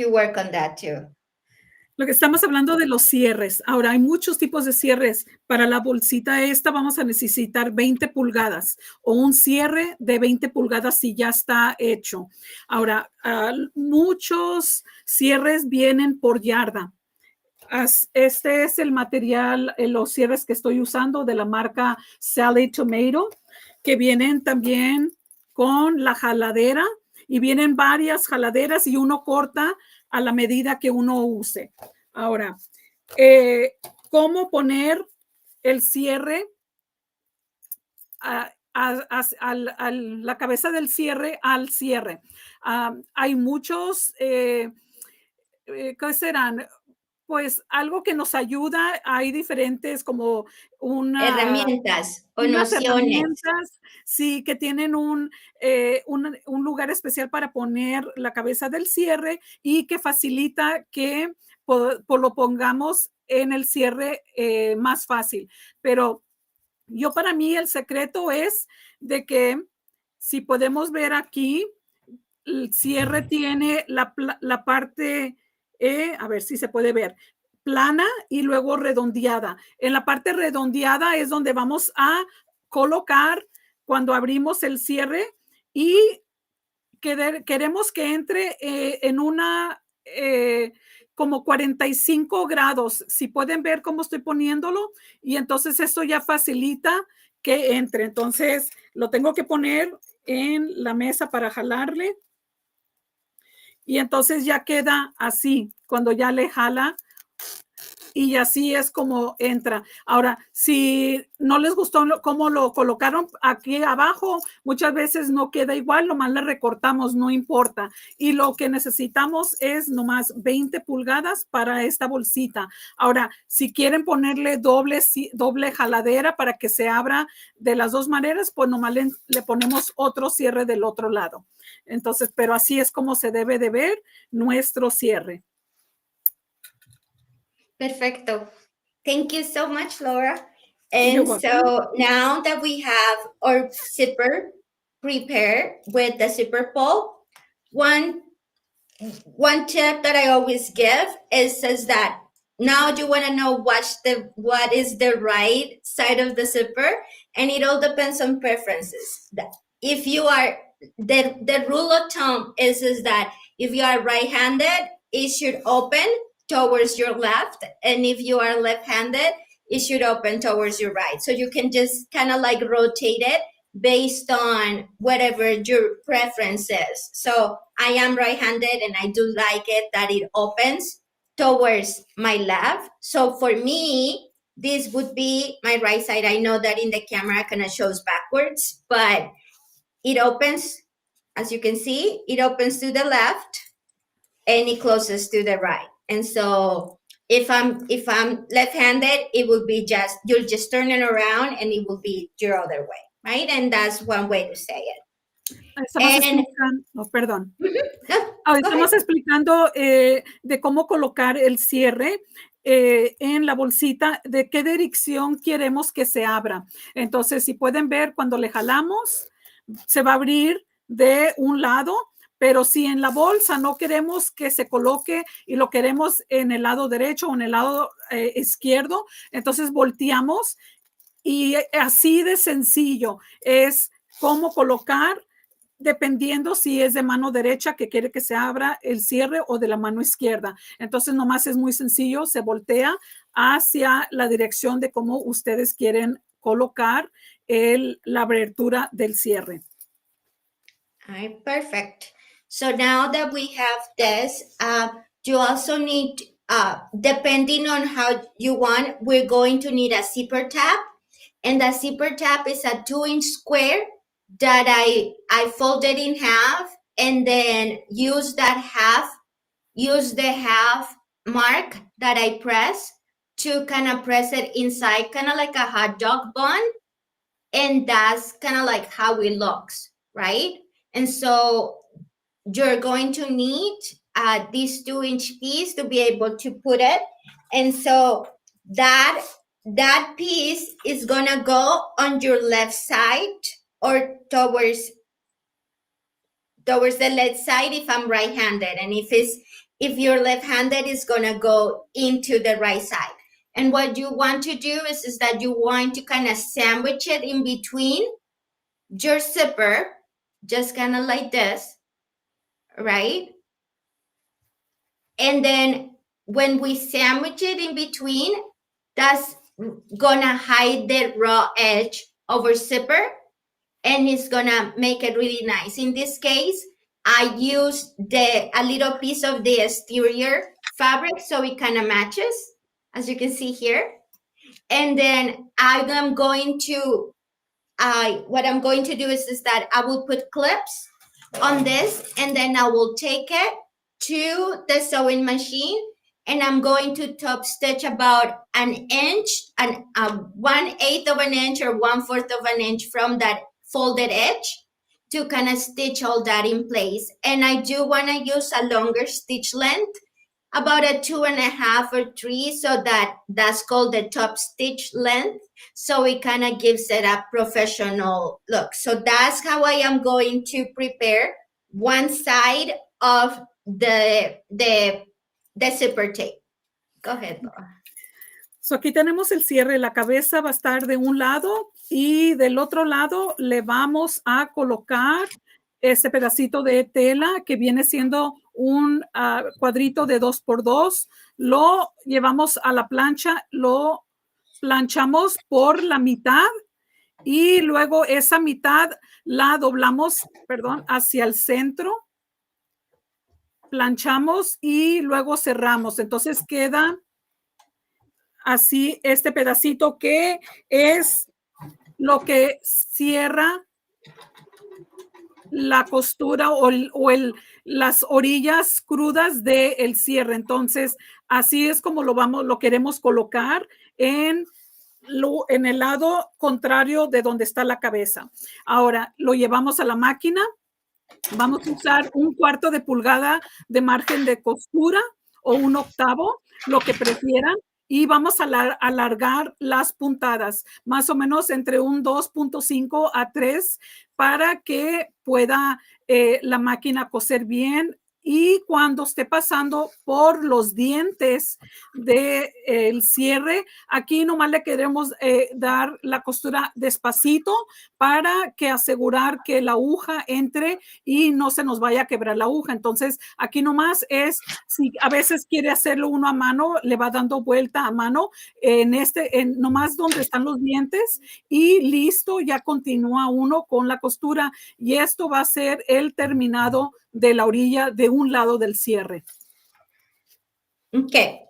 work on that too. Lo que estamos hablando de los cierres. Ahora, hay muchos tipos de cierres. Para la bolsita esta vamos a necesitar 20 pulgadas o un cierre de 20 pulgadas si ya está hecho. Ahora, muchos cierres vienen por yarda. Este es el material, los cierres que estoy usando de la marca Sally Tomato, que vienen también con la jaladera, y vienen varias jaladeras y uno corta a la medida que uno use. Ahora, ¿cómo poner el cierre a la cabeza del cierre al cierre? Hay muchos, ¿qué serán? Pues algo que nos ayuda. Hay diferentes como herramientas o unas nociones. herramientas, sí, que tienen un lugar especial para poner la cabeza del cierre y que facilita que lo pongamos en el cierre más fácil. Pero para mí el secreto es de que, si podemos ver aquí, el cierre tiene la parte, a ver si se puede ver, plana y luego redondeada. En la parte redondeada es donde vamos a colocar cuando abrimos el cierre, y queremos que entre en una como 45 grados. Si pueden ver cómo estoy poniéndolo, y entonces eso ya facilita que entre. Entonces lo tengo que poner en la mesa para jalarle, y entonces ya queda así cuando ya le jala, y así es como entra. Ahora, si no les gustó cómo lo colocaron aquí abajo, muchas veces no queda igual, nomás le recortamos, no importa. Y lo que necesitamos es nomás 20 pulgadas para esta bolsita. Ahora, si quieren ponerle doble jaladera para que se abra de las dos maneras, pues nomás le ponemos otro cierre del otro lado. Entonces, pero así es como se debe de ver nuestro cierre. Perfecto. Thank you so much, Laura. And so now that we have our zipper prepared with the zipper pull, one tip that I always give is that now you want to know what is the right side of the zipper, and it all depends on preferences. If you are, the rule of thumb is that if you are right-handed, it should open towards your left, and if you are left-handed, it should open towards your right. So you can just kind of like rotate it based on whatever your preference is. So I am right-handed, and I do like it that it opens towards my left. So for me, this would be my right side. I know that in the camera it kind of shows backwards, but it opens, as you can see, it opens to the left and it closes to the right. And so if I'm left-handed, it will be you'll just turn it around and it will be your other way, right? And that's one way to say it. Estamos explicando de cómo colocar el cierre en la bolsita, de qué dirección queremos que se abra. Entonces, si pueden ver, cuando le jalamos, se va a abrir de un lado. Pero si en la bolsa no queremos que se coloque y lo queremos en el lado derecho o en el lado izquierdo, entonces volteamos, y así de sencillo es cómo colocar, dependiendo si es de mano derecha que quiere que se abra el cierre o de la mano izquierda. Entonces nomás es muy sencillo, se voltea hacia la dirección de cómo ustedes quieren colocar la abertura del cierre. All right, perfect. So now that we have this, you also need, depending on how you want, we're going to need a zipper tab. And the zipper tab is a 2-inch square that I folded in half, and then use that half use the half mark that I press to kind of press it inside, kind of like a hot dog bun. And that's kind of like how it looks, right? And so you're going to need this 2-inch piece to be able to put it. And so that piece is gonna go on your left side or towards the left side if I'm right-handed, and if you're left-handed, it's gonna go into the right side. And what you want to do is that you want to kind of sandwich it in between your zipper, just kind of like this, right? And then when we sandwich it in between, that's gonna hide the raw edge of our zipper, and it's gonna make it really nice. In this case, I used a little piece of the exterior fabric so it kind of matches, as you can see here. And then what I'm going to do is that I will put clips on this, and then I will take it to the sewing machine, and I'm going to top stitch about an inch, 1/8 of an inch or 1/4 of an inch from that folded edge to kind of stitch all that in place. And I do want to use a longer stitch length, about a 2.5 or 3, so that's called the top stitch length. So it kind of gives it a professional look. So that's how I am going to prepare one side of the zipper tape. Go ahead, Laura. So aquí tenemos el cierre, la cabeza va a estar de un lado y del otro lado le vamos a colocar este pedacito de tela que viene siendo un cuadrito de 2x2. Lo llevamos a la plancha, lo planchamos por la mitad y luego esa mitad la doblamos, hacia el centro. Planchamos y luego cerramos. Entonces queda así este pedacito que es lo que cierra la costura o las orillas crudas del cierre. Entonces, así es como lo queremos colocar en el lado contrario de donde está la cabeza. Ahora, lo llevamos a la máquina. Vamos a usar 1/4 de pulgada de margen de costura o 1/8, lo que prefieran. Y vamos a alargar las puntadas, más o menos entre un 2.5 a 3 para que pueda la máquina coser bien. Y cuando esté pasando por los dientes del cierre, aquí nomás le queremos dar la costura despacito para que asegurar que la aguja entre y no se nos vaya a quebrar la aguja. Entonces, aquí nomás si a veces quiere hacerlo uno a mano, le va dando vuelta a mano nomás donde están los dientes y listo, ya continúa uno con la costura y esto va a ser el terminado de la orilla de un lado del cierre. Okay,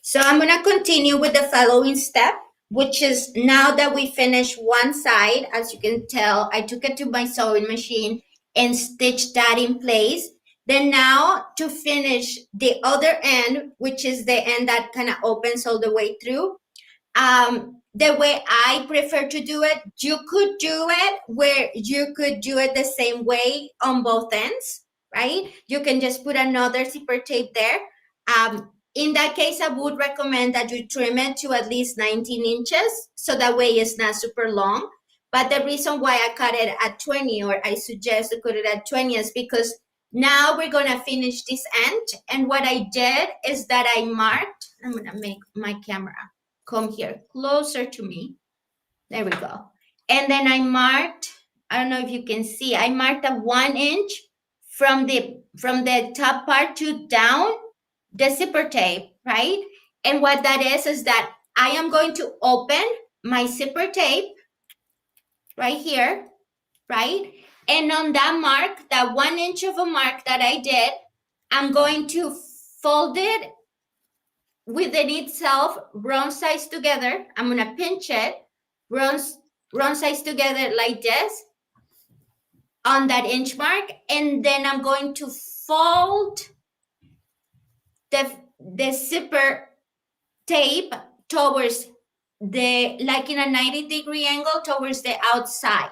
so I'm going to continue with the following step, which is now that we finished one side, as you can tell, I took it to my sewing machine and stitched that in place. Then now to finish the other end, which is the end that kind of opens all the way through, the way I prefer to do it, you could do it where you could do it the same way on both ends, right? You can just put another zipper tape there. In that case, I would recommend that you trim it to at least 19 inches, so that way it's not super long. But the reason why I cut it at 20, or I suggest to cut it at 20, is because now we're gonna finish this end. And what I did is that I marked, I'm gonna make my camera come here closer to me. There we go. And then I marked, I don't know if you can see, I marked a 1 inch from the top part to down the zipper tape, right? And what that is that I am going to open my zipper tape right here, right? And on that mark, that 1 inch of a mark that I did, I'm going to fold it within itself, wrong sides together. I'm going to pinch it, wrong sides together like this on that inch mark. And then I'm going to fold the zipper tape towards like in a 90-degree angle towards the outside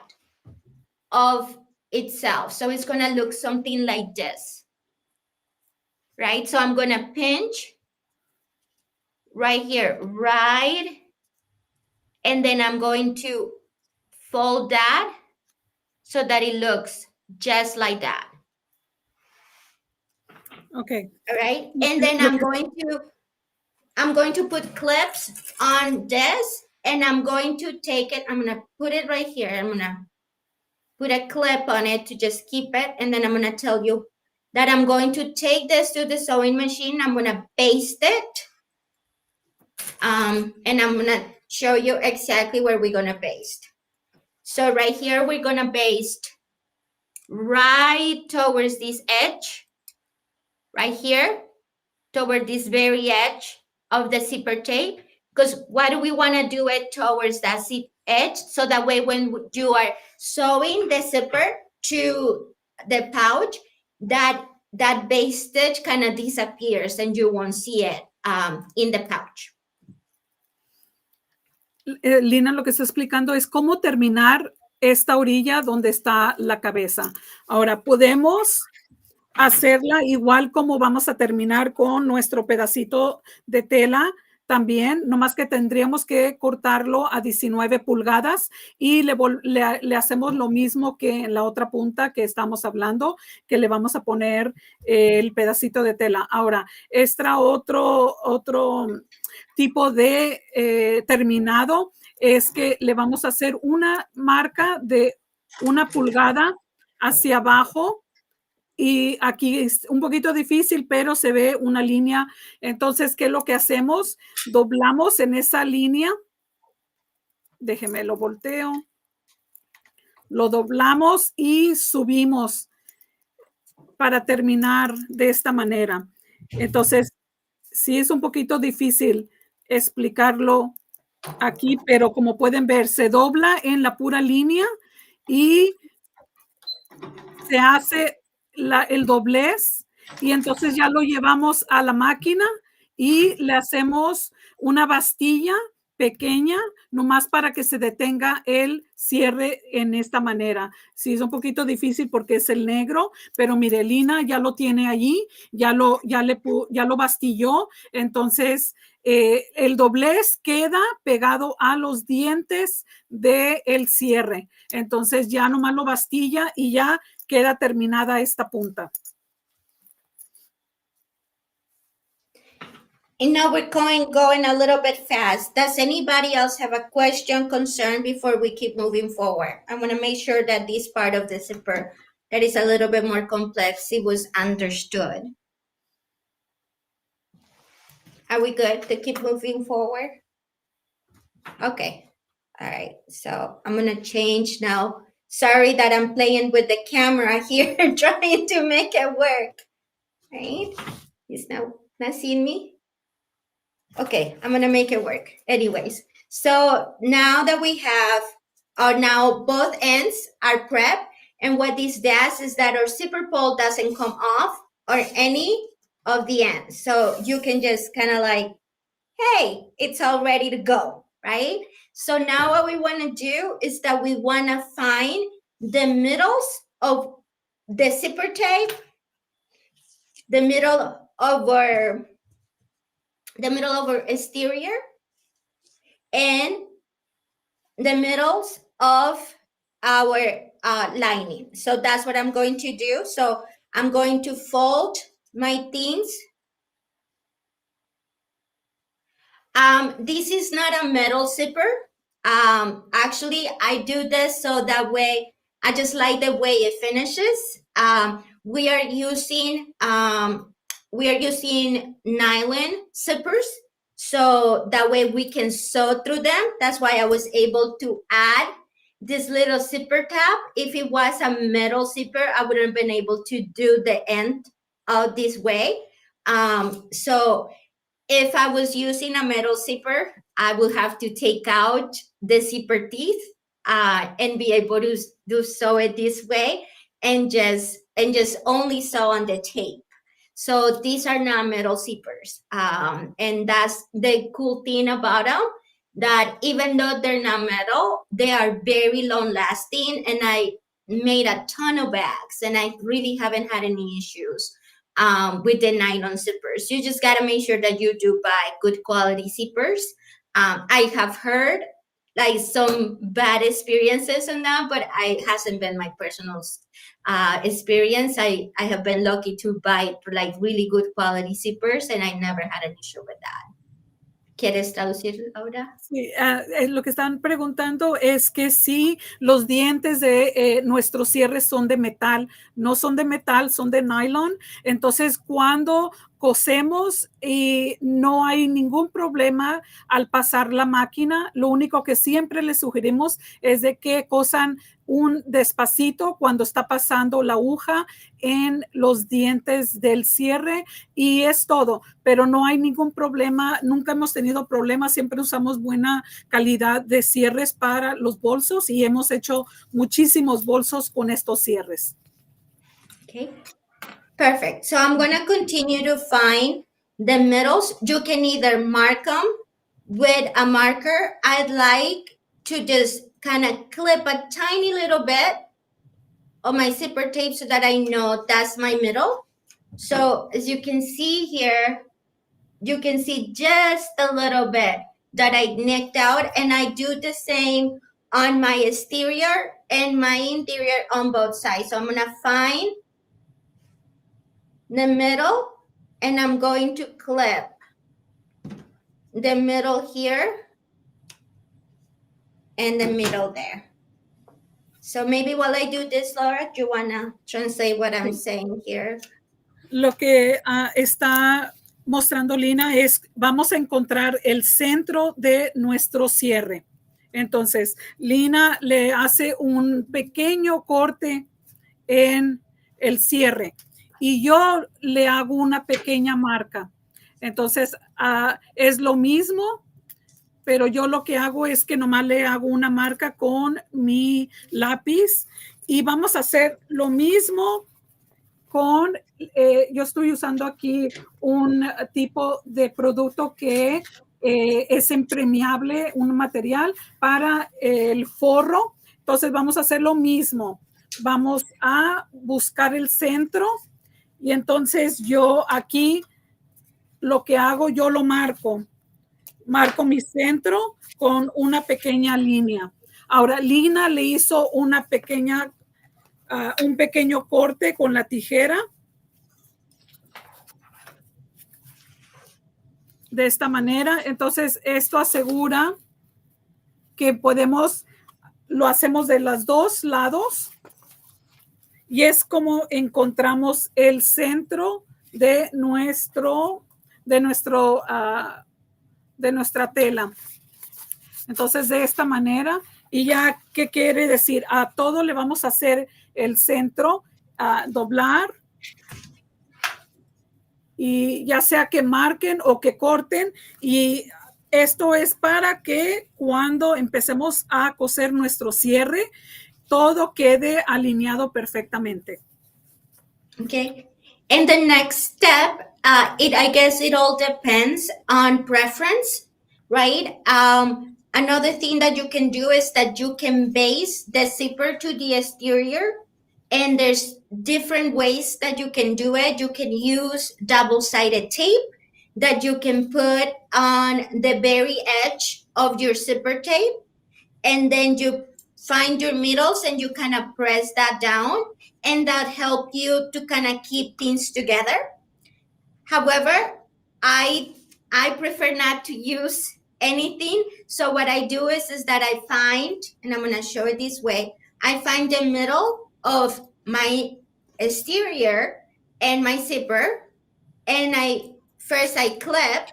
of itself. So it's gonna look something like this, right? So I'm gonna pinch right here, right? And then I'm going to fold that so that it looks just like that. Okay. All right. And then I'm going to put clips on this, and I'm going to take it. I'm going to put it right here. I'm going to put a clip on it to just keep it. And then I'm going to tell you that I'm going to take this to the sewing machine. I'm going to baste it. And I'm going to show you exactly where we're going to baste. So right here, we're going to baste right towards this edge, right here, toward this very edge of the zipper tape. Because why do we want to do it towards that zip edge? So that way when you are sewing the zipper to the pouch, that bastage kind of disappears and you won't see it in the pouch. Lina lo que está explicando es cómo terminar esta orilla donde está la cabeza. Ahora, podemos hacerla igual como vamos a terminar con nuestro pedacito de tela también, nomás que tendríamos que cortarlo a 19 pulgadas y le hacemos lo mismo que en la otra punta que estamos hablando, que le vamos a poner el pedacito de tela. Ahora, otro tipo de terminado es que le vamos a hacer una marca de 1 pulgada hacia abajo. Y aquí es un poquito difícil, pero se ve una línea. Entonces, ¿qué es lo que hacemos? Doblamos en esa línea. Déjeme, lo volteo. Lo doblamos y subimos para terminar de esta manera. Entonces, sí es un poquito difícil explicarlo aquí, pero como pueden ver, se dobla en la pura línea y se hace el doblez y entonces ya lo llevamos a la máquina y le hacemos una bastilla pequeña, nomás para que se detenga el cierre en esta manera. Sí, es un poquito difícil porque es el negro, pero mire, Lina ya lo tiene allí, ya lo bastilló, entonces el doblez queda pegado a los dientes del cierre. Entonces ya nomás lo bastilla y ya queda terminada esta punta. And now we're going a little bit fast. Does anybody else have a question, concern before we keep moving forward? I want to make sure that this part of the zipper that is a little bit more complex, it was understood. Are we good to keep moving forward? Okay. All right. So I'm going to change now. Sorry that I'm playing with the camera here, trying to make it work. Right? He's not seeing me. Okay, I'm gonna make it work. Anyways, so now that we have now both ends are prepped, and what this does is that our zipper pole doesn't come off or any of the ends. So you can just kind of like, hey, it's all ready to go, right? So now what we want to do is that we want to find the middles of the zipper tape, the middle of our exterior, and the middles of our lining. So that's what I'm going to do. So I'm going to fold my things. This is not a metal zipper. Actually, I do this so that way I just like the way it finishes. We are using nylon zippers, so that way we can sew through them. That's why I was able to add this little zipper tab. If it was a metal zipper, I wouldn't have been able to do the end this way. So if I was using a metal zipper, I would have to take out the zipper teeth and be able to sew it this way and just only sew on the tape. So these are not metal zippers. And that's the cool thing about them, that even though they're not metal, they are very long lasting. And I made a ton of bags, and I really haven't had any issues with the nylon zippers. You just got to make sure that you do buy good quality zippers. I have heard like some bad experiences on that, but it hasn't been my personal experience. I have been lucky to buy like really good quality zippers, and I never had an issue with that. ¿Quieres traducir ahora? Sí, lo que están preguntando es que si los dientes de nuestros cierres son de metal, no son de metal, son de nylon. Entonces, cuando cosemos y no hay ningún problema al pasar la máquina, lo único que siempre les sugerimos es de que cosan un despacito cuando está pasando la aguja en los dientes del cierre, y es todo, pero no hay ningún problema, nunca hemos tenido problemas, siempre usamos buena calidad de cierres para los bolsos y hemos hecho muchísimos bolsos con estos cierres. Okay, perfect. So I'm going to continue to find the middles. You can either mark them with a marker. I'd like to just kind of clip a tiny little bit of my zipper tape so that I know that's my middle. So as you can see here, you can see just a little bit that I nicked out, and I do the same on my exterior and my interior on both sides. So I'm going to find the middle, and I'm going to clip the middle here and the middle there. So maybe while I do this, Laura, do you want to translate what I'm saying here? Lo que está mostrando Lina es, vamos a encontrar el centro de nuestro cierre. Entonces, Lina le hace un pequeño corte en el cierre y yo le hago una pequeña marca. Entonces, es lo mismo, pero yo lo que hago es que nomás le hago una marca con mi lápiz, y vamos a hacer lo mismo con, yo estoy usando aquí un tipo de producto que es impermeable, un material para el forro. Entonces vamos a hacer lo mismo. Vamos a buscar el centro, y entonces yo aquí lo que hago, yo lo marco mi centro con una pequeña línea. Ahora, Lina le hizo una pequeña, un pequeño corte con la tijera. De esta manera. Entonces, esto asegura que lo hacemos de los dos lados, y es como encontramos el centro de nuestra tela. Entonces, de esta manera, y ya, ¿qué quiere decir? A todo le vamos a hacer el centro, doblar, y ya sea que marquen o que corten, y esto es para que cuando empecemos a coser nuestro cierre, todo quede alineado perfectamente. Okay. And the next step, I guess it all depends on preference, right? Another thing that you can do is that you can base the zipper to the exterior, and there's different ways that you can do it. You can use double-sided tape that you can put on the very edge of your zipper tape, and then you find your middles and you kind of press that down, and that helps you to kind of keep things together. However, I prefer not to use anything. So what I do is that I find, and I'm going to show it this way, I find the middle of my exterior and my zipper, and I clip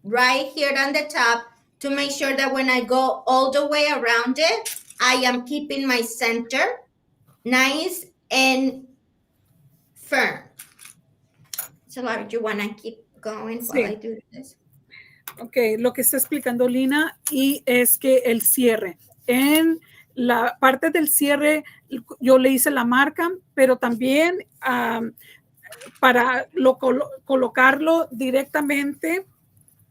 right here on the top to make sure that when I go all the way around it, I am keeping my center nice and firm. So Laura, do you want to keep going while I do this? Ok, lo que está explicando Lina, y es que el cierre, en la parte del cierre yo le hice la marca, pero también para colocarlo directamente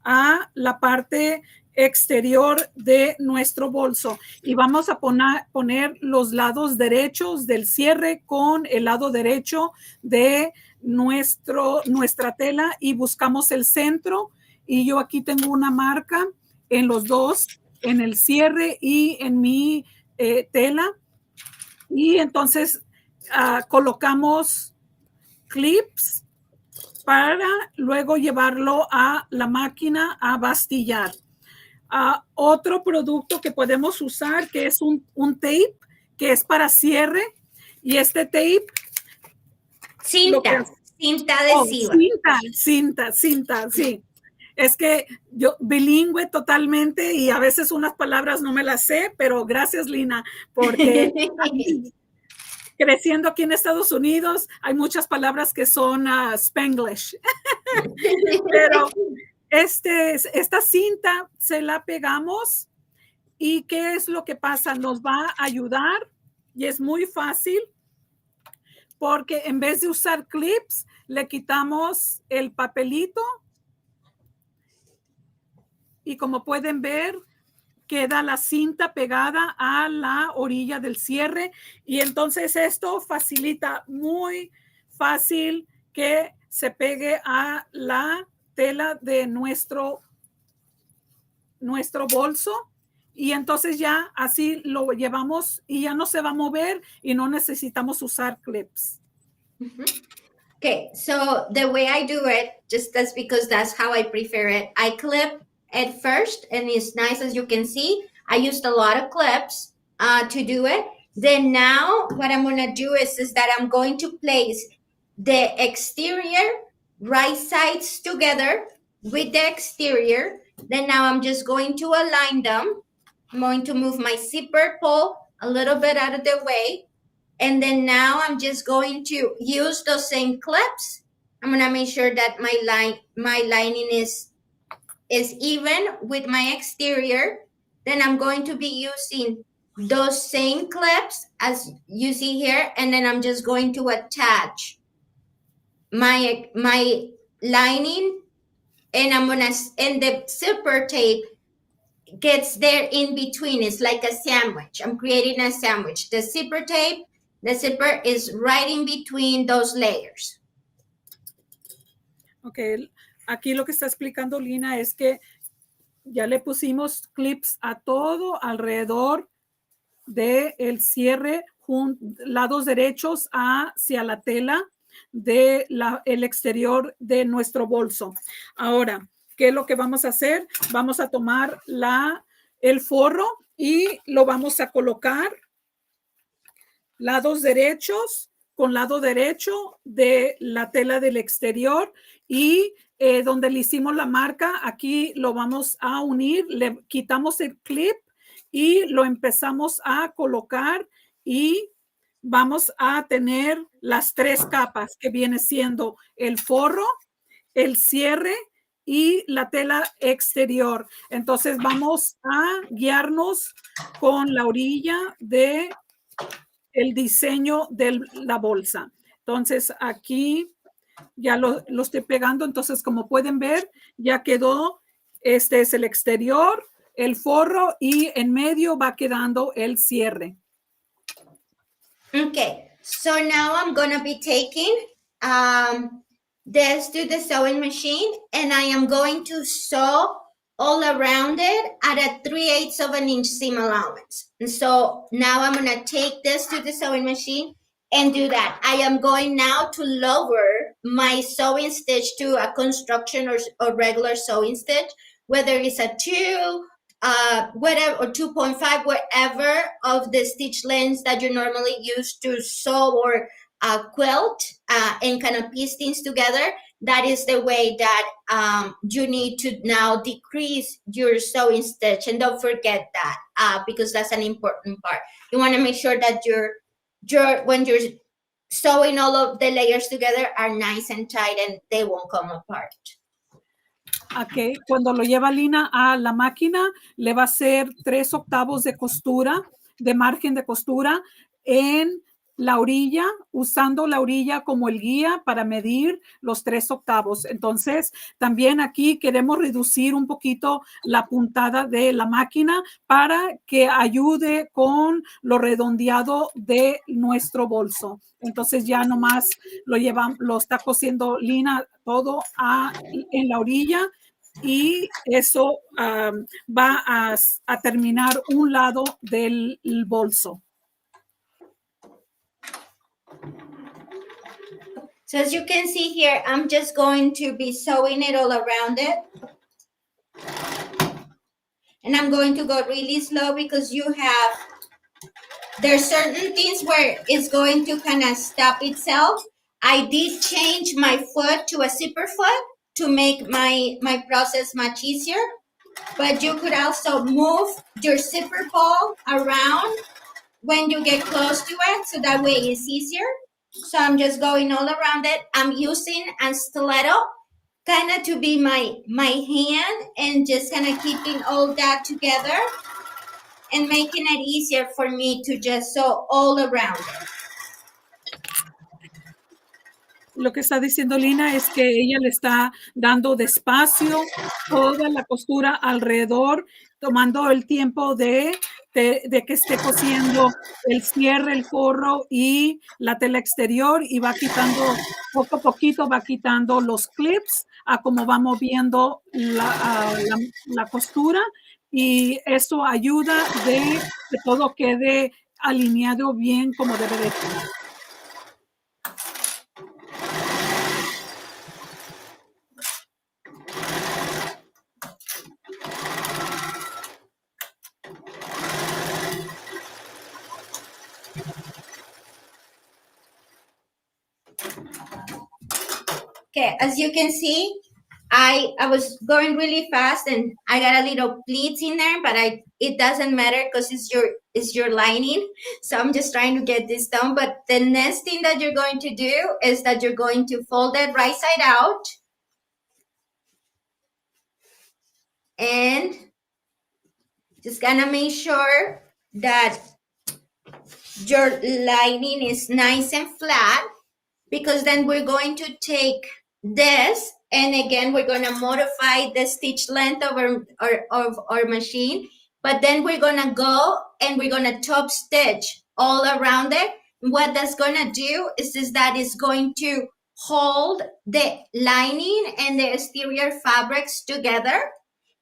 a la parte exterior de nuestro bolso y vamos a poner los lados derechos del cierre con el lado derecho de nuestra tela y buscamos el centro y yo aquí tengo una marca en los dos, en el cierre y en mi tela y entonces colocamos clips para luego llevarlo a la máquina a bastillar. Otro producto que podemos usar que es un tape que es para cierre y este tape Cinta adhesiva. Cinta, sí. Es que yo bilingüe totalmente y a veces unas palabras no me las sé, pero gracias Lina, porque creciendo aquí en Estados Unidos hay muchas palabras que son Spanglish. Pero esta cinta se la pegamos y ¿qué es lo que pasa? Nos va a ayudar y es muy fácil porque en vez de usar clips, le quitamos el papelito y como pueden ver, queda la cinta pegada a la orilla del cierre y entonces esto facilita muy fácil que se pegue a la tela de nuestro bolso y entonces ya así lo llevamos y ya no se va a mover y no necesitamos usar clips. Okay, so the way I do it, just that's because that's how I prefer it. I clip it first and it's nice as you can see. I used a lot of clips to do it. Then now what I'm going to do is that I'm going to place the exterior right sides together with the exterior. Then now I'm just going to align them. I'm going to move my zipper pull a little bit out of the way. And then now I'm just going to use those same clips. I'm going to make sure that my lining is even with my exterior. Then I'm going to be using those same clips as you see here. And then I'm just going to attach my lining and the zipper tape gets there in between. It's like a sandwich. I'm creating a sandwich. The zipper is right in between those layers. Ok, aquí lo que está explicando Lina es que ya le pusimos clips a todo alrededor del cierre, lados derechos hacia la tela el exterior de nuestro bolso. Ahora, ¿qué es lo que vamos a hacer? Vamos a tomar el forro y lo vamos a colocar lados derechos con lado derecho de la tela del exterior y donde le hicimos la marca, aquí lo vamos a unir, le quitamos el clip y lo empezamos a colocar y vamos a tener las tres capas que viene siendo el forro, el cierre y la tela exterior. Entonces vamos a guiarnos con la orilla de el diseño de la bolsa. Entonces aquí ya lo estoy pegando. Entonces como pueden ver ya quedó, este es el exterior, el forro y en medio va quedando el cierre. Okay, so now I'm going to be taking this to the sewing machine and I am going to sew all around it at a 3/8 of an inch seam allowance. And so now I'm going to take this to the sewing machine and do that. I am going now to lower my sewing stitch to a construction or regular sewing stitch, whether it's a 2, whatever, or 2.5, whatever of the stitch lengths that you normally use to sew or quilt and kind of piece things together. That is the way that you need to now decrease your sewing stitch. And don't forget that because that's an important part. You want to make sure that when you're sewing all of the layers together are nice and tight and they won't come apart. Okay. Cuando lo lleva Lina a la máquina, le va a hacer 3/8 de costura, de margen de costura en la orilla, usando la orilla como el guía para medir los 3/8. Entonces, también aquí queremos reducir un poquito la puntada de la máquina para que ayude con lo redondeado de nuestro bolso. Entonces, ya nomás lo está cosiendo Lina todo en la orilla y eso va a terminar un lado del bolso. So as you can see here, I'm just going to be sewing it all around it. And I'm going to go really slow because there's certain things where it's going to kind of stop itself. I did change my foot to a zipper foot to make my process much easier. But you could also move your zipper ball around when you get close to it, so that way it's easier. So I'm just going all around it. I'm using a stiletto kind of to be my hand and just kind of keeping all that together and making it easier for me to just sew all around it. Lo que está diciendo Lina es que ella le está dando despacio toda la costura alrededor, tomando el tiempo de que esté cosiendo el cierre, el forro y la tela exterior, y va quitando poco a poquito, va quitando los clips a como va moviendo la costura, y eso ayuda de que todo quede alineado bien como debe de ser. Okay, as you can see, I was going really fast and I got a little pleats in there, but it doesn't matter because it's your lining. So I'm just trying to get this done. But the next thing that you're going to do is that you're going to fold it right side out. And just gonna make sure that your lining is nice and flat, because then we're going to take this, and again we're going to modify the stitch length of our machine, but then we're going to go and we're going to top stitch all around it. What that's going to do is that it's going to hold the lining and the exterior fabrics together,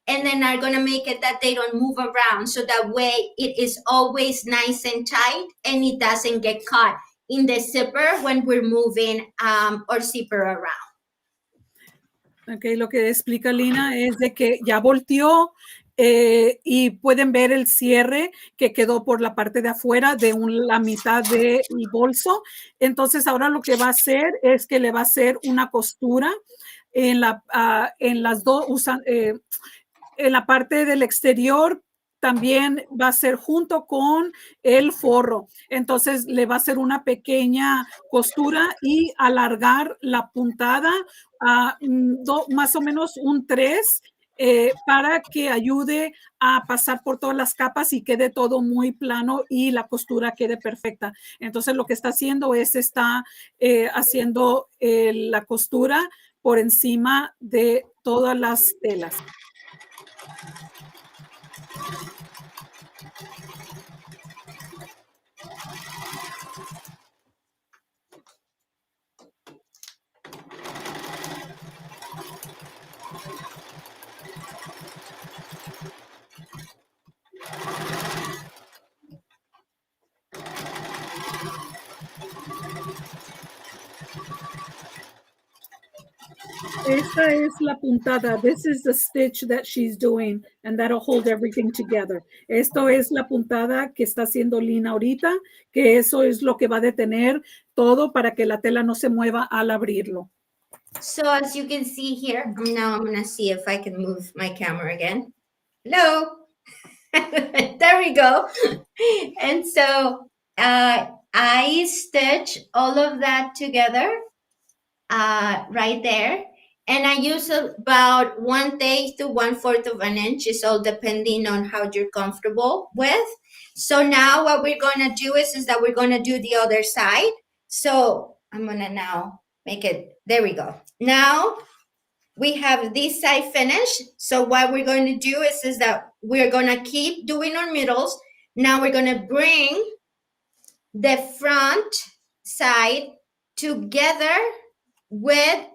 and then are going to make it that they don't move around, so that way it is always nice and tight and it doesn't get caught in the zipper when we're moving our zipper around. Okay, lo que explica Lina es de que ya volteó y pueden ver el cierre que quedó por la parte de afuera de la mitad del bolso. Entonces ahora lo que va a hacer es que le va a hacer una costura en las dos, en la parte del exterior. También va a ser junto con el forro. Entonces le va a hacer una pequeña costura y alargar la puntada a más o menos un 3 para que ayude a pasar por todas las capas y quede todo muy plano y la costura quede perfecta. Entonces lo que está haciendo es haciendo la costura por encima de todas las telas. Esta es la puntada. This is the stitch that she's doing, and that'll hold everything together. Esto es la puntada que está haciendo Lina ahorita, que eso es lo que va a detener todo para que la tela no se mueva al abrirlo. So as you can see here, now I'm going to see if I can move my camera again. Hello. There we go. And so I stitch all of that together right there. And I use about 1/8 to 1/4 of an inch. It's all depending on how you're comfortable with. So now what we're gonna do is that we're gonna do the other side. So I'm gonna now make it, there we go. Now we have this side finished. So what we're going to do is that we're gonna keep doing our middles. Now we're gonna bring the front side together with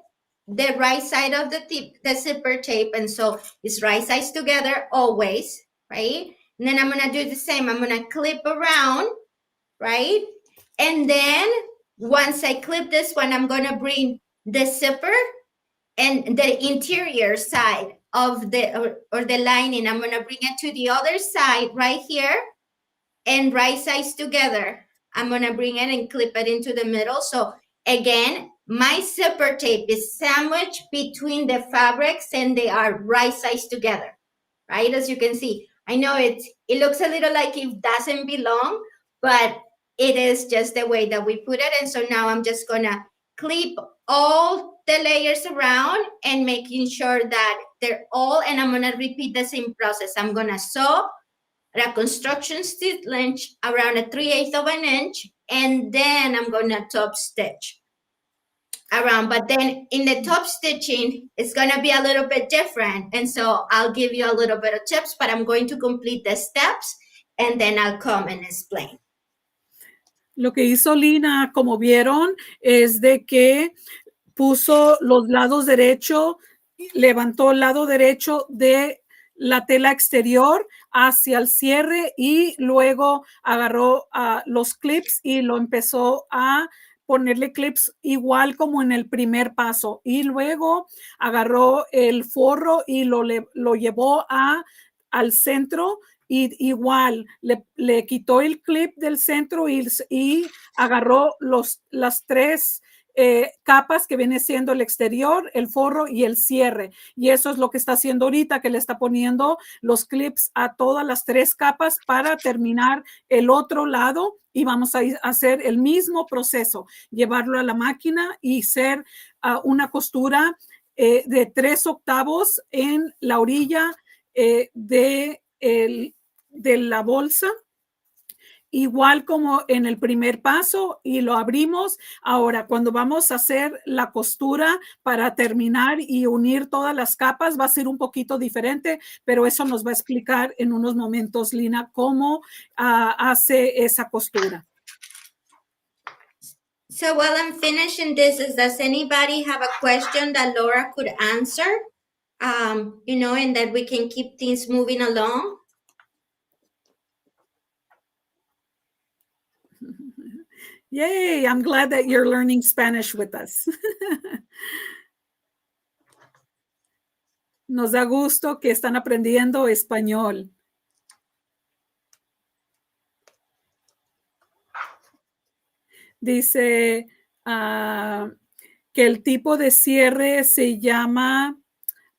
the right side of the zipper tape. And so it's right sides together always, right? And then I'm gonna do the same. I'm gonna clip around, right? And then once I clip this one, I'm gonna bring the zipper and the interior side of the, or the lining, I'm gonna bring it to the other side right here, and right sides together. I'm gonna bring it and clip it into the middle. So again, my zipper tape is sandwiched between the fabrics and they are right sides together, right? As you can see, I know it looks a little like it doesn't belong, but it is just the way that we put it. And so now I'm just gonna clip all the layers around and making sure that they're all, and I'm gonna repeat the same process. I'm gonna sew a construction stitch around a 3/8 of an inch, and then I'm gonna top stitch around. But then in the top stitching, it's gonna be a little bit different. And so I'll give you a little bit of tips, but I'm going to complete the steps and then I'll come and explain. Lo que hizo Lina, como vieron, es de que puso los lados derecho, levantó el lado derecho de la tela exterior hacia el cierre y luego agarró los clips y lo empezó a ponerle clips igual como en el primer paso, y luego agarró el forro y lo llevó al centro, y igual le quitó el clip del centro y agarró las tres capas que viene siendo el exterior, el forro y el cierre. Y eso es lo que está haciendo ahorita, que le está poniendo los clips a todas las tres capas para terminar el otro lado. Y vamos a hacer el mismo proceso, llevarlo a la máquina y hacer una costura de 3/8 en la orilla de la bolsa, igual como en el primer paso, y lo abrimos. Ahora, cuando vamos a hacer la costura para terminar y unir todas las capas, va a ser un poquito diferente, pero eso nos va a explicar en unos momentos Lina cómo hace esa costura. So while I'm finishing this, does anybody have a question that Laura could answer? You know, and that we can keep things moving along. Yay, I'm glad that you're learning Spanish with us. Nos da gusto que están aprendiendo español. Dice que el tipo de cierre se llama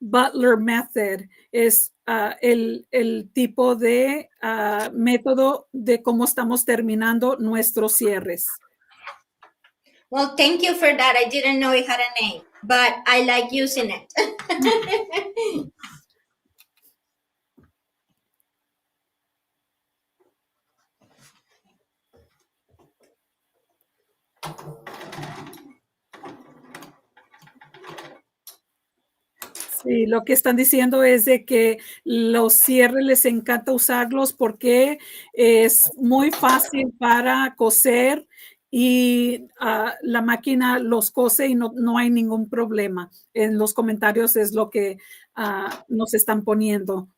Butler Method. Es el tipo de método de cómo estamos terminando nuestros cierres. Well, thank you for that. I didn't know it had a name, but I like using it. Sí, lo que están diciendo es de que los cierres les encanta usarlos porque es muy fácil para coser y la máquina los cose y no hay ningún problema. En los comentarios es lo que nos están poniendo.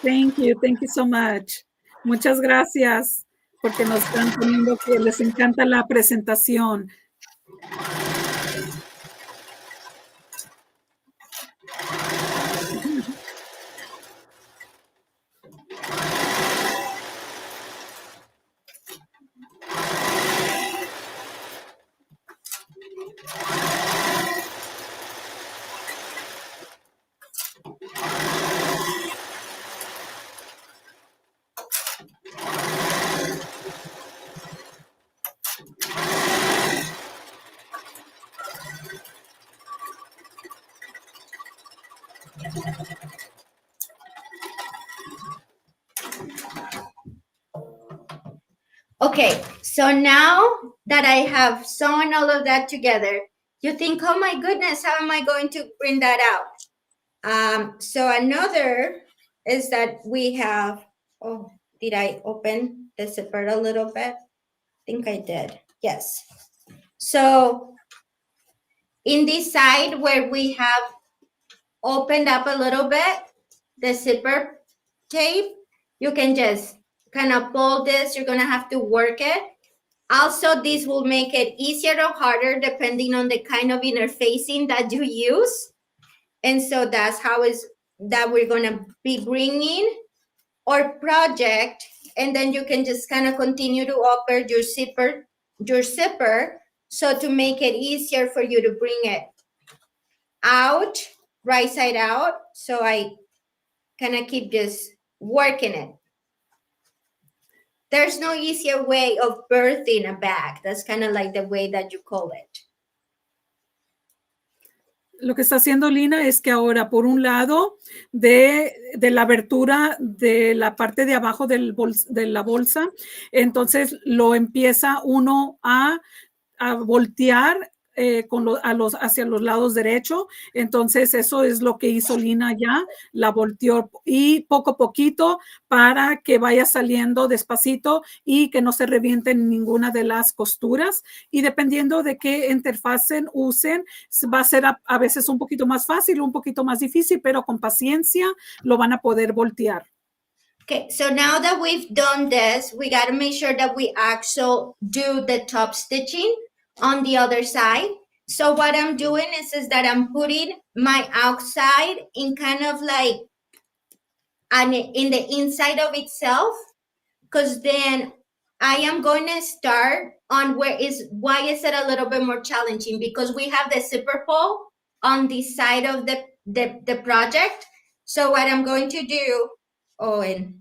Thank you so much. Muchas gracias porque nos están poniendo que les encanta la presentación. Okay, so now that I have sewn all of that together, you think, oh my goodness, how am I going to bring that out? So another is that we have, oh, did I open the zipper a little bit? I think I did, yes. So in this side where we have opened up a little bit, the zipper tape, you can just kind of pull this. You're gonna have to work it. Also, this will make it easier or harder depending on the kind of interfacing that you use. And so that's how is that we're gonna be bringing our project, and then you can just kind of continue to open your zipper, so to make it easier for you to bring it out, right side out. So I kind of keep just working it. There's no easier way of birthing a bag. That's kind of like the way that you call it. Lo que está haciendo Lina es que ahora, por un lado, de la abertura de la parte de abajo de la bolsa, entonces lo empieza uno a voltear hacia los lados derecho. Entonces eso es lo que hizo Lina ya, la volteó y poco a poquito para que vaya saliendo despacito y que no se revienten ninguna de las costuras, y dependiendo de qué interfacen usen, va a ser a veces un poquito más fácil, un poquito más difícil, pero con paciencia lo van a poder voltear. Okay, so now that we've done this, we got to make sure that we actually do the top stitching on the other side. So what I'm doing is that I'm putting my outside in kind of like in the inside of itself, because then I am going to start on why is it a little bit more challenging, because we have the zipper pull on the side of the project. So what I'm going to do, oh, and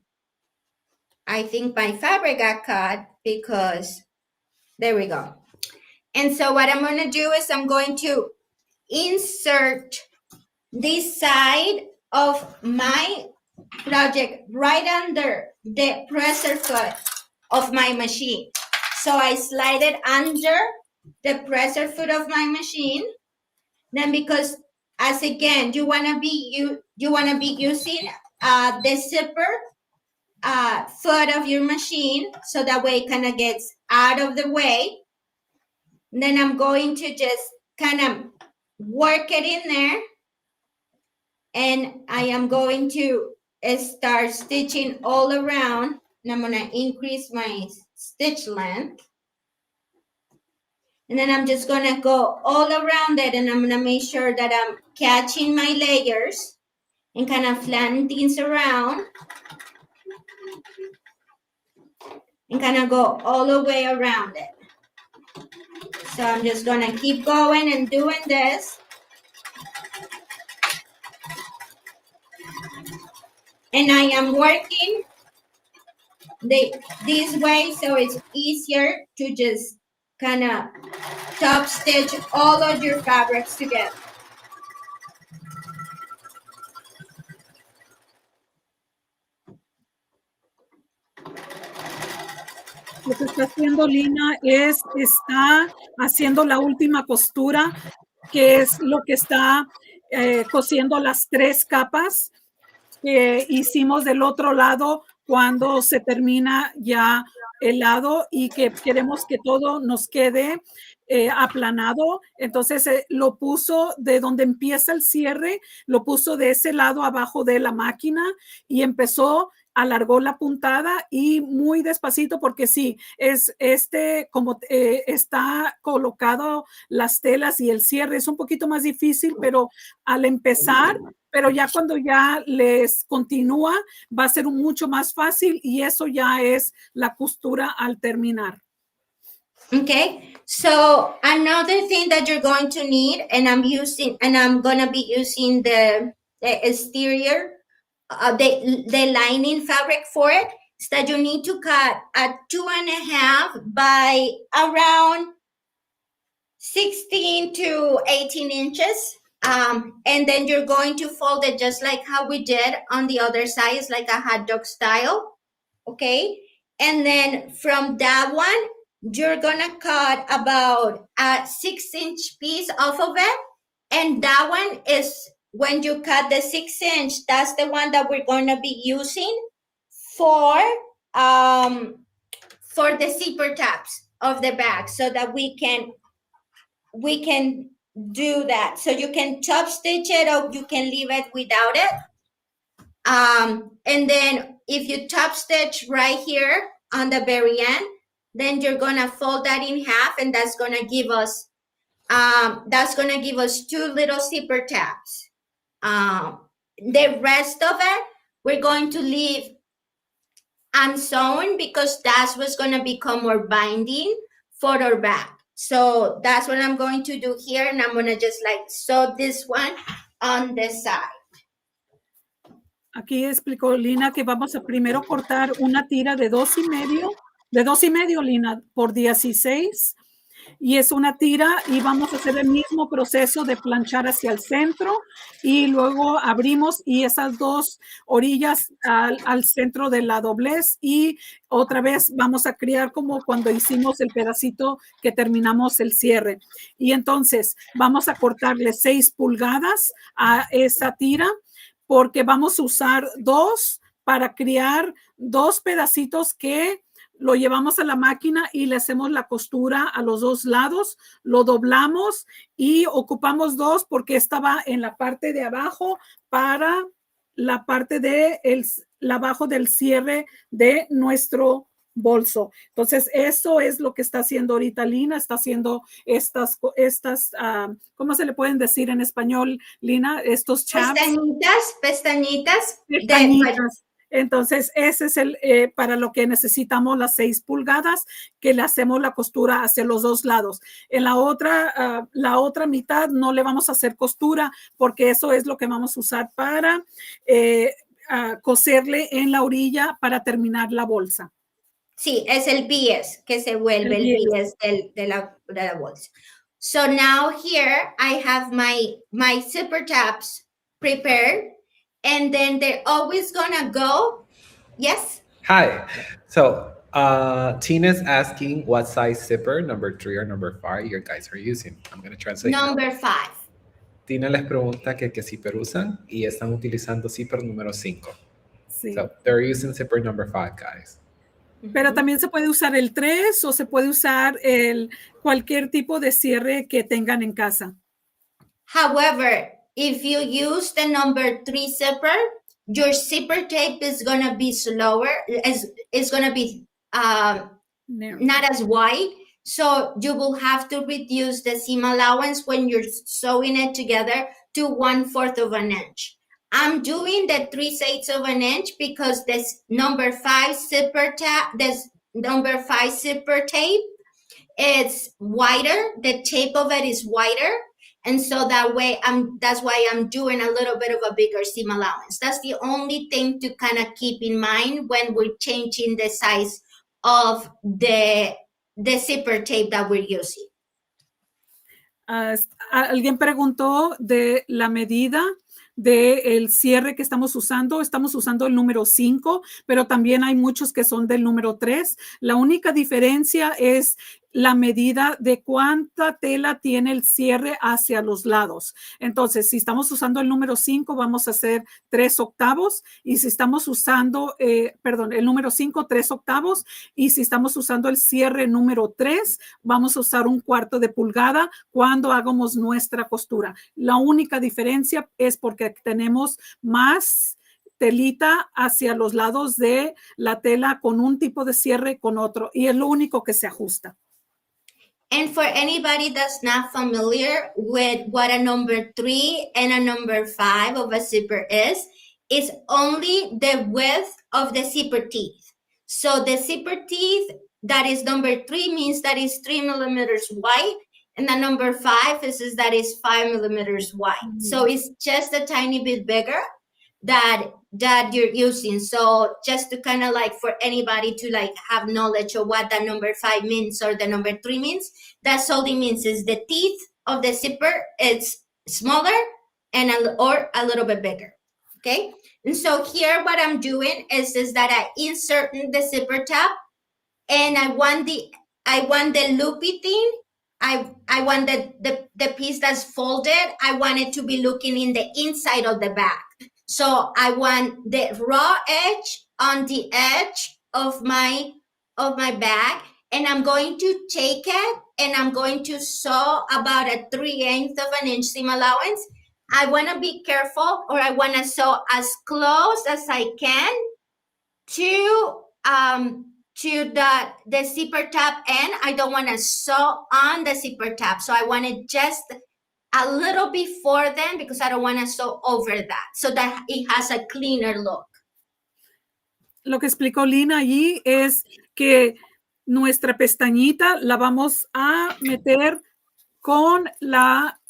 I think my fabric got cut because there we go. And so what I'm going to do is I'm going to insert this side of my project right under the presser foot of my machine. So I slide it under the presser foot of my machine. Then, because as again, you want to be using the zipper foot of your machine, so that way it kind of gets out of the way. And then I'm going to just kind of work it in there, and I am going to start stitching all around, and I'm going to increase my stitch length. And then I'm just going to go all around it, and I'm going to make sure that I'm catching my layers and kind of flattening things around, and kind of go all the way around it. So I'm just going to keep going and doing this. And I am working this way, so it's easier to just kind of top stitch all of your fabrics together. Lo que está haciendo Lina está haciendo la última costura, que es lo que está cosiendo las 3 capas que hicimos del otro lado cuando se termina ya el lado, y que queremos que todo nos quede aplanado. Entonces lo puso de donde empieza el cierre, lo puso de ese lado abajo de la máquina y alargó la puntada, y muy despacito, porque sí, es como está colocado las telas y el cierre es un poquito más difícil, pero al empezar, pero ya cuando ya les continúa, va a ser mucho más fácil, y eso ya es la costura al terminar. Okay, so another thing that you're going to need, and I'm going to be using the exterior, the lining fabric for it, is that you need to cut a 2.5 by around 16 to 18 inches. And then you're going to fold it just like how we did on the other side. It's like a hot dog style. Okay. And then from that one, you're gonna cut about a 6-inch piece off of it. And that one is, when you cut the 6-inch, that's the one that we're gonna be using for the zipper tabs of the bag, so that we can do that. So you can top stitch it, or you can leave it without it. And then if you top stitch right here on the very end, then you're gonna fold that in half, and that's gonna give us 2 little zipper tabs. The rest of it, we're going to leave unsewn, because that's what's gonna become more binding for our bag. So that's what I'm going to do here, and I'm gonna just like sew this one on the side. Aquí explicó Lina que vamos a primero cortar una tira de 2.5, Lina, por 16. Y es una tira, y vamos a hacer el mismo proceso de planchar hacia el centro, y luego abrimos, y esas 2 orillas al centro de la doblez, y otra vez vamos a crear como cuando hicimos el pedacito que terminamos el cierre. Y entonces vamos a cortarle 6 pulgadas a esa tira, porque vamos a usar 2 para crear 2 pedacitos que lo llevamos a la máquina y le hacemos la costura a los 2 lados, lo doblamos y ocupamos 2 porque estaba en la parte de abajo para la parte de abajo del cierre de nuestro bolso. Entonces, eso es lo que está haciendo ahorita Lina, está haciendo estas ¿cómo se le pueden decir en español, Lina? Estos chaps. Pestañitas. Entonces, ese es para lo que necesitamos las 6 pulgadas, que le hacemos la costura hacia los 2 lados. En la otra mitad no le vamos a hacer costura, porque eso es lo que vamos a usar para coserle en la orilla para terminar la bolsa. Sí, es el bies que se vuelve el bies de la bolsa. So now here I have my zipper tabs prepared, and then they're always gonna go. Yes? Hi. So Tina's asking what size zipper, number 3 or number 5, you guys are using. I'm going to translate. Number 5. Tina les pregunta que qué zipper usan, y están utilizando zipper número 5. Sí. So they're using zipper number 5, guys. Pero también se puede usar el 3, o se puede usar cualquier tipo de cierre que tengan en casa. However, if you use the number 3 zipper, your zipper tape is going to be slower. It's going to be not as wide. So you will have to reduce the seam allowance when you're sewing it together to 1/4 of an inch. I'm doing the 3/8 of an inch because this number 5 zipper tape, it's wider. The tape of it is wider. And so that's why I'm doing a little bit of a bigger seam allowance. That's the only thing to kind of keep in mind when we're changing the size of the zipper tape that we're using. Alguien preguntó de la medida del cierre que estamos usando. Estamos usando el número 5, pero también hay muchos que son del número 3. La única diferencia es la medida de cuánta tela tiene el cierre hacia los lados. Entonces, si estamos usando el número 5, vamos a hacer 3/8, y si estamos usando, el número 5, 3/8, y si estamos usando el cierre número 3, vamos a usar 1/4 de pulgada cuando hagamos nuestra costura. La única diferencia es porque tenemos más telita hacia los lados de la tela con un tipo de cierre con otro, y es lo único que se ajusta. And for anybody that's not familiar with what a number 3 and a number 5 of a zipper is, it's only the width of the zipper teeth. So the zipper teeth that is number 3 means that is 3 millimeters wide, and the number 5 is that is 5 millimeters wide. Mm-hmm. So it's just a tiny bit bigger that you're using. So just to kind of like for anybody to like have knowledge of what that number 5 means or the number 3 means, that's all it means is the teeth of the zipper, it's smaller or a little bit bigger. Okay. And so here what I'm doing is that I insert the zipper tab and I want the loopy thing. I want the piece that's folded. I want it to be looking in the inside of the bag. So I want the raw edge on the edge of my bag, and I'm going to take it and I'm going to sew about a 3/8 of an inch seam allowance. I want to be careful, or I want to sew as close as I can to the zipper tab end. I don't want to sew on the zipper tab, so I want it just a little before then, because I don't want to sew over that, so that it has a cleaner look. Lo que explicó Lina allí es que nuestra pestañita la vamos a meter con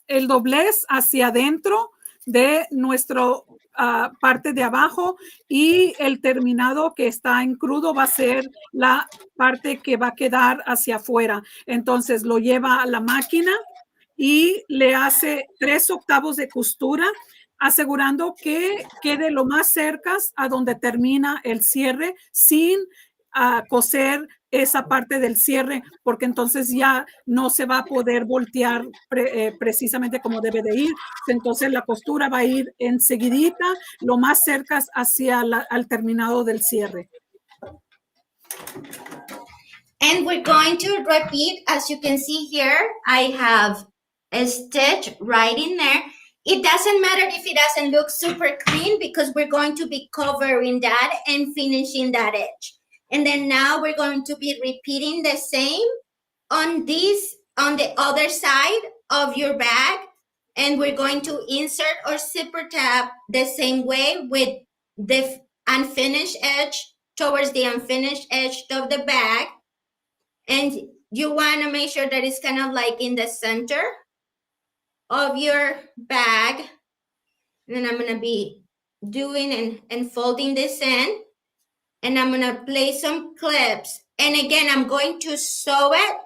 el doblez hacia adentro de nuestro parte de abajo, y el terminado que está en crudo va a ser la parte que va a quedar hacia afuera. Entonces lo lleva a la máquina y le hace 3/8 de costura, asegurando que quede lo más cerca a donde termina el cierre, sin coser esa parte del cierre, porque entonces ya no se va a poder voltear precisamente como debe de ir. Entonces la costura va a ir enseguidita, lo más cerca hacia al terminado del cierre. And we're going to repeat, as you can see here, I have a stitch right in there. It doesn't matter if it doesn't look super clean, because we're going to be covering that and finishing that edge. And then now we're going to be repeating the same on the other side of your bag. And we're going to insert our zipper tab the same way, with the unfinished edge towards the unfinished edge of the bag. And you want to make sure that it's kind of like in the center of your bag. And then I'm going to be doing and folding this in. And I'm going to place some clips. And again, I'm going to sew it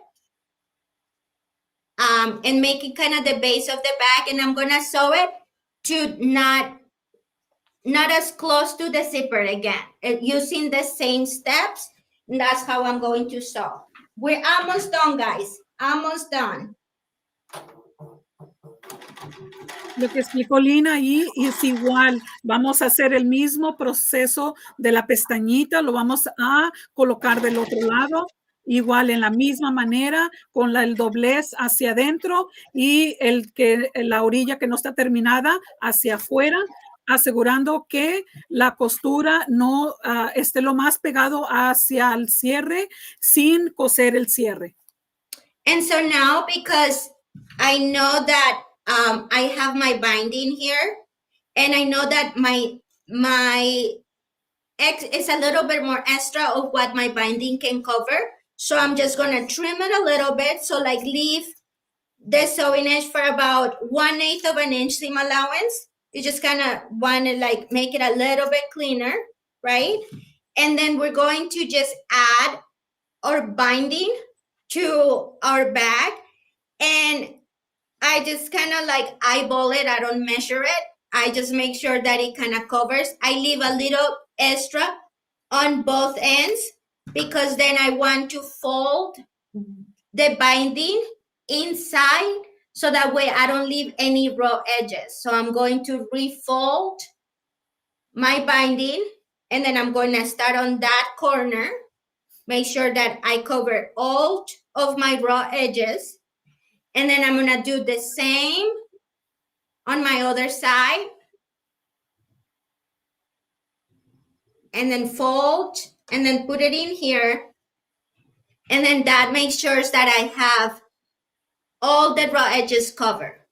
and make it kind of the base of the bag. And I'm going to sew it to not as close to the zipper again, using the same steps. And that's how I'm going to sew. We're almost done, guys. Almost done. Lo que explicó Lina ahí es igual. Vamos a hacer el mismo proceso de la pestañita. Lo vamos a colocar del otro lado, igual en la misma manera, con el doblez hacia adentro y la orilla que no está terminada hacia afuera, asegurando que la costura no esté lo más pegado hacia el cierre, sin coser el cierre. And so now, because I know that I have my binding here, and I know that my X is a little bit more extra of what my binding can cover. So I'm just going to trim it a little bit. So like leave the sewing edge for about 1/8 of an inch seam allowance. You just kind of want to like make it a little bit cleaner, right? And then we're going to just add our binding to our bag. And I just kind of like eyeball it. I don't measure it. I just make sure that it kind of covers. I leave a little extra on both ends, because then I want to fold the binding inside, so that way I don't leave any raw edges. So I'm going to refold my binding, and then I'm going to start on that corner. Make sure that I cover all of my raw edges. And then I'm going to do the same on my other side. And then fold, and then put it in here. And then that makes sure that I have all the raw edges covered.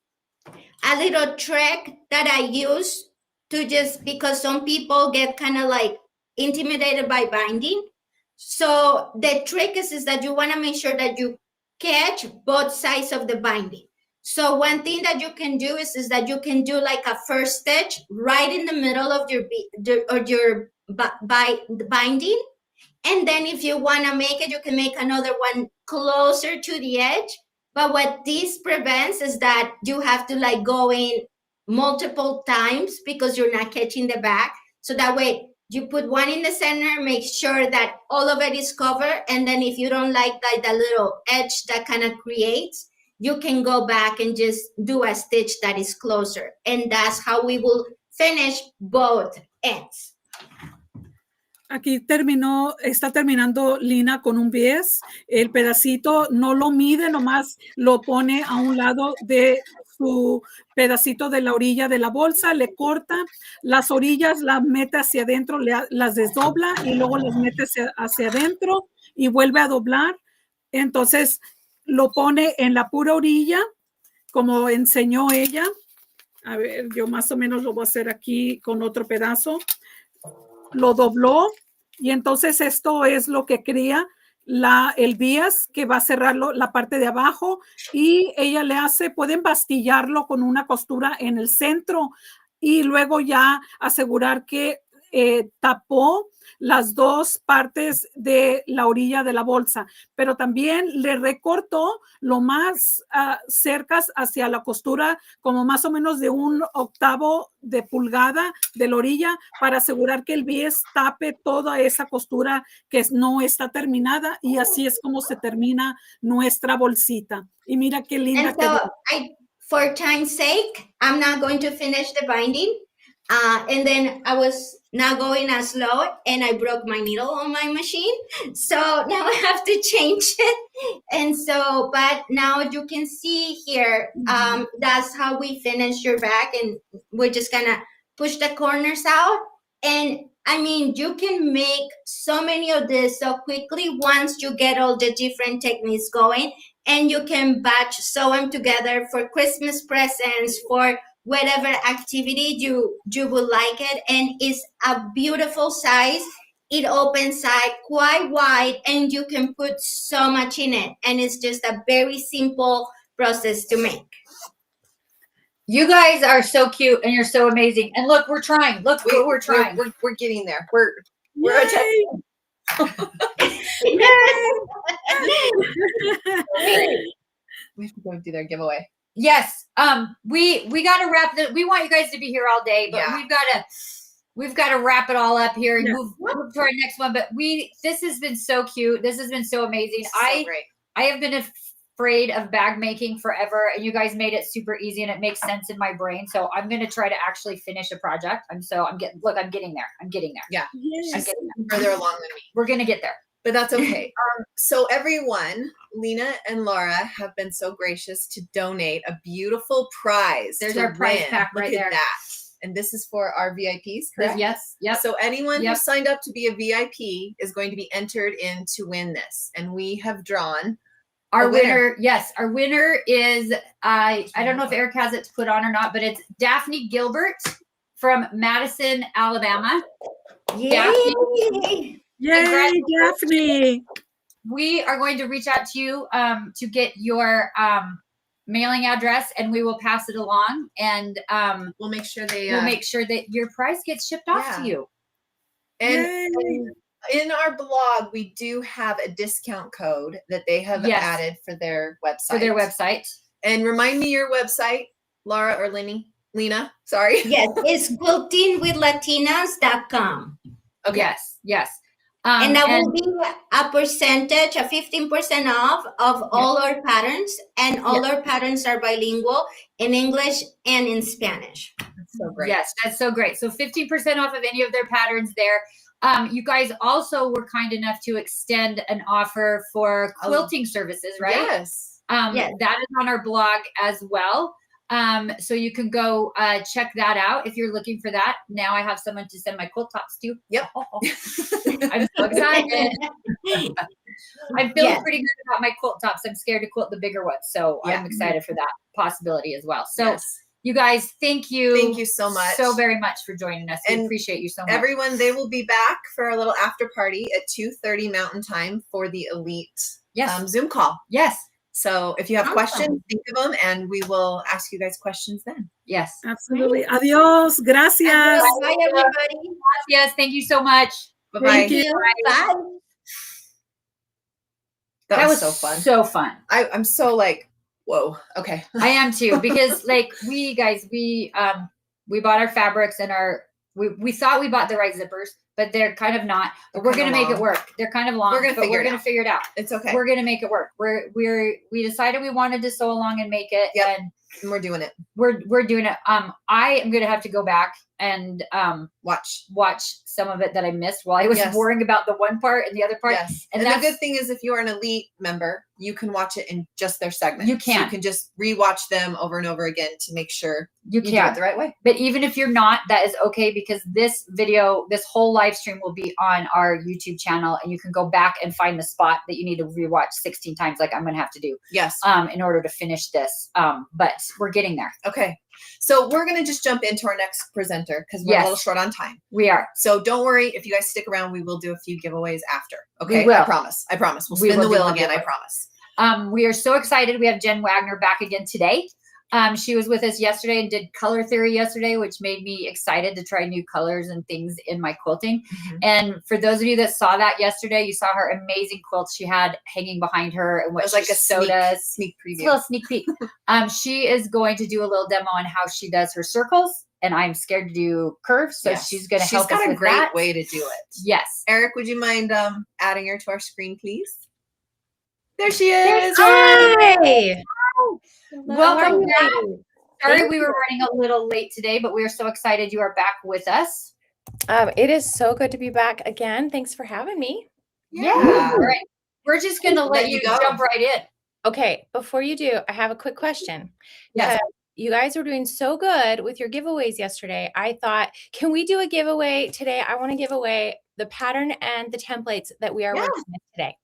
A little trick that I use to just, because some people get kind of like intimidated by binding. So the trick is that you want to make sure that you catch both sides of the binding. So one thing that you can do is that you can do like a first stitch right in the middle of your binding. And then if you want to make it, you can make another one closer to the edge. But what this prevents is that you have to like go in multiple times, because you're not catching the back. So that way You put one in the center, make sure that all of it is covered. And then if you don't like the little edge that kind of creates, you can go back and just do a stitch that is closer. And that's how we will finish both ends. Aquí está terminando Lina con un bies. El pedacito no lo mide, nomás lo pone a un lado de su pedacito de la orilla de la bolsa, le corta las orillas, las mete hacia adentro, las desdobla y luego las mete hacia adentro y vuelve a doblar. Entonces lo pone en la pura orilla, como enseñó ella. A ver, yo más o menos lo voy a hacer aquí con otro pedazo. Lo dobló y entonces esto es lo que crea el bias, que va a cerrar la parte de abajo, y ella pueden bastillarlo con una costura en el centro y luego ya asegurar que tapó las dos partes de la orilla de la bolsa, pero también le recortó lo más cerca hacia la costura, como más o menos de 1/8 de pulgada de la orilla, para asegurar que el bies tape toda esa costura que no está terminada, y así es como se termina nuestra bolsita. Y mira qué linda And quedó. so for time's sake, I'm not going to finish the binding. And then I was not going as slow and I broke my needle on my machine. So now I have to change it. And so, but now you can see here, that's how we finish your bag. And we're just gonna push the corners out. And I mean, you can make so many of this so quickly once you get all the different techniques going, and you can batch sew them together for Christmas presents, for whatever activity you would like it. And it's a beautiful size. It opens quite wide and you can put so much in it. And it's just a very simple process to make. You guys are so cute and you're so amazing. And look, we're trying. Look, we're trying. We're getting there. We're Yay! we have to go do their giveaway. Yes. We gotta wrap we want you guys to be here all day, but Yeah. we've gotta wrap it all up here and Yeah. move to our next one. But this has been so cute. This has been so amazing. So great. I have been afraid of bag making forever, and you guys made it super easy and it makes sense in my brain. So I'm gonna try to actually finish a project. I'm getting there. I'm getting there. Yeah. Yes. I'm getting there. Further along than me. We're gonna get there. But that's okay. So everyone, Lena and Laura have been so gracious to donate a beautiful prize. There's to our prize win. pack right Look at there. that. And this is for our VIPs, correct? Yes. Yep. So anyone who Yep. signed up to be a VIP is going to be entered in to win this. And we have drawn Our a winner. Our winner is I don't know if Eric has it to put on or not, but it's Daphne Gilbert from Madison, Alabama. Yay! Yay, Daphne. We are going to reach out to you to get your mailing address, and we will pass it along, and we'll make sure we'll make sure that your prize gets shipped off Yeah. to you. and in our blog, we do have a discount code that they have Yes. added for their website. For their website. And remind me your website, Laura or Lena. Sorry. Yes, it's quiltingwithlatinas.com. Okay. Yes. And that will be a percentage, a 15% off of all our patterns. And all our patterns are bilingual in English and in Spanish. That's so great. Yes, that's so great. So 15% off of any of their patterns there. You guys also were kind enough to extend an offer for quilting services, right? Yes. Yes. That is on our blog as well. So you can go check that out if you're looking for that. Now I have someone to send my quilt tops to. Yep. I'm so excited. I'm feeling Yes. pretty good about my quilt tops. I'm scared to quilt the bigger ones. So Yeah. I'm excited for that possibility as well. So Yes. you guys, thank you. Thank you so much. So very much for joining us. We And appreciate you so much. Everyone, they will be back for a little after party at 2:30 Mountain Time for the Elite Yes. Zoom call. Yes. So if you have Awesome. questions, think of them, and we will ask you guys questions then. Yes. Absolutely. Adios. Gracias. Bye, everybody. Yes. Thank you so much. Bye-bye. Thank you. Bye. That was so fun. So fun. I'm so like, whoa. Okay. I am too, because like we bought our fabrics and our We thought we bought the right zippers, but they're kind of not. But They're we're gonna kinda make it long. work. They're kind of long, We're gonna but figure we're it gonna out. figure it out. It's okay. We're gonna make it work. We decided we wanted to sew along and make it, Yep. and And we're doing it. we're doing it. I am gonna have to go back and Watch. some of it that I missed while I was Yes. worrying about the one part and the other part. Yes. And And the that's good thing is if you're an elite member, you can watch it in just their segment. You can. So you can just rewatch them over and over again to make sure you you do can. it the right way. But even if you're not, that is okay, because this video, this whole live stream will be on our YouTube channel, and you can go back and find the spot that you need to rewatch 16 times, like I'm going to have to do, Yes. in order to finish this. But we're getting there. Okay. So we're going to just jump into our next presenter because we're a little Yes. short on time. We are. So don't worry. If you guys stick around, we will do a few giveaways after. Okay. We will. I promise. I promise. We'll We spin will the do wheel one again. I giveaway. promise. We are so excited. We have Jen Wagner back again today. She was with us yesterday and did color theory yesterday, which made me excited to try new colors and things in my quilting. Mhm. And for those of you that saw that yesterday, you saw her amazing quilt she had hanging behind her and It what was she like a sewed us. sneak It's a preview. little sneak peek. She is going to do a little demo on how she does her circles, and I'm scared to do curves, so Yes. she's going to She's help us got a with great that. way to do it. Yes. Eric, would you mind adding her to our screen, please? There she There's is. Hi. Welcome back. Sorry Thank we were running a little late today, but we are so excited you are back with us. It is so good to be back again. Thanks for having me. Yeah. All right. We're just going to let Let you you go. jump right in. Okay, before you do, I have a quick question. Yes. You guys were doing so good with your giveaways yesterday. I thought, can we do a giveaway today? I want to give away the pattern and the templates that we are Yeah. working with today.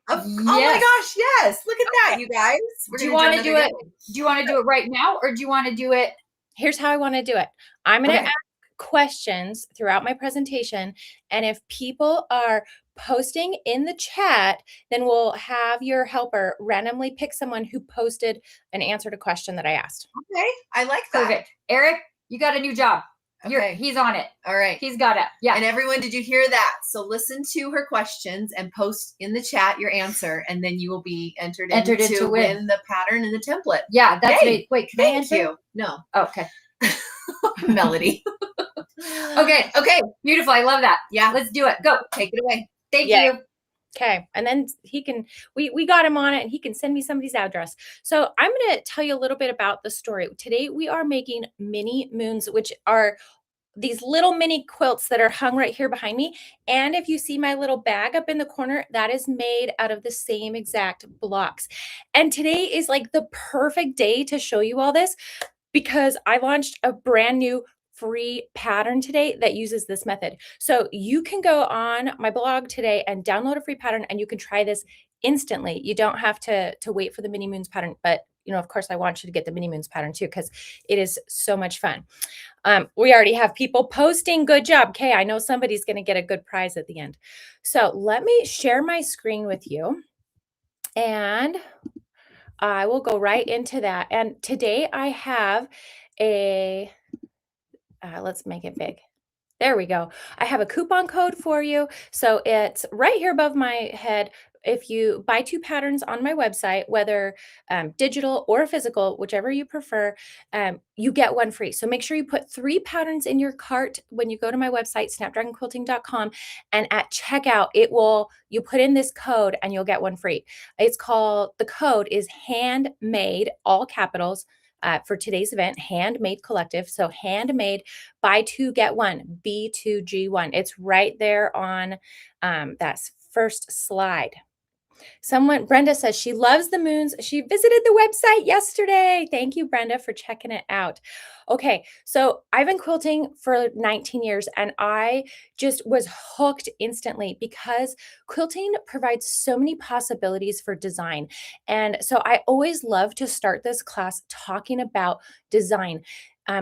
Oh my Yes. gosh, yes. Look at that, you guys. We're Do you gonna want to do another it? Do you want to do it right now, or do you want to do it? Here's how I want to do it. I'm going to Okay. ask questions throughout my presentation. And if people are posting in the chat, then we'll have your helper randomly pick someone who posted an answer to question that I asked. Okay, I like that. Perfect. Eric, you got a new job. Okay. He's on it. All right. He's got it. Yeah. And everyone, did you hear that? So listen to her questions and post in the chat your answer, and then you will be entered in into to win. win the pattern and the template. Yeah. That's Hey, it. Wait, can I Thank answer? you. No, Oh, okay. Melody. Okay. Okay. Beautiful. I love that. Yeah. Let's do it. Go. Take it away. Thank Yeah. you. Okay. And then he can, we got him on it and he can send me somebody's address. So I'm going to tell you a little bit about the story. Today we are making mini moons, which are these little mini quilts that are hung right here behind me. And if you see my little bag up in the corner, that is made out of the same exact blocks. And today is like the perfect day to show you all this because I launched a brand new free pattern today that uses this method. So you can go on my blog today and download a free pattern and you can try this instantly. You don't have to wait for the mini moons pattern, but you know, of course I want you to get the mini moons pattern too, because it is so much fun. We already have people posting. Good job. Okay. I know somebody's going to get a good prize at the end. So let me share my screen with you and I will go right into that. And today I have a, let's make it big. There we go. I have a coupon code for you. So it's right here above my head. If you buy 2 patterns on my website, whether digital or physical, whichever you prefer, you get 1 free. So make sure you put 3 patterns in your cart when you go to my website, snapdragonquilting.com. And at checkout, you put in this code and you'll get 1 free. The code is Handmade, all capitals, for today's event, Handmade Collective. So Handmade, buy 2, get 1, B2G1. It's right there on that first slide. Brenda says she loves the moons. She visited the website yesterday. Thank you, Brenda, for checking it out. Okay, so I've been quilting for 19 years and I just was hooked instantly because quilting provides so many possibilities for design. And so I always love to start this class talking about design.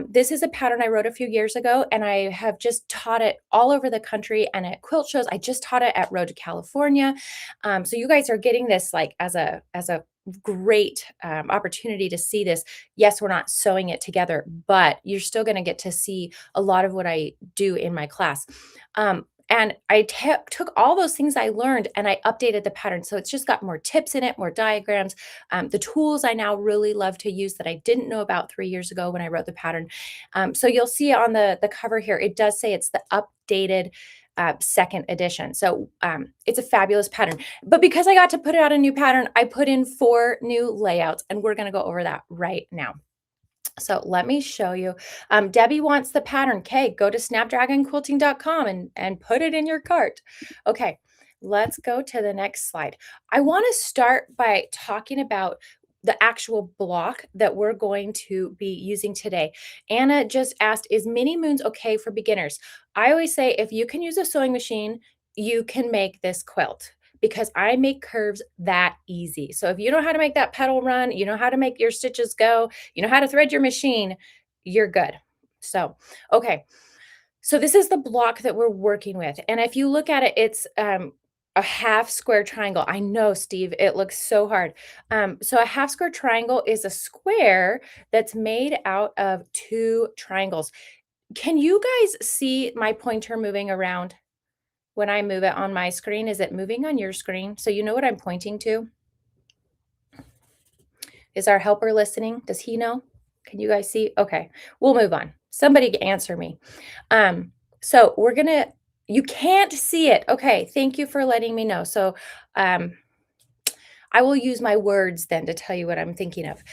This is a pattern I wrote a few years ago, and I have just taught it all over the country and at quilt shows. I just taught it at Road to California. So you guys are getting this like as a great opportunity to see this. Yes, we're not sewing it together, but you're still going to get to see a lot of what I do in my class. And I took all those things I learned and I updated the pattern. So it's just got more tips in it, more diagrams. The tools I now really love to use that I didn't know about 3 years ago when I wrote the pattern. So you'll see on the cover here, it does say it's the updated second edition. So it's a fabulous pattern. But because I got to put out a new pattern, I put in 4 new layouts, and we're going to go over that right now. So let me show you. Debbie wants the pattern. Okay, go to snapdragonquilting.com and put it in your cart. Okay, let's go to the next slide. I want to start by talking about the actual block that we're going to be using today. Anna just asked, is mini moons okay for beginners? I always say if you can use a sewing machine, you can make this quilt, because I make curves that easy. So if you know how to make that petal run, you know how to make your stitches go, you know how to thread your machine, you're good. So, okay. So this is the block that we're working with. And if you look at it, it's a half square triangle. I know, Steve, it looks so hard. So a half square triangle is a square that's made out of 2 triangles. Can you guys see my pointer moving around? When I move it on my screen, is it moving on your screen? So you know what I'm pointing to? Is our helper listening? Does he know? Can you guys see? Okay, we'll move on. Somebody answer me. So we're gonna, you can't see it. Okay, thank you for letting me know. So I will use my words then to tell you what I'm thinking of.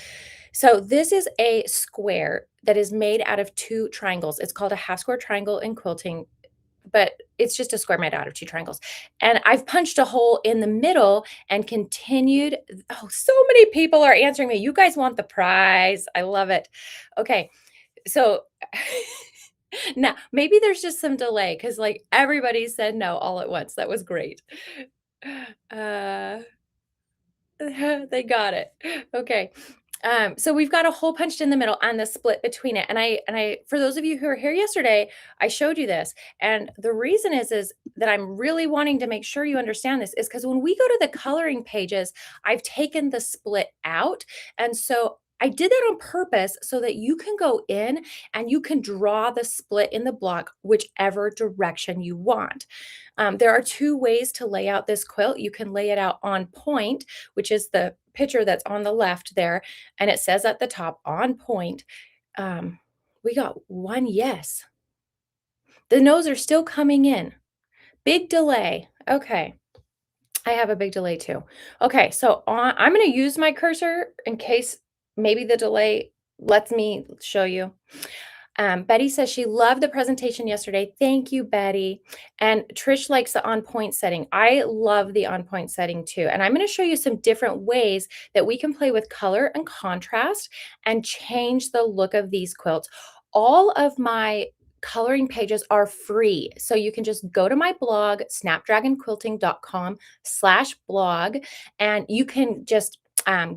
So this is a square that is made out of 2 triangles. It's called a half square triangle in quilting, but it's just a square made out of 2 triangles. And I've punched a hole in the middle and continued. Oh, so many people are answering me. You guys want the prize. I love it. Okay. So now maybe there's just some delay because like everybody said no all at once. That was great. They got it. Okay. So we've got a hole punched in the middle and the split between it. And I, for those of you who were here yesterday, I showed you this. And the reason is that I'm really wanting to make sure you understand this is because when we go to the coloring pages, I've taken the split out. And so I did that on purpose so that you can go in and you can draw the split in the block whichever direction you want. There are 2 ways to lay out this quilt. You can lay it out on point, which is the picture that's on the left there, and it says at the top, on point. We got 1 yes. The no's are still coming in. Big delay. Okay. I have a big delay too. Okay, so I'm going to use my cursor in case maybe the delay lets me show you. Betty says she loved the presentation yesterday. Thank you, Betty. And Trish likes the on point setting. I love the on point setting too. And I'm going to show you some different ways that we can play with color and contrast and change the look of these quilts. All of my coloring pages are free. So you can just go to my blog, snapdragonquilting.com/blog, and you can just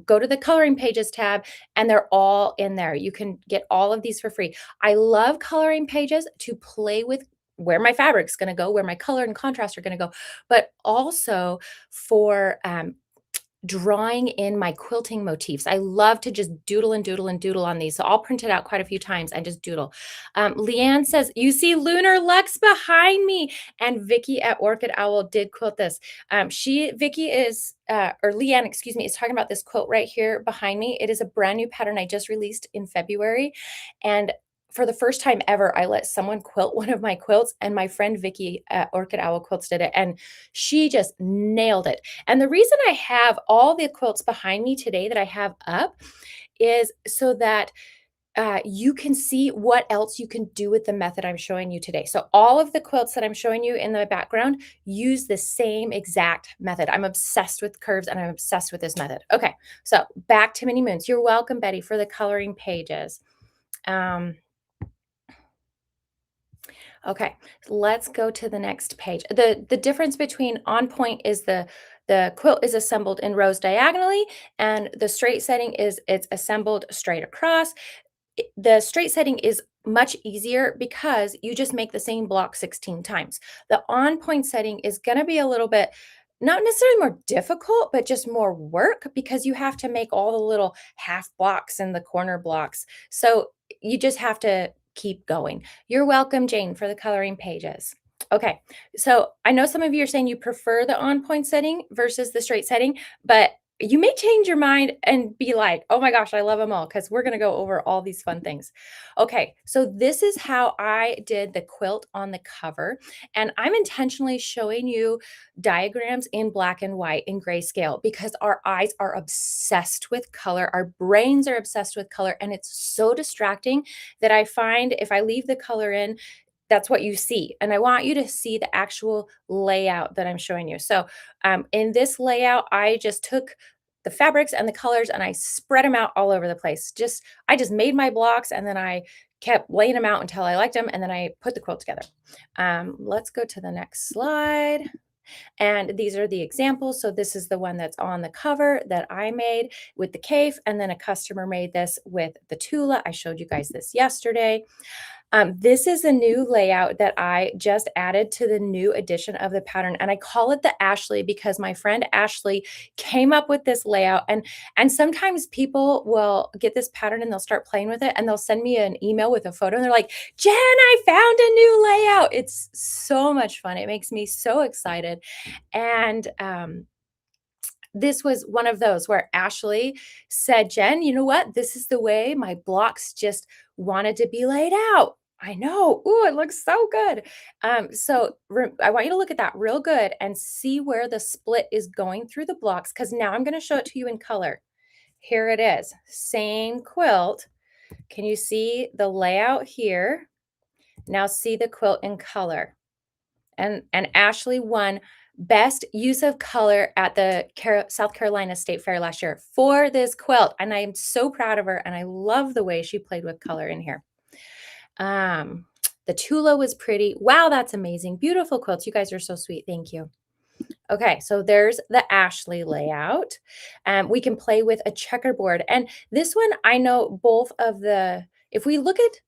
go to the coloring pages tab and they're all in there. You can get all of these for free. I love coloring pages to play with where my fabric's going to go, where my color and contrast are going to go, but also for drawing in my quilting motifs. I love to just doodle and doodle and doodle on these. So I'll print it out quite a few times and just doodle. Leanne says, you see Lunar Lux behind me. And Vicky at Orchid Owl did quilt this. Vicky is, or Leanne, excuse me, is talking about this quilt right here behind me. It is a brand new pattern I just released in February. And for the first time ever, I let someone quilt one of my quilts, and my friend Vicky at Orchid Owl Quilts did it, and she just nailed it. And the reason I have all the quilts behind me today that I have up is so that you can see what else you can do with the method I'm showing you today. So all of the quilts that I'm showing you in the background use the same exact method. I'm obsessed with curves and I'm obsessed with this method. Okay, so back to Mini Moons. You're welcome, Betty, for the coloring pages. Okay, let's go to the next page. The difference between on point is the quilt is assembled in rows diagonally, and the straight setting is it's assembled straight across. The straight setting is much easier because you just make the same block 16 times. The on point setting is going to be a little bit, not necessarily more difficult, but just more work because you have to make all the little half blocks and the corner blocks. So you just have to keep going. You're welcome, Jane, for the coloring pages. Okay, so I know some of you are saying you prefer the on point setting versus the straight setting, but you may change your mind and be like, oh my gosh, I love them all, because we're going to go over all these fun things. Okay, so this is how I did the quilt on the cover, and I'm intentionally showing you diagrams in black and white in grayscale because our eyes are obsessed with color, our brains are obsessed with color, and it's so distracting that I find if I leave the color in, that's what you see. And I want you to see the actual layout that I'm showing you. So in this layout, I just took the fabrics and the colors and I spread them out all over the place. I just made my blocks and then I kept laying them out until I liked them. And then I put the quilt together. Let's go to the next slide. And these are the examples. So this is the one that's on the cover that I made with the cave. And then a customer made this with the Tula. I showed you guys this yesterday. This is a new layout that I just added to the new edition of the pattern, and I call it the Ashley because my friend Ashley came up with this layout. And sometimes people will get this pattern and they'll start playing with it, and they'll send me an email with a photo, and they're like, "Jen, I found a new layout." It's so much fun. It makes me so excited, and this was one of those where Ashley said, "Jen, you know what? This is the way my blocks just wanted to be laid out." I know. Ooh, it looks so good. I want you to look at that real good and see where the split is going through the blocks, because now I'm going to show it to you in color. Here it is. Same quilt. Can you see the layout here? Now see the quilt in color. And Ashley won best use of color at the South Carolina State Fair last year for this quilt. And I am so proud of her. And I love the way she played with color in here. The Tula was pretty. Wow, that's amazing. Beautiful quilts. You guys are so sweet. Thank you. Okay, so there's the Ashley layout. We can play with a checkerboard. And this one, I know both of if we look at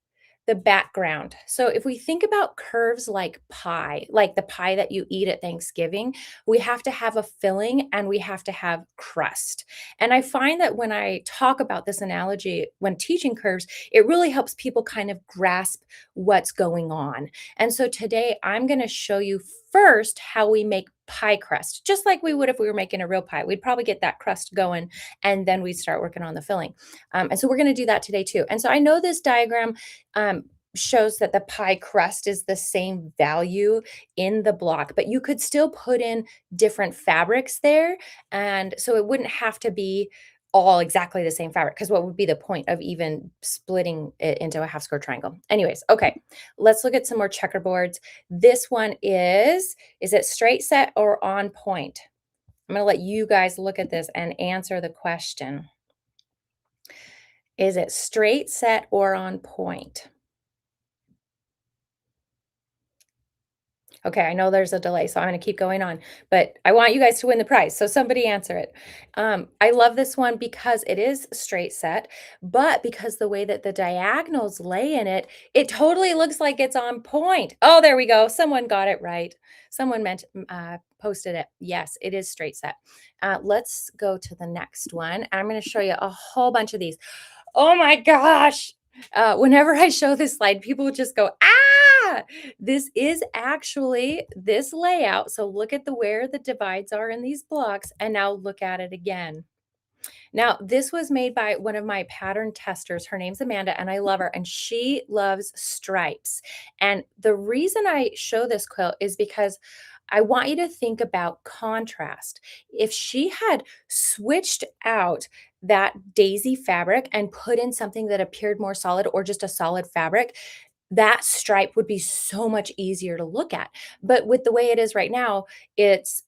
the background. So if we think about curves like pie, like the pie that you eat at Thanksgiving, we have to have a filling and we have to have crust. And I find that when I talk about this analogy when teaching curves, it really helps people kind of grasp what's going on. And so today I'm going to show you first how we make pie crust, just like we would if we were making a real pie. We'd probably get that crust going and then we'd start working on the filling. And so we're going to do that today too. And so I know this diagram shows that the pie crust is the same value in the block, but you could still put in different fabrics there. And so it wouldn't have to be all exactly the same fabric, because what would be the point of even splitting it into a half square triangle? Anyways, okay, let's look at some more checkerboards. This one is it straight set or on point? I'm going to let you guys look at this and answer the question. Is it straight set or on point? Okay, I know there's a delay, so I'm going to keep going on, but I want you guys to win the prize. So somebody answer it. I love this one because it is straight set, but because the way that the diagonals lay in it, it totally looks like it's on point. Oh, there we go. Someone got it right. Someone posted it. Yes, it is straight set. Let's go to the next one. I'm going to show you a whole bunch of these. Oh my gosh. Whenever I show this slide, people just go, ah, this is actually this layout. So look at where the divides are in these blocks, and now look at it again. Now, this was made by one of my pattern testers. Her name's Amanda, and I love her, and she loves stripes. And the reason I show this quilt is because I want you to think about contrast. If she had switched out that daisy fabric and put in something that appeared more solid or just a solid fabric, that stripe would be so much easier to look at. But with the way it is right now, it's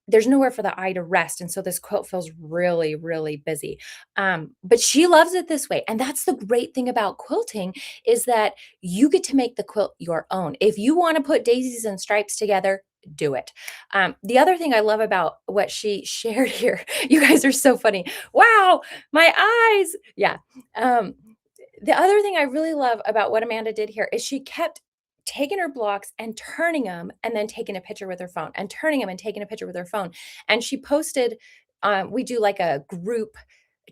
there's nowhere for the eye to rest. And so this quilt feels really, really busy. But she loves it this way. And that's the great thing about quilting, is that you get to make the quilt your own. If you want to put daisies and stripes together, do it. The other thing I love about what she shared here, you guys are so funny. Wow, my eyes. Yeah. The other thing I really love about what Amanda did here is she kept taking her blocks and turning them and then taking a picture with her phone and turning them and taking a picture with her phone. And she posted, we do like a group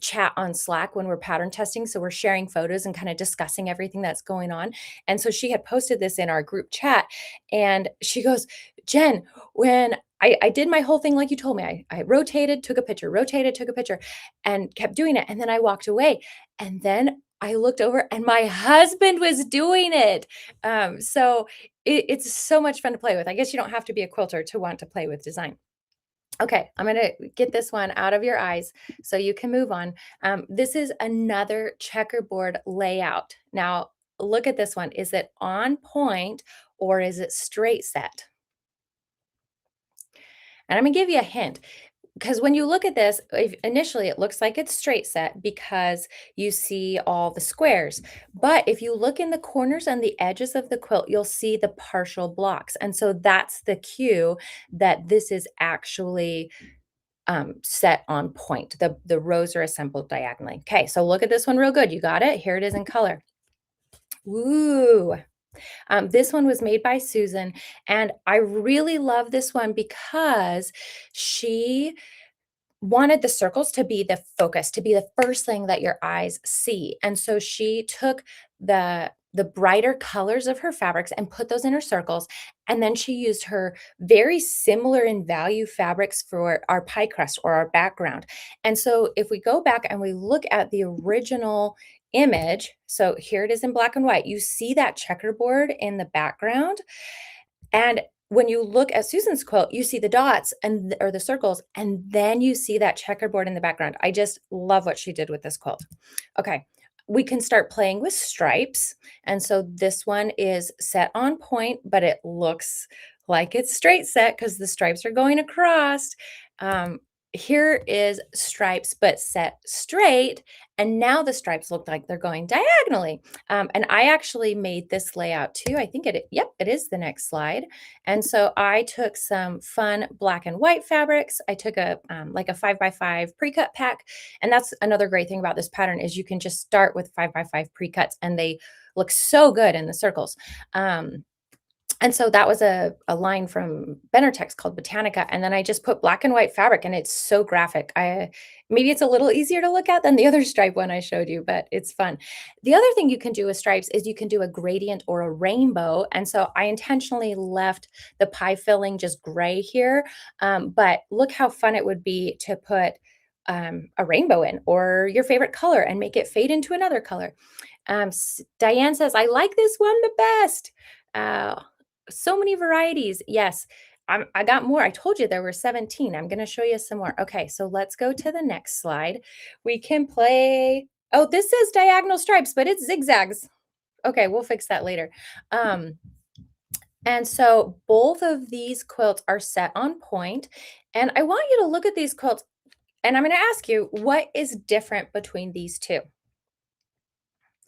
chat on Slack when we're pattern testing. So we're sharing photos and kind of discussing everything that's going on. And so she had posted this in our group chat and she goes, Jen, when I did my whole thing like you told me, I rotated, took a picture, rotated, took a picture, and kept doing it. And then I walked away. And then I looked over and my husband was doing it. So it's so much fun to play with. I guess you don't have to be a quilter to want to play with design. Okay, I'm going to get this one out of your eyes so you can move on. This is another checkerboard layout. Now, look at this one. Is it on point or is it straight set? And I'm going to give you a hint because when you look at this, initially it looks like it's straight set because you see all the squares. But if you look in the corners and the edges of the quilt, you'll see the partial blocks. And so that's the cue that this is actually set on point. The rows are assembled diagonally. Okay, so look at this one real good. You got it? Here it is in color. Ooh. This one was made by Susan, and I really love this one because she wanted the circles to be the focus, to be the first thing that your eyes see. And so she took the brighter colors of her fabrics and put those in her circles. And then she used her very similar in value fabrics for our pie crust or our background. And so if we go back and we look at the original image, so here it is in black and white, you see that checkerboard in the background. And when you look at Susan's quilt, you see the dots or the circles, and then you see that checkerboard in the background. I just love what she did with this quilt. Okay, we can start playing with stripes. And so this one is set on point, but it looks like it's straight set because the stripes are going across. Here is stripes, but set straight. And now the stripes look like they're going diagonally. And I actually made this layout too. I think it is the next slide. And so I took some fun black and white fabrics. I took a like a 5x5 pre-cut pack. And that's another great thing about this pattern is you can just start with 5x5 pre-cuts and they look so good in the circles. And so that was a line from Benartex called Botanica. And then I just put black and white fabric and it's so graphic. Maybe it's a little easier to look at than the other stripe one I showed you, but it's fun. The other thing you can do with stripes is you can do a gradient or a rainbow. And so I intentionally left the pie filling just gray here. But look how fun it would be to put a rainbow in or your favorite color and make it fade into another color. Diane says, I like this one the best. So many varieties. Yes, I got more. I told you there were 17. I'm going to show you some more. Okay, so let's go to the next slide. We can play. Oh, this is diagonal stripes, but it's zigzags. Okay, we'll fix that later. And so both of these quilts are set on point. And I want you to look at these quilts. And I'm going to ask you, what is different between these two?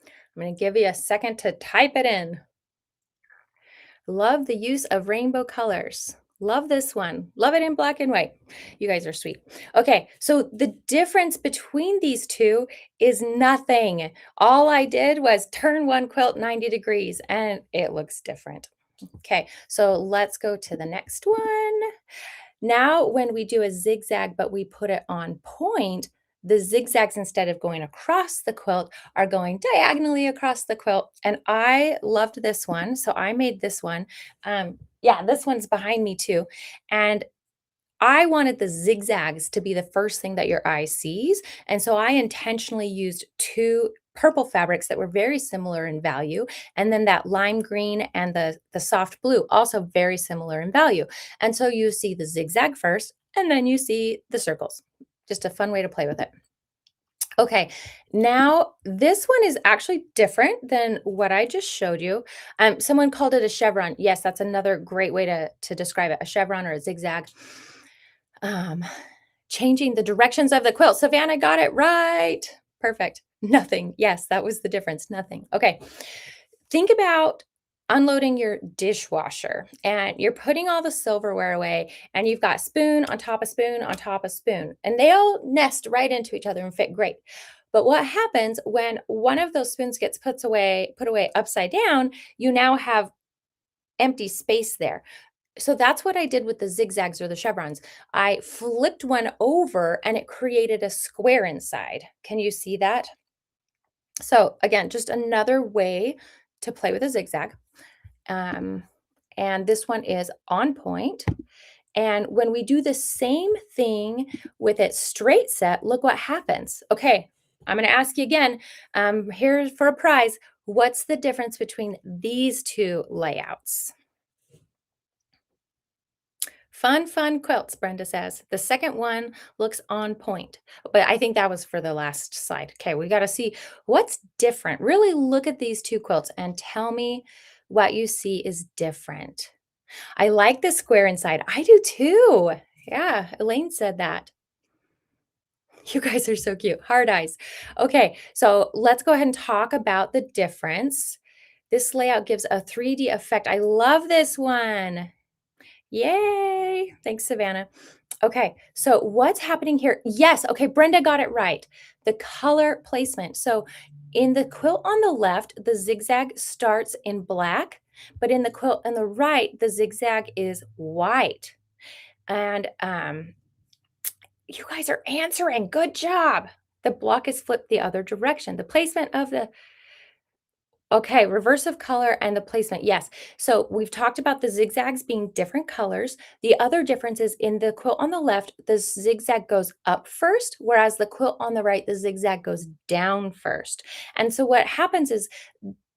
I'm going to give you a second to type it in. Love the use of rainbow colors. Love this one. Love it in black and white. You guys are sweet. Okay, so the difference between these two is nothing. All I did was turn one quilt 90 degrees and it looks different. Okay, so let's go to the next one. Now, when we do a zigzag, but we put it on point, the zigzags, instead of going across the quilt, are going diagonally across the quilt. And I loved this one. So I made this one. Yeah, this one's behind me too. And I wanted the zigzags to be the first thing that your eye sees. And so I intentionally used two purple fabrics that were very similar in value. And then that lime green and the soft blue, also very similar in value. And so you see the zigzag first, and then you see the circles. Just a fun way to play with it. Okay, now this one is actually different than what I just showed you. Someone called it a chevron. Yes, that's another great way to describe it, a chevron or a zigzag. Changing the directions of the quilt. Savannah got it right. Perfect. Nothing. Yes, that was the difference. Nothing. Okay, think about unloading your dishwasher and you're putting all the silverware away and you've got spoon on top of spoon on top of spoon and they all nest right into each other and fit great. But what happens when one of those spoons gets put away upside down, you now have empty space there. So that's what I did with the zigzags or the chevrons. I flipped one over and it created a square inside. Can you see that? So again, just another way to play with a zigzag. And this one is on point. And when we do the same thing with it straight set, look what happens. Okay, I'm going to ask you again. Here's for a prize. What's the difference between these two layouts? Fun quilts, Brenda says. The second one looks on point. But I think that was for the last slide. Okay, we got to see what's different. Really look at these two quilts and tell me what you see is different. I like the square inside. I do too. Yeah, Elaine said that. You guys are so cute. Hard eyes. Okay, so let's go ahead and talk about the difference. This layout gives a 3D effect. I love this one. Yay. Thanks, Savannah. Okay, so what's happening here? Yes, okay, Brenda got it right. The color placement. So in the quilt on the left, the zigzag starts in black, but in the quilt on the right, the zigzag is white. And you guys are answering. Good job. The block is flipped the other direction. The placement of the Okay, reverse of color and the placement. Yes. So we've talked about the zigzags being different colors. The other difference is in the quilt on the left, the zigzag goes up first, whereas the quilt on the right, the zigzag goes down first. And so what happens is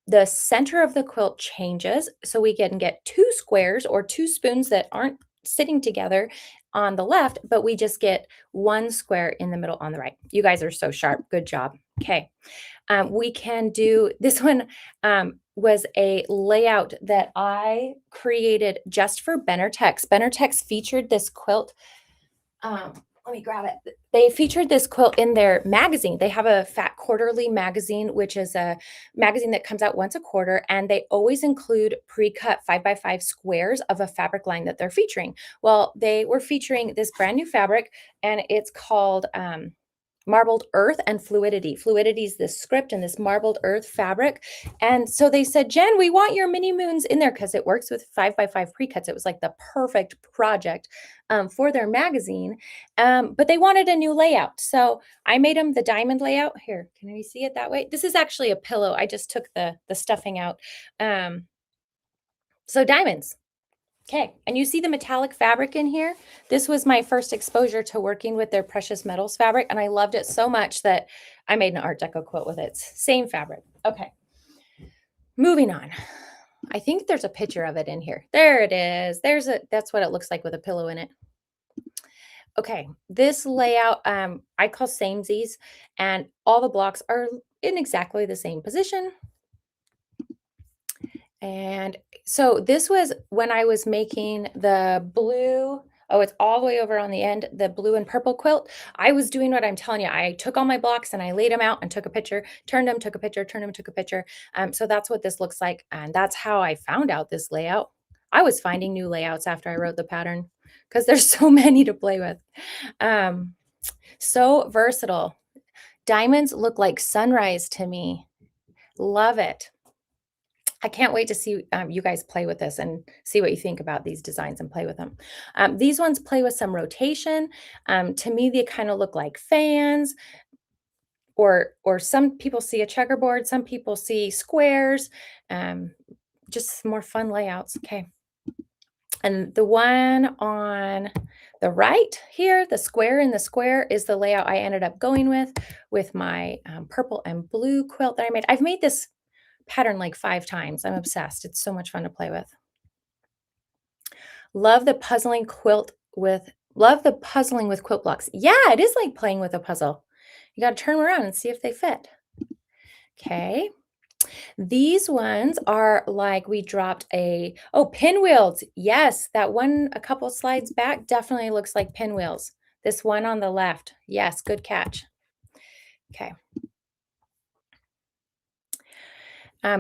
the center of the quilt changes. So we can get two squares or two spoons that aren't sitting together on the left, but we just get one square in the middle on the right. You guys are so sharp. Good job. Okay. We can do this one was a layout that I created just for Benartex. Benartex featured this quilt. Let me grab it. They featured this quilt in their magazine. They have a Fat Quarterly magazine, which is a magazine that comes out once a quarter, and they always include pre-cut 5x5 squares of a fabric line that they're featuring. Well, they were featuring this brand new fabric, and it's called Marbled Earth and Fluidity. Fluidity is this script and this marbled earth fabric. And so they said, Jen, we want your mini moons in there because it works with 5x5 pre-cuts. It was like the perfect project for their magazine. But they wanted a new layout. So I made them the diamond layout. Here, can you see it that way? This is actually a pillow. I just took the stuffing out. So diamonds. Okay, and you see the metallic fabric in here? This was my first exposure to working with their precious metals fabric, and I loved it so much that I made an Art Deco quilt with it. Same fabric. Okay, moving on. I think there's a picture of it in here. There it is. That's what it looks like with a pillow in it. Okay, this layout I call samesies, and all the blocks are in exactly the same position. And so this was when I was making the blue. Oh, it's all the way over on the end, the blue and purple quilt. I was doing what I'm telling you. I took all my blocks and I laid them out and took a picture, turned them, took a picture, turned them, took a picture. So that's what this looks like. And that's how I found out this layout. I was finding new layouts after I wrote the pattern because there's so many to play with. So versatile. Diamonds look like sunrise to me. Love it. I can't wait to see you guys play with this and see what you think about these designs and play with them. These ones play with some rotation. To me, they kind of look like fans, or some people see a checkerboard, some people see squares, just more fun layouts. Okay. And the one on the right here, the square in the square, is the layout I ended up going with my purple and blue quilt that I made. I've made this pattern like 5 times. I'm obsessed. It's so much fun to play with. Love the puzzling with quilt blocks. Yeah, it is like playing with a puzzle. You got to turn around and see if they fit. Okay. These ones are like we dropped pinwheels. Yes, that one a couple slides back definitely looks like pinwheels. This one on the left. Yes, good catch. Okay.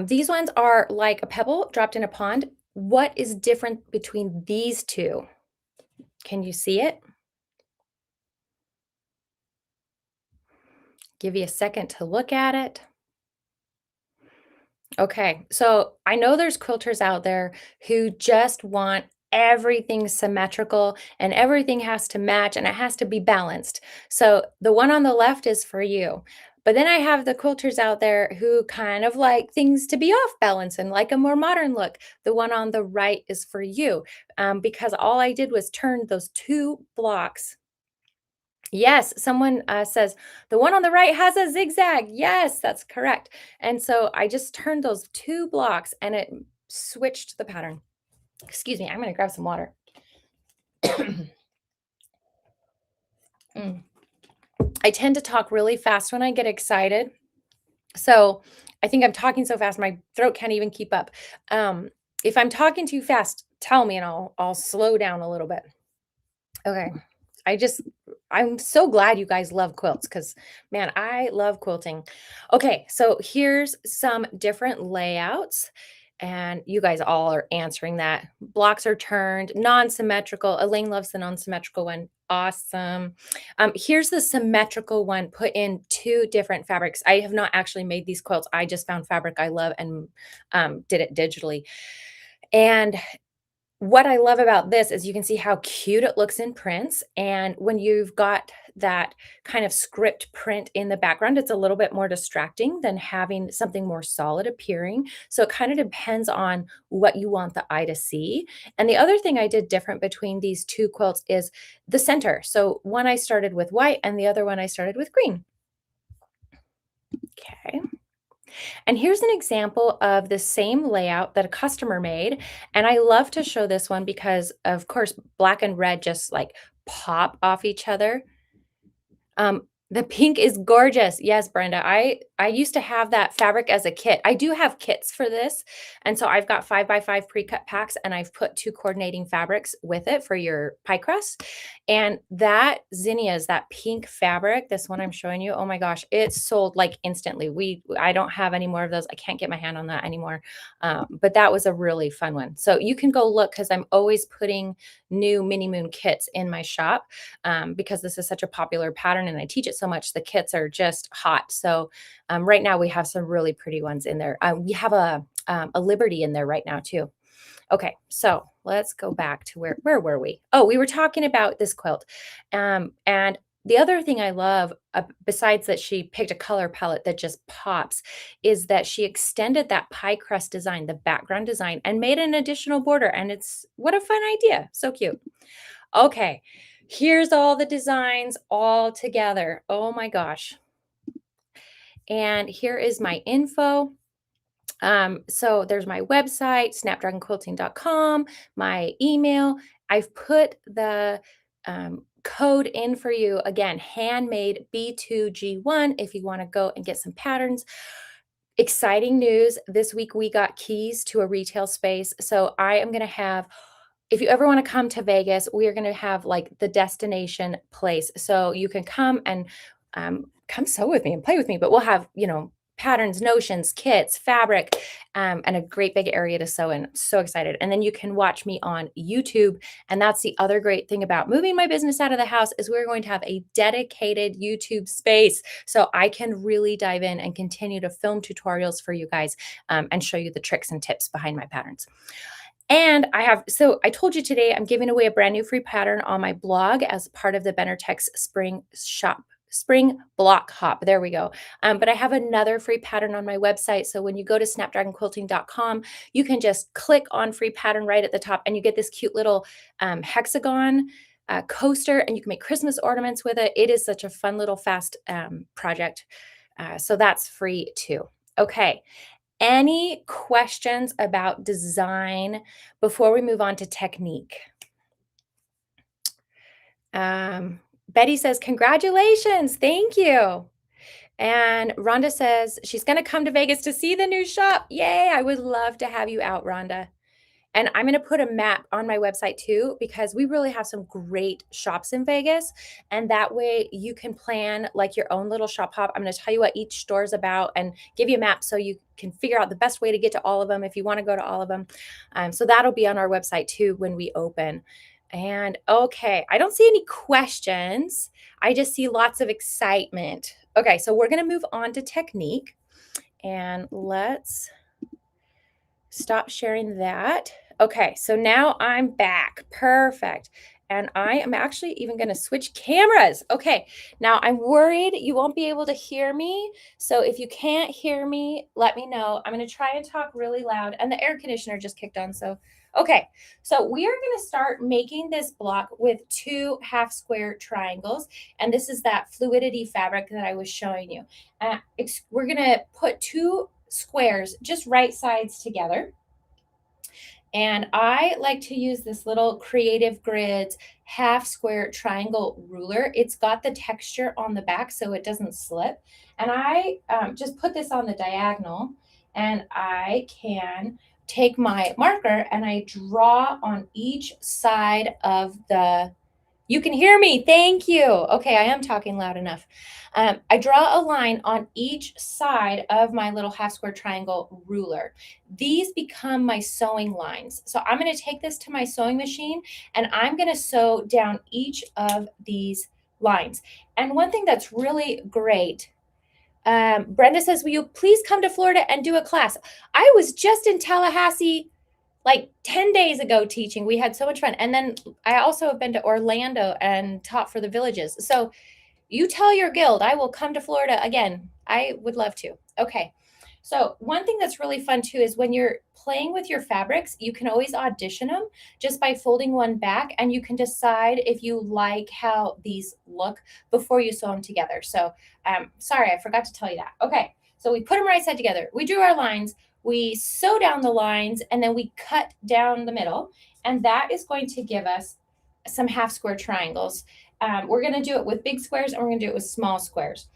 These ones are like a pebble dropped in a pond. What is different between these two? Can you see it? Give you a second to look at it. Okay, so I know there's quilters out there who just want everything's symmetrical and everything has to match and it has to be balanced. So the one on the left is for you. But then I have the quilters out there who kind of like things to be off balance and like a more modern look. The one on the right is for you, because all I did was turn those 2 blocks. Yes, someone says the one on the right has a zigzag. Yes, that's correct. And so I just turned those 2 blocks and it switched the pattern. Excuse me, I'm going to grab some water. I tend to talk really fast when I get excited. So I think I'm talking so fast, my throat can't even keep up. If I'm talking too fast, tell me and I'll slow down a little bit. Okay. I'm so glad you guys love quilts because, man, I love quilting. Okay, so here's some different layouts. And you guys all are answering that. Blocks are turned, non-symmetrical. Elaine loves the non-symmetrical one. Awesome. Here's the symmetrical one put in 2 different fabrics. I have not actually made these quilts. I just found fabric I love and did it digitally. And what I love about this is you can see how cute it looks in prints. And when you've got that kind of script print in the background, it's a little bit more distracting than having something more solid appearing. So it kind of depends on what you want the eye to see. And the other thing I did different between these 2 quilts is the center. So one I started with white and the other one I started with green. Okay. And here's an example of the same layout that a customer made. And I love to show this one because, of course, black and red just like pop off each other. The pink is gorgeous. Yes, Brenda. I used to have that fabric as a kit. I do have kits for this. And so I've got 5x5 pre-cut packs and I've put 2 coordinating fabrics with it for your pie crust. And that zinnias, that pink fabric, this one I'm showing you, oh my gosh, it's sold like instantly. I don't have any more of those. I can't get my hand on that anymore. But that was a really fun one. So you can go look because I'm always putting new mini moon kits in my shop because this is such a popular pattern and I teach it so much. The kits are just hot. So right now we have some really pretty ones in there. We have a Liberty in there right now too. Okay, so let's go back to where were we? Oh, we were talking about this quilt. And the other thing I love, besides that she picked a color palette that just pops, is that she extended that pie crust design, the background design, and made an additional border. And what a fun idea. So cute. Okay, here's all the designs all together. Oh my gosh. And here is my info. So there's my website, snapdragonquilting.com, my email. I've put the code in for you. Again, handmade B2G1 if you want to go and get some patterns. Exciting news. This week we got keys to a retail space. So I am going to have, if you ever want to come to Vegas, we are going to have like the destination place. So you can come and come sew with me and play with me, but we'll have, patterns, notions, kits, fabric, and a great big area to sew in. I'm so excited. And then you can watch me on YouTube. And that's the other great thing about moving my business out of the house is we're going to have a dedicated YouTube space. So I can really dive in and continue to film tutorials for you guys and show you the tricks and tips behind my patterns. And I told you today, I'm giving away a brand new free pattern on my blog as part of the Benartex Spring Block Hop. There we go. But I have another free pattern on my website. So when you go to snapdragonquilting.com, you can just click on free pattern right at the top and you get this cute little hexagon coaster and you can make Christmas ornaments with it. It is such a fun little fast project. So that's free too. Okay. Any questions about design before we move on to technique? Betty says, congratulations. Thank you. And Rhonda says she's going to come to Vegas to see the new shop. Yay. I would love to have you out, Rhonda. And I'm going to put a map on my website too, because we really have some great shops in Vegas. And that way you can plan like your own little shop hop. I'm going to tell you what each store is about and give you a map so you can figure out the best way to get to all of them if you want to go to all of them. So that'll be on our website too when we open. And okay, I don't see any questions. I just see lots of excitement. Okay, so we're going to move on to technique and let's stop sharing that. Okay, so now I'm back. Perfect. And I am actually even going to switch cameras. Okay, now I'm worried you won't be able to hear me. So if you can't hear me, let me know. I'm going to try and talk really loud. And the air conditioner just kicked on. So, okay, so we are going to start making this block with 2 half square triangles. And this is that fluidity fabric that I was showing you. We're going to put 2 squares just right sides together. And I like to use this little Creative Grids half square triangle ruler. It's got the texture on the back so it doesn't slip. And I just put this on the diagonal, and I can take my marker and I draw on each side of the, you can hear me. Thank you. Okay, I am talking loud enough. I draw a line on each side of my little half square triangle ruler. These become my sewing lines. So I'm going to take this to my sewing machine and I'm going to sew down each of these lines. And one thing that's really great, Brenda says, will you please come to Florida and do a class? I was just in Tallahassee like 10 days ago teaching. We had so much fun. And then I also have been to Orlando and taught for the villages. So you tell your guild, I will come to Florida again. I would love to. Okay. So one thing that's really fun too is when you're playing with your fabrics, you can always audition them just by folding one back, and you can decide if you like how these look before you sew them together. So sorry, I forgot to tell you that. Okay. So we put them right side together. We drew our lines, we sew down the lines, and then we cut down the middle. And that is going to give us some half square triangles. We're going to do it with big squares and we're going to do it with small squares.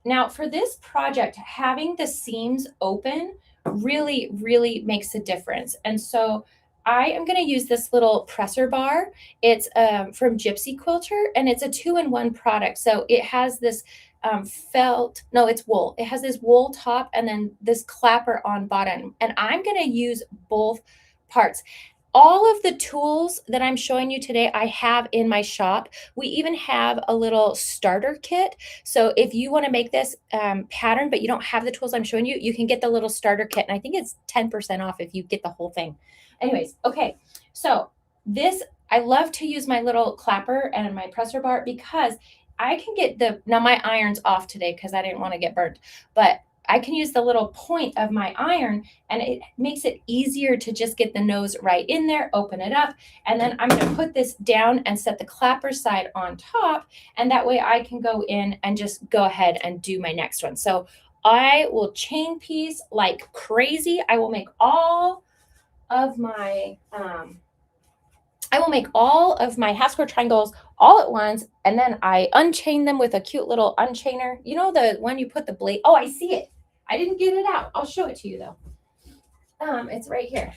Now for this project, having the seams open really, really makes a difference. And so I am going to use this little presser bar. It's from Gypsy Quilter, and it's a 2-in-1 product. So it has this it's wool. It has this wool top and then this clapper on bottom. And I'm going to use both parts. All of the tools that I'm showing you today, I have in my shop. We even have a little starter kit. So if you want to make this pattern, but you don't have the tools I'm showing you, you can get the little starter kit. And I think it's 10% off if you get the whole thing. Anyways, okay. So this, I love to use my little clapper and my presser bar because I can get now my iron's off today because I didn't want to get burnt, but I can use the little point of my iron, and it makes it easier to just get the nose right in there, open it up, and then I'm going to put this down and set the clapper side on top, and that way I can go in and just go ahead and do my next one. So I will chain piece like crazy. I will make all of my half square triangles all at once, and then I unchain them with a cute little unchainer. You know, the one you put the blade. Oh, I see it. I didn't get it out. I'll show it to you though. It's right here.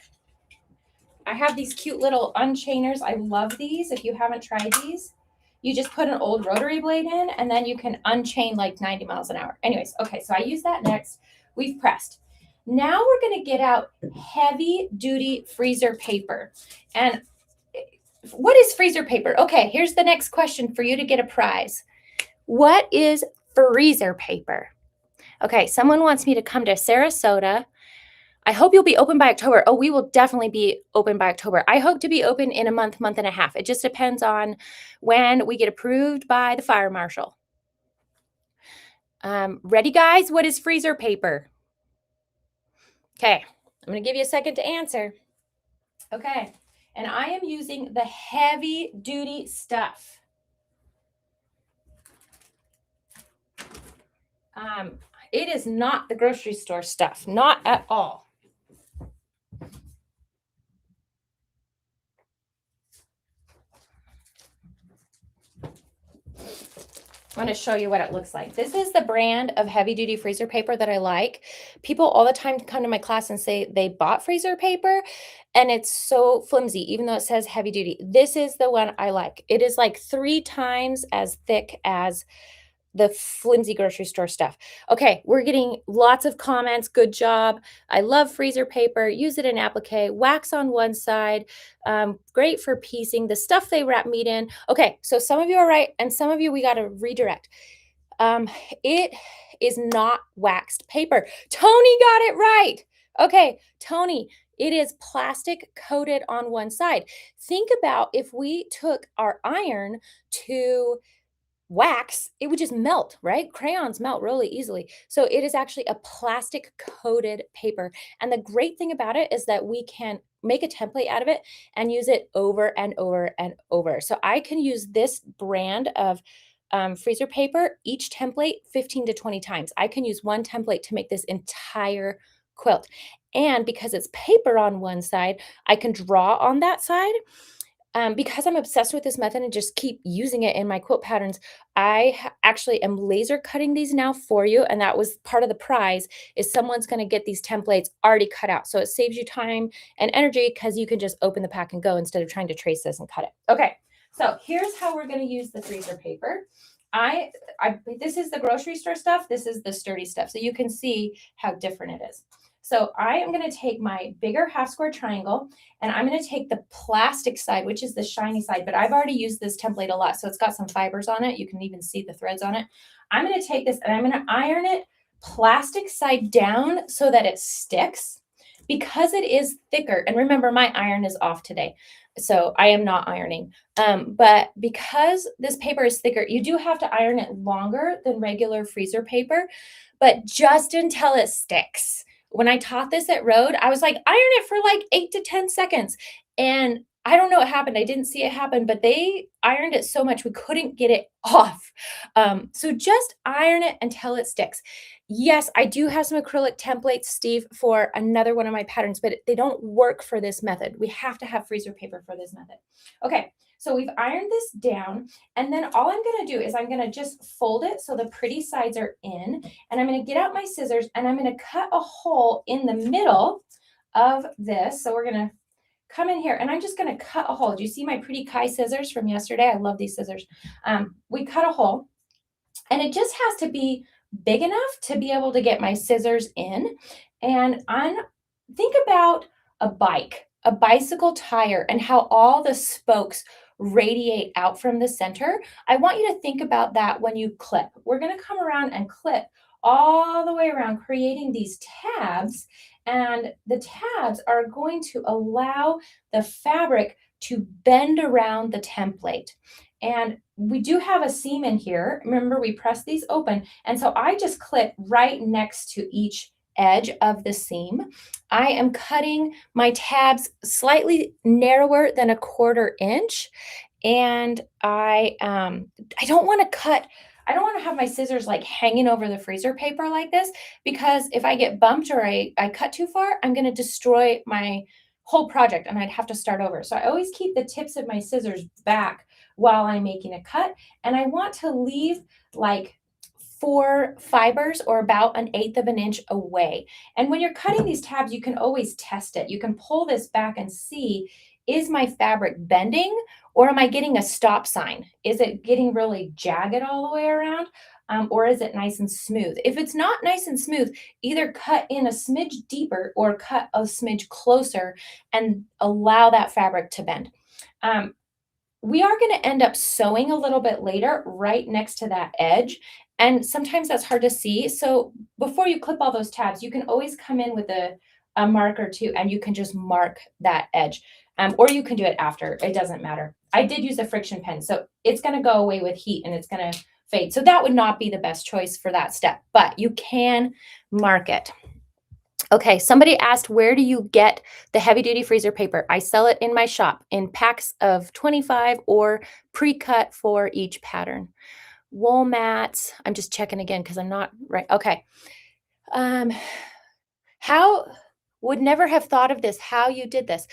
I have these cute little unchainers. I love these. If you haven't tried these, you just put an old rotary blade in and then you can unchain like 90 miles an hour. Anyways, okay, so I use that next. We've pressed. Now we're going to get out heavy duty freezer paper. And what is freezer paper? Okay, here's the next question for you to get a prize. What is freezer paper? Okay, someone wants me to come to Sarasota. I hope you'll be open by October. Oh, we will definitely be open by October. I hope to be open in a month and a half. It just depends on when we get approved by the fire marshal. Ready, guys? What is freezer paper? Okay, I'm going to give you a second to answer. Okay, and I am using the heavy duty stuff. It is not the grocery store stuff, not at all. I'm going to show you what it looks like. This is the brand of heavy duty freezer paper that I like. People all the time come to my class and say they bought freezer paper and it's so flimsy, even though it says heavy duty. This is the one I like. It is like 3 times as thick as the flimsy grocery store stuff. Okay, we're getting lots of comments. Good job. I love freezer paper. Use it in applique. Wax on one side. Great for piecing. The stuff they wrap meat in. Okay, so some of you are right, and some of you we got to redirect. It is not waxed paper. Tony got it right. Okay, Tony, It is plastic coated on one side. Think about if we took our iron to wax, it would just melt, right? Crayons melt really easily. So it is actually a plastic coated paper. And the great thing about it is that we can make a template out of it and use it over and over and over. So I can use this brand of freezer paper, each template 15 to 20 times. I can use one template to make this entire quilt. And because it's paper on one side, I can draw on that side. Because I'm obsessed with this method and just keep using it in my quilt patterns, I actually am laser cutting these now for you. And that was part of the prize, is someone's going to get these templates already cut out. So it saves you time and energy because you can just open the pack and go instead of trying to trace this and cut it. Okay, so here's how we're going to use the freezer paper. This is the grocery store stuff. This is the sturdy stuff. So you can see how different it is. So I am going to take my bigger half square triangle and I'm going to take the plastic side, which is the shiny side, but I've already used this template a lot. So it's got some fibers on it. You can even see the threads on it. I'm going to take this and I'm going to iron it plastic side down so that it sticks because it is thicker. And remember, my iron is off today, so I am not ironing. But because this paper is thicker, you do have to iron it longer than regular freezer paper, but just until it sticks. When I taught this at Rhode, I was like, iron it for like 8 to 10 seconds. And I don't know what happened. I didn't see it happen, but they ironed it so much we couldn't get it off. So just iron it until it sticks. Yes, I do have some acrylic templates, Steve, for another one of my patterns, but they don't work for this method. We have to have freezer paper for this method. Okay, so we've ironed this down, and then all I'm going to do is I'm going to just fold it so the pretty sides are in, and I'm going to get out my scissors, and I'm going to cut a hole in the middle of this. So we're going to come in here, and I'm just going to cut a hole. Do you see my pretty Kai scissors from yesterday? I love these scissors. We cut a hole, and it just has to be big enough to be able to get my scissors in. And think about a bike, a bicycle tire, and how all the spokes radiate out from the center. I want you to think about that when you clip. We're going to come around and clip all the way around, creating these tabs. And the tabs are going to allow the fabric to bend around the template. And we do have a seam in here. Remember, we press these open. And so I just clip right next to each edge of the seam. I am cutting my tabs slightly narrower than 1/4 inch. And I don't want to have my scissors like hanging over the freezer paper like this, because if I get bumped or I cut too far, I'm going to destroy my whole project and I'd have to start over. So I always keep the tips of my scissors back while I'm making a cut. And I want to leave like 4 fibers or about 1/8 of an inch away. And when you're cutting these tabs, you can always test it. You can pull this back and see, is my fabric bending or am I getting a stop sign? Is it getting really jagged all the way around? Or is it nice and smooth? If it's not nice and smooth, either cut in a smidge deeper or cut a smidge closer and allow that fabric to bend. We are going to end up sewing a little bit later right next to that edge. And sometimes that's hard to see. So before you clip all those tabs, you can always come in with a marker too, and you can just mark that edge. Or you can do it after. It doesn't matter. I did use a friction pen, so it's going to go away with heat and it's going to fade. So that would not be the best choice for that step, but you can mark it. Okay, somebody asked, where do you get the heavy duty freezer paper? I sell it in my shop in packs of 25 or pre-cut for each pattern. Wool mats, I'm just checking again because I'm not right. Okay. How would never have thought of this, how you did this.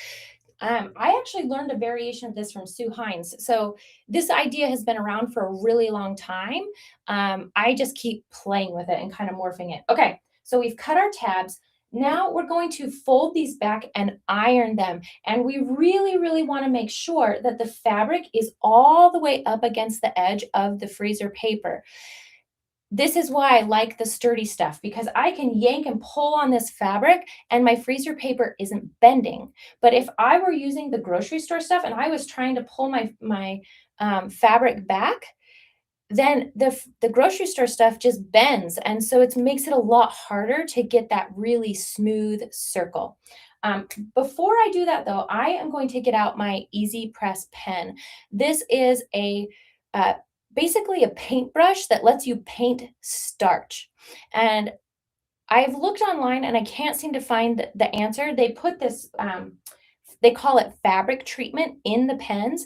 I actually learned a variation of this from Sue Hines. So this idea has been around for a really long time. I just keep playing with it and kind of morphing it. Okay, so we've cut our tabs. Now we're going to fold these back and iron them. And we really, really want to make sure that the fabric is all the way up against the edge of the freezer paper. This is why I like the sturdy stuff, because I can yank and pull on this fabric and my freezer paper isn't bending. But if I were using the grocery store stuff and I was trying to pull my fabric back, then the grocery store stuff just bends. And so it makes it a lot harder to get that really smooth circle. Before I do that though, I am going to get out my Easy Press pen. This is basically a paintbrush that lets you paint starch. And I've looked online and I can't seem to find the answer. They put this, they call it fabric treatment in the pens.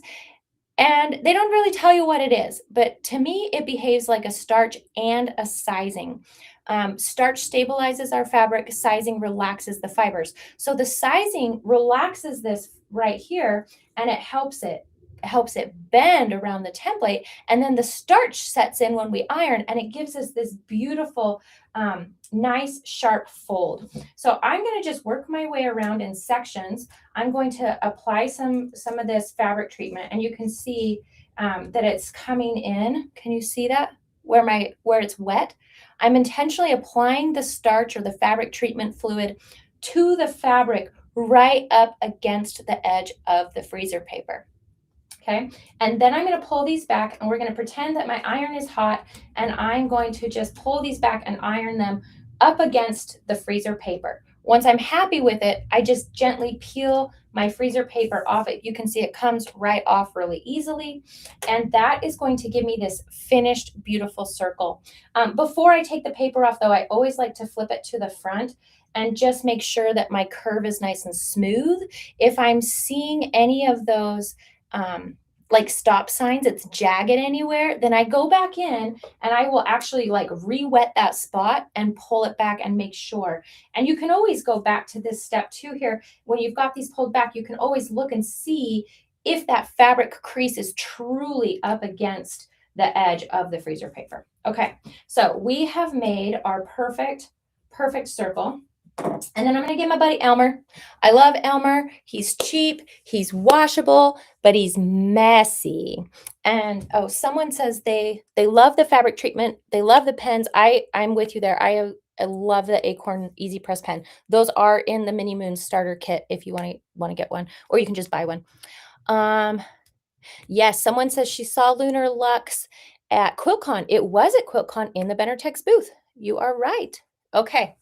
And they don't really tell you what it is, but to me, it behaves like a starch and a sizing. Starch stabilizes our fabric, sizing relaxes the fibers. So the sizing relaxes this right here, and it helps it bend around the template. And then the starch sets in when we iron, and it gives us this beautiful, nice, sharp fold. So I'm going to just work my way around in sections. I'm going to apply some of this fabric treatment, and you can see that it's coming in. Can you see that where it's wet? I'm intentionally applying the starch or the fabric treatment fluid to the fabric right up against the edge of the freezer paper. Okay, and then I'm going to pull these back, and we're going to pretend that my iron is hot, and I'm going to just pull these back and iron them up against the freezer paper. Once I'm happy with it, I just gently peel my freezer paper off it. You can see it comes right off really easily, and that is going to give me this finished, beautiful circle. Before I take the paper off, though, I always like to flip it to the front and just make sure that my curve is nice and smooth. If I'm seeing any of those like stop signs, it's jagged anywhere, then I go back in and I will actually like re-wet that spot and pull it back and make sure. And you can always go back to this step too here. When you've got these pulled back, you can always look and see if that fabric crease is truly up against the edge of the freezer paper. Okay, so we have made our perfect circle. And then I'm going to get my buddy Elmer. I love Elmer. He's cheap. He's washable, but he's messy. And oh, someone says they love the fabric treatment. They love the pens. I'm with you there. I love the Acorn Easy Press pen. Those are in the Mini Moon starter kit if you want to get one, or you can just buy one. Yes, someone says she saw Lunar Lux at QuiltCon. It was at QuiltCon in the Benartex booth. You are right. Okay.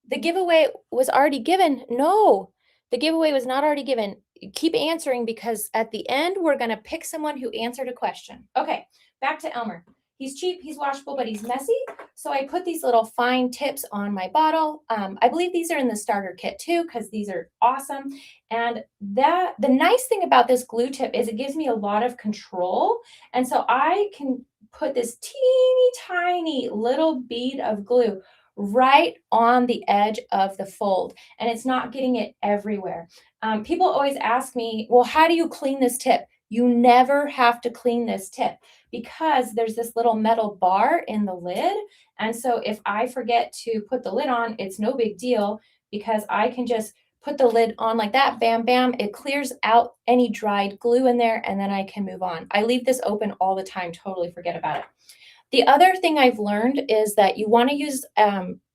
The giveaway was already given. No, the giveaway was not already given. Keep answering, because at the end, we're going to pick someone who answered a question. Okay, back to Elmer. He's cheap, he's washable, but he's messy. So I put these little fine tips on my bottle. I believe these are in the starter kit too, because these are awesome. And the nice thing about this glue tip is it gives me a lot of control. And so I can put this teeny tiny little bead of glue right on the edge of the fold, and it's not getting it everywhere. People always ask me, well, how do you clean this tip? You never have to clean this tip, because there's this little metal bar in the lid. And so if I forget to put the lid on, it's no big deal, because I can just put the lid on like that, bam, bam, it clears out any dried glue in there, and then I can move on. I leave this open all the time, totally forget about it. The other thing I've learned is that you want to use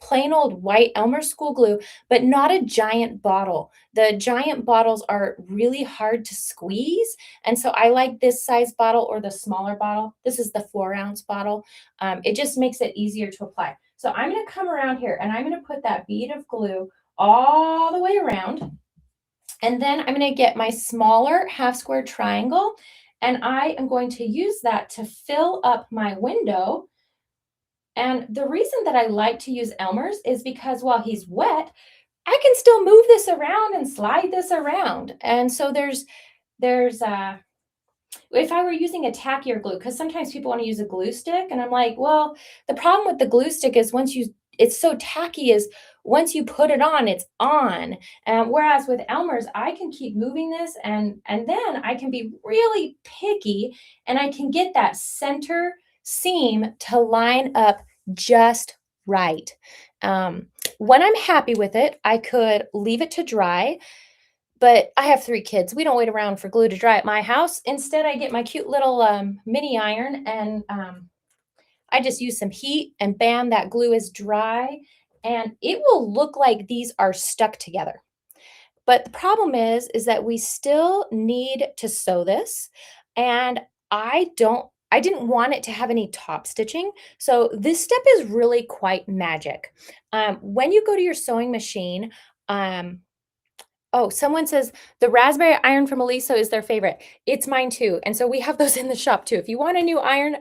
plain old white Elmer School glue, but not a giant bottle. The giant bottles are really hard to squeeze. And so I like this size bottle or the smaller bottle. This is the 4-ounce bottle. It just makes it easier to apply. So I'm going to come around here, and I'm going to put that bead of glue all the way around. And then I'm going to get my smaller half square triangle, and I am going to use that to fill up my window. And the reason that I like to use Elmer's is because while he's wet, I can still move this around and slide this around. And so there's if I were using a tackier glue, because sometimes people want to use a glue stick, and I'm like, well, the problem with the glue stick is it's so tacky, is once you put it on, it's on. Whereas with Elmer's, I can keep moving this, and then I can be really picky, and I can get that center seam to line up just right. When I'm happy with it, I could leave it to dry. But I have 3 kids. We don't wait around for glue to dry at my house. Instead, I get my cute little mini iron, and I just use some heat, and bam, that glue is dry, and it will look like these are stuck together. But the problem is that we still need to sew this, and I didn't want it to have any top stitching. So this step is really quite magic. When you go to your sewing machine, Oh, someone says the raspberry iron from Aliso is their favorite. It's mine too. And so we have those in the shop too. If you want a new iron,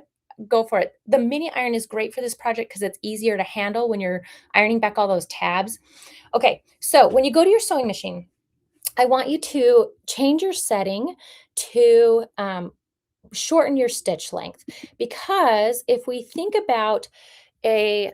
go for it. The mini iron is great for this project because it's easier to handle when you're ironing back all those tabs. Okay, so when you go to your sewing machine, I want you to change your setting to shorten your stitch length, because if we think about a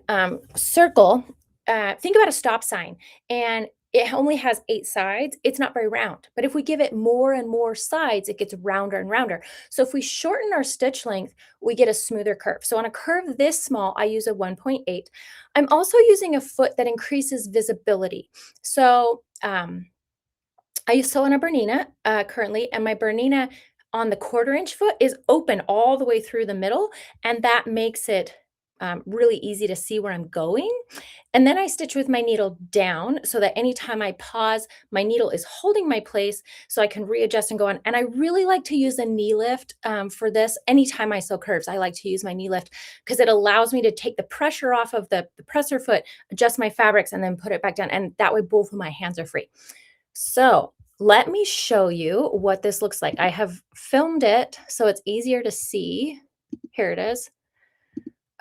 circle, think about a stop sign, and it only has 8 sides. It's not very round. But if we give it more and more sides, it gets rounder and rounder. So if we shorten our stitch length, we get a smoother curve. So on a curve this small, I use a 1.8. I'm also using a foot that increases visibility. So I sew on a Bernina currently, and my Bernina on the 1/4 inch foot is open all the way through the middle, and that makes it really easy to see where I'm going. And then I stitch with my needle down so that anytime I pause, my needle is holding my place so I can readjust and go on. And I really like to use a knee lift for this. Anytime I sew curves, I like to use my knee lift because it allows me to take the pressure off of the presser foot, adjust my fabrics, and then put it back down. And that way both of my hands are free. So let me show you what this looks like. I have filmed it so it's easier to see. Here it is.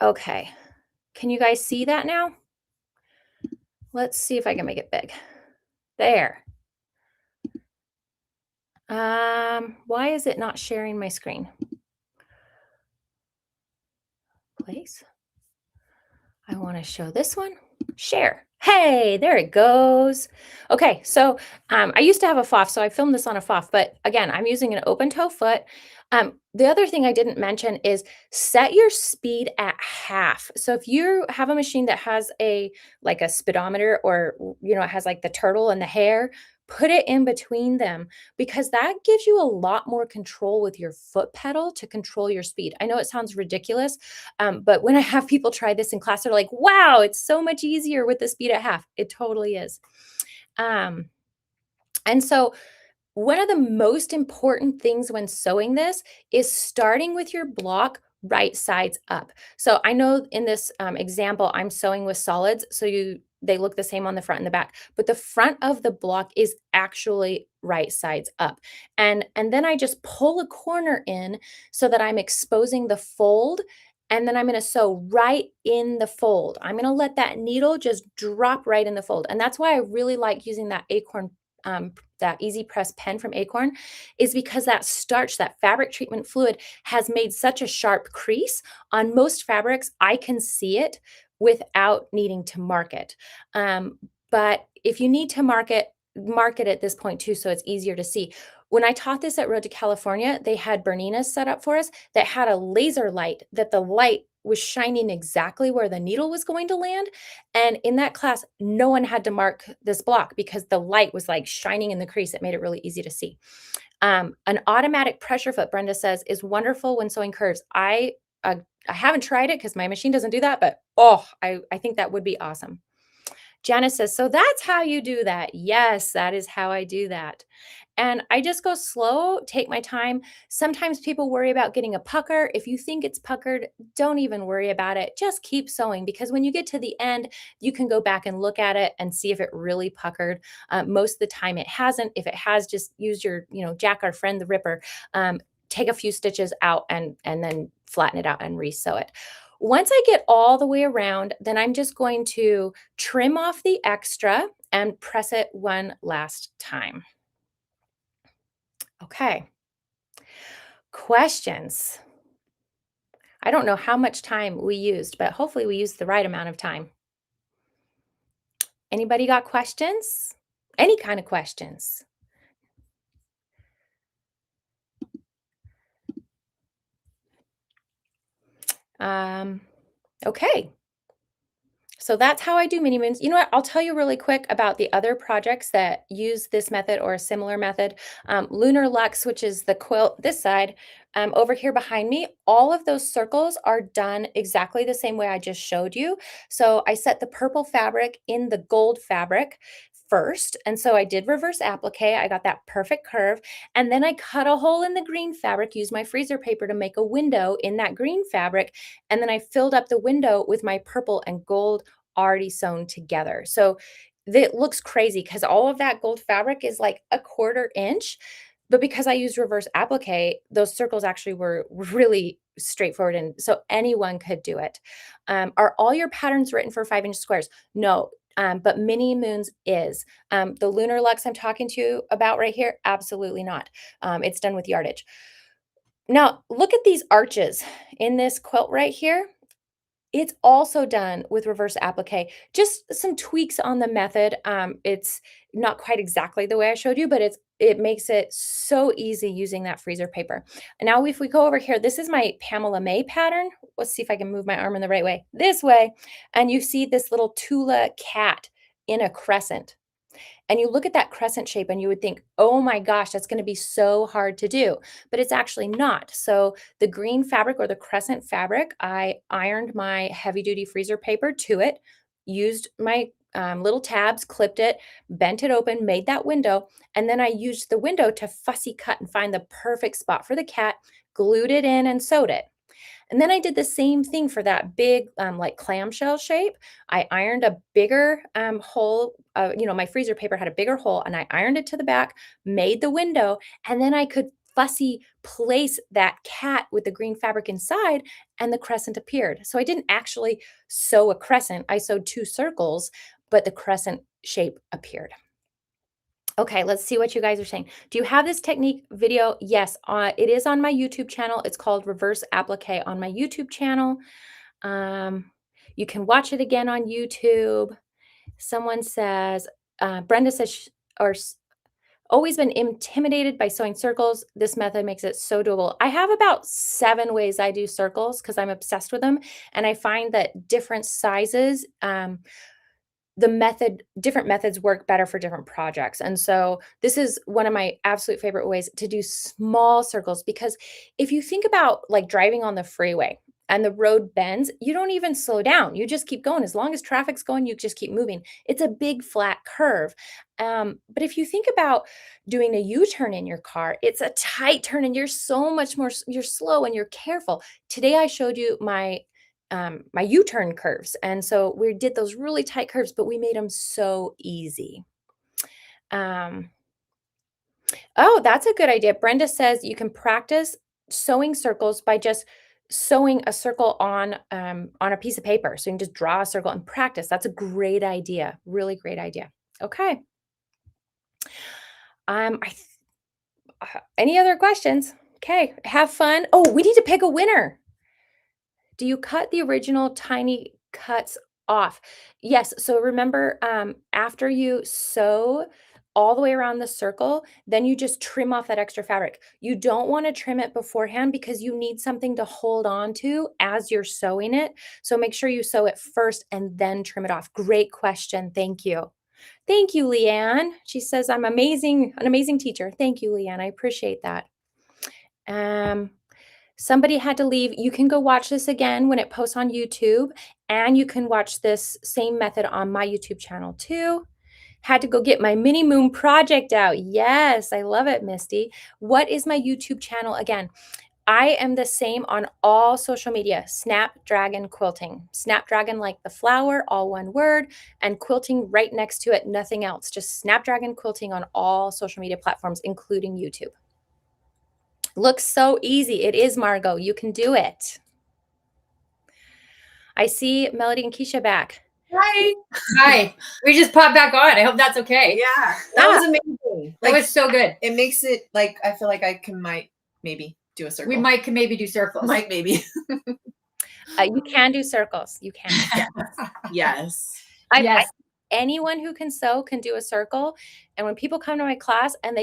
Okay. Can you guys see that now? Let's see if I can make it big. There. Why is it not sharing my screen? Place. I want to show this one. Share. Hey, there it goes. Okay, so I used to have a FOF, so I filmed this on a FOF, but again, I'm using an open toe foot. The other thing I didn't mention is set your speed at half. So if you have a machine that has like a speedometer, or it has like the turtle and the hare, put it in between them, because that gives you a lot more control with your foot pedal to control your speed. I know it sounds ridiculous, but when I have people try this in class, they're like, wow, it's so much easier with the speed at half. It totally is. And so one of the most important things when sewing this is starting with your block right sides up. So I know in this example, I'm sewing with solids, so they look the same on the front and the back, but the front of the block is actually right sides up. And then I just pull a corner in so that I'm exposing the fold, and then I'm going to sew right in the fold. I'm going to let that needle just drop right in the fold. And that's why I really like using that Acorn that Easy Press pen from Acorn, is because that starch, that fabric treatment fluid, has made such a sharp crease. On most fabrics, I can see it without needing to mark it. But if you need to mark it at this point too, so it's easier to see. When I taught this at Road to California, they had Berninas set up for us that had a laser light, that the light was shining exactly where the needle was going to land. And in that class, no one had to mark this block because the light was like shining in the crease. It made it really easy to see. An automatic pressure foot, Brenda says, is wonderful when sewing curves. I haven't tried it because my machine doesn't do that, but I think that would be awesome. Janice says, so that's how you do that. Yes, that is how I do that. And I just go slow, take my time. Sometimes people worry about getting a pucker. If you think it's puckered, don't even worry about it. Just keep sewing, because when you get to the end, you can go back and look at it and see if it really puckered. Most of the time it hasn't. If it has, just use your, Jack, our friend, the Ripper. Take a few stitches out and then flatten it out and re-sew it. Once I get all the way around, then I'm just going to trim off the extra and press it one last time. Okay. Questions? I don't know how much time we used, but hopefully we used the right amount of time. Anybody got questions? Any kind of questions? Okay. So that's how I do mini moons. You know what? I'll tell you really quick about the other projects that use this method or a similar method. Lunar Lux, which is the quilt this side, over here behind me, all of those circles are done exactly the same way I just showed you. So I set the purple fabric in the gold fabric first. And so I did reverse applique. I got that perfect curve. And then I cut a hole in the green fabric, used my freezer paper to make a window in that green fabric. And then I filled up the window with my purple and gold already sewn together. So that looks crazy because all of that gold fabric is like a 1/4 inch. But because I used reverse applique, those circles actually were really straightforward. And so anyone could do it. Are all your patterns written for 5-inch squares? No. But Mini Moons is. The Lunar Lux I'm talking to you about right here, absolutely not. It's done with yardage. Now, look at these arches in this quilt right here. It's also done with reverse applique. Just some tweaks on the method. It's not quite exactly the way I showed you, but it makes it so easy using that freezer paper. And now if we go over here, this is my Pamela May pattern. Let's see if I can move my arm in the right way. This way. And you see this little Tula cat in a crescent. And you look at that crescent shape and you would think, oh my gosh, that's going to be so hard to do. But it's actually not. So the green fabric or the crescent fabric, I ironed my heavy duty freezer paper to it, used my little tabs, clipped it, bent it open, made that window. And then I used the window to fussy cut and find the perfect spot for the cat, glued it in and sewed it. And then I did the same thing for that big, like clamshell shape. I ironed a bigger hole. My freezer paper had a bigger hole and I ironed it to the back, made the window, and then I could fussy place that cat with the green fabric inside and the crescent appeared. So I didn't actually sew a crescent. I sewed 2 circles, but the crescent shape appeared. Okay, let's see what you guys are saying. Do you have this technique video? Yes, it is on my YouTube channel. It's called Reverse Applique on my YouTube channel. You can watch it again on YouTube. Someone says, Brenda says, always been intimidated by sewing circles. This method makes it so doable. I have about 7 ways I do circles because I'm obsessed with them. And I find that different sizes, different methods work better for different projects. And so this is one of my absolute favorite ways to do small circles, because if you think about like driving on the freeway and the road bends, you don't even slow down. You just keep going. As long as traffic's going, you just keep moving. It's a big flat curve. But if you think about doing a U-turn in your car, it's a tight turn and you're so much more, you're slow and you're careful. Today I showed you my U-turn curves. And so we did those really tight curves, but we made them so easy. Oh, that's a good idea. Brenda says you can practice sewing circles by just sewing a circle on a piece of paper. So you can just draw a circle and practice. That's a great idea. Really great idea. Okay. Any other questions? Okay. Have fun. Oh, we need to pick a winner. Do you cut the original tiny cuts off? Yes. So remember, after you sew all the way around the circle, then you just trim off that extra fabric. You don't want to trim it beforehand because you need something to hold on to as you're sewing it. So make sure you sew it first and then trim it off. Great question. Thank you. Thank you, Leanne. She says, I'm an amazing teacher. Thank you, Leanne. I appreciate that. Somebody had to leave. You can go watch this again when it posts on YouTube, and you can watch this same method on my YouTube channel too. Had to go get my mini moon project out. Yes, I love it, Misty. What is my YouTube channel again? I am the same on all social media. Snapdragon Quilting. Snapdragon like the flower, all one word, and quilting right next to it, nothing else. Just Snapdragon Quilting on all social media platforms, including YouTube. Looks so easy. It is, Margot. You can do it. I see Melody and Keisha back. Hi. Hi. We just popped back on. I hope that's okay. Yeah, that was amazing. That was so good. It makes it like I feel like I might maybe do a circle. We can maybe do circles. Maybe. You can do circles. You can. Yes. Yes. Anyone who can sew can do a circle. And when people come to my class and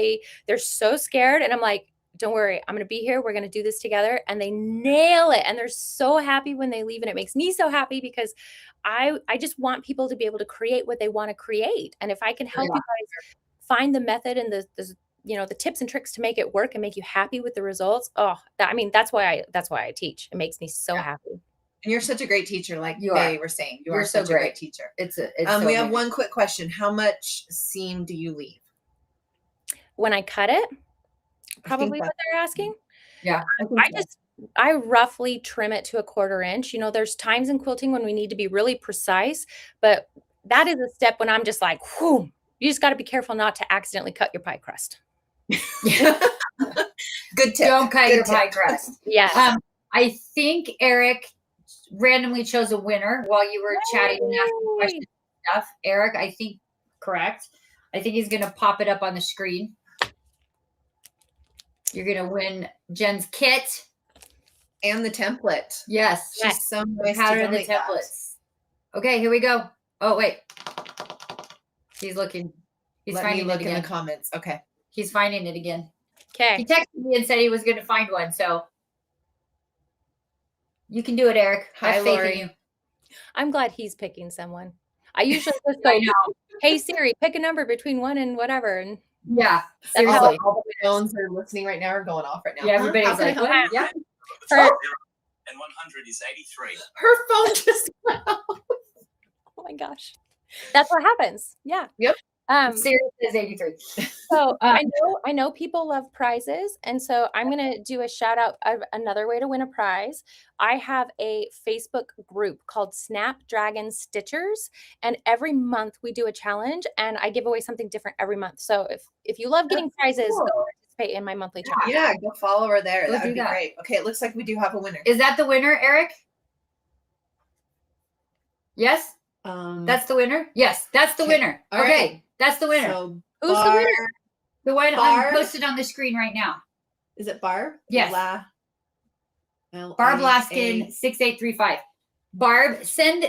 they're so scared, and I'm like, don't worry, I'm going to be here. We're going to do this together. And they nail it. And they're so happy when they leave. And it makes me so happy because I just want people to be able to create what they want to create. And if I can help you guys find the method and the tips and tricks to make it work and make you happy with the results. That's why I teach. It makes me so happy. And you're such a great teacher, like they were saying. You're such so a great teacher. We have one quick question. How much seam do you leave? When I cut it? Probably what they're asking. Yeah. I roughly trim it to 1/4 inch. There's times in quilting when we need to be really precise, but that is a step when I'm just like, whew, you just got to be careful not to accidentally cut your pie crust. Good tip. Don't cut Good your tip. pie crust. Yes. I think Eric randomly chose a winner while you were chatting and asking questions and stuff. Eric, I think correct. I think he's gonna pop it up on the screen. You're gonna win Jen's kit. And the template. Yes. She's so nice to Pattern the donate that. templates. Okay, here we go. Oh wait. He's looking. He's Let me finding look it in the again. comments. Okay. He's finding it again. He Okay. texted me and said he was gonna find one, so you can do it, Eric. I Hi, have faith Lori. in you. I'm glad he's picking someone. I usually just I go, know. hey Siri, pick a number between 1 and whatever. And Yeah. That's how Seriously. All the phones are listening right now are going off right now. Yeah, Huh? everybody's How can I like, help what? you? Yeah. for, And 100 is 83. Her phone just oh my gosh, that's what happens. Yeah. Yep. Siri says 83. So I know people love prizes, and so I'm gonna do a shout out of another way to win a prize. I have a Facebook group called Snapdragon Stitchers, and every month we do a challenge, and I give away something different every month. So if you love getting prizes, cool. go participate in my monthly challenge. Yeah, go follow her there. Go That do would be that. great. Okay, it looks like we do have a winner. Is that the winner, Eric? Yes? That's the winner? Yes, that's the Okay. winner. All Okay, right. that's the winner. So Who's the winner? The one Barb? I'm posted on the screen right now. Is it Barb? Yes. Barb Laskin 6835. Barb, send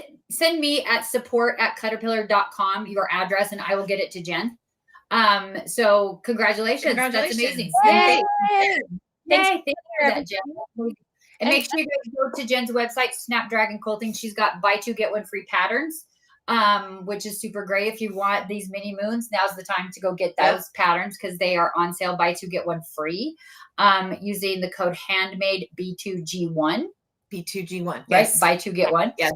me at support@caterpillar.com your address and I will get it to Jen. So congratulations. That's amazing. Yay. Yay. Thanks Thank you for that, Jen. And make sure you guys go to Jen's website, Snapdragon Quilting. She's got buy two, get one free patterns, which is super great. If you want these mini moons, now's the time to go get those patterns because they are on sale, buy two, get one free, using the code Handmade B2G1. B2G1. Right? Yes. Buy two, get one. Yes.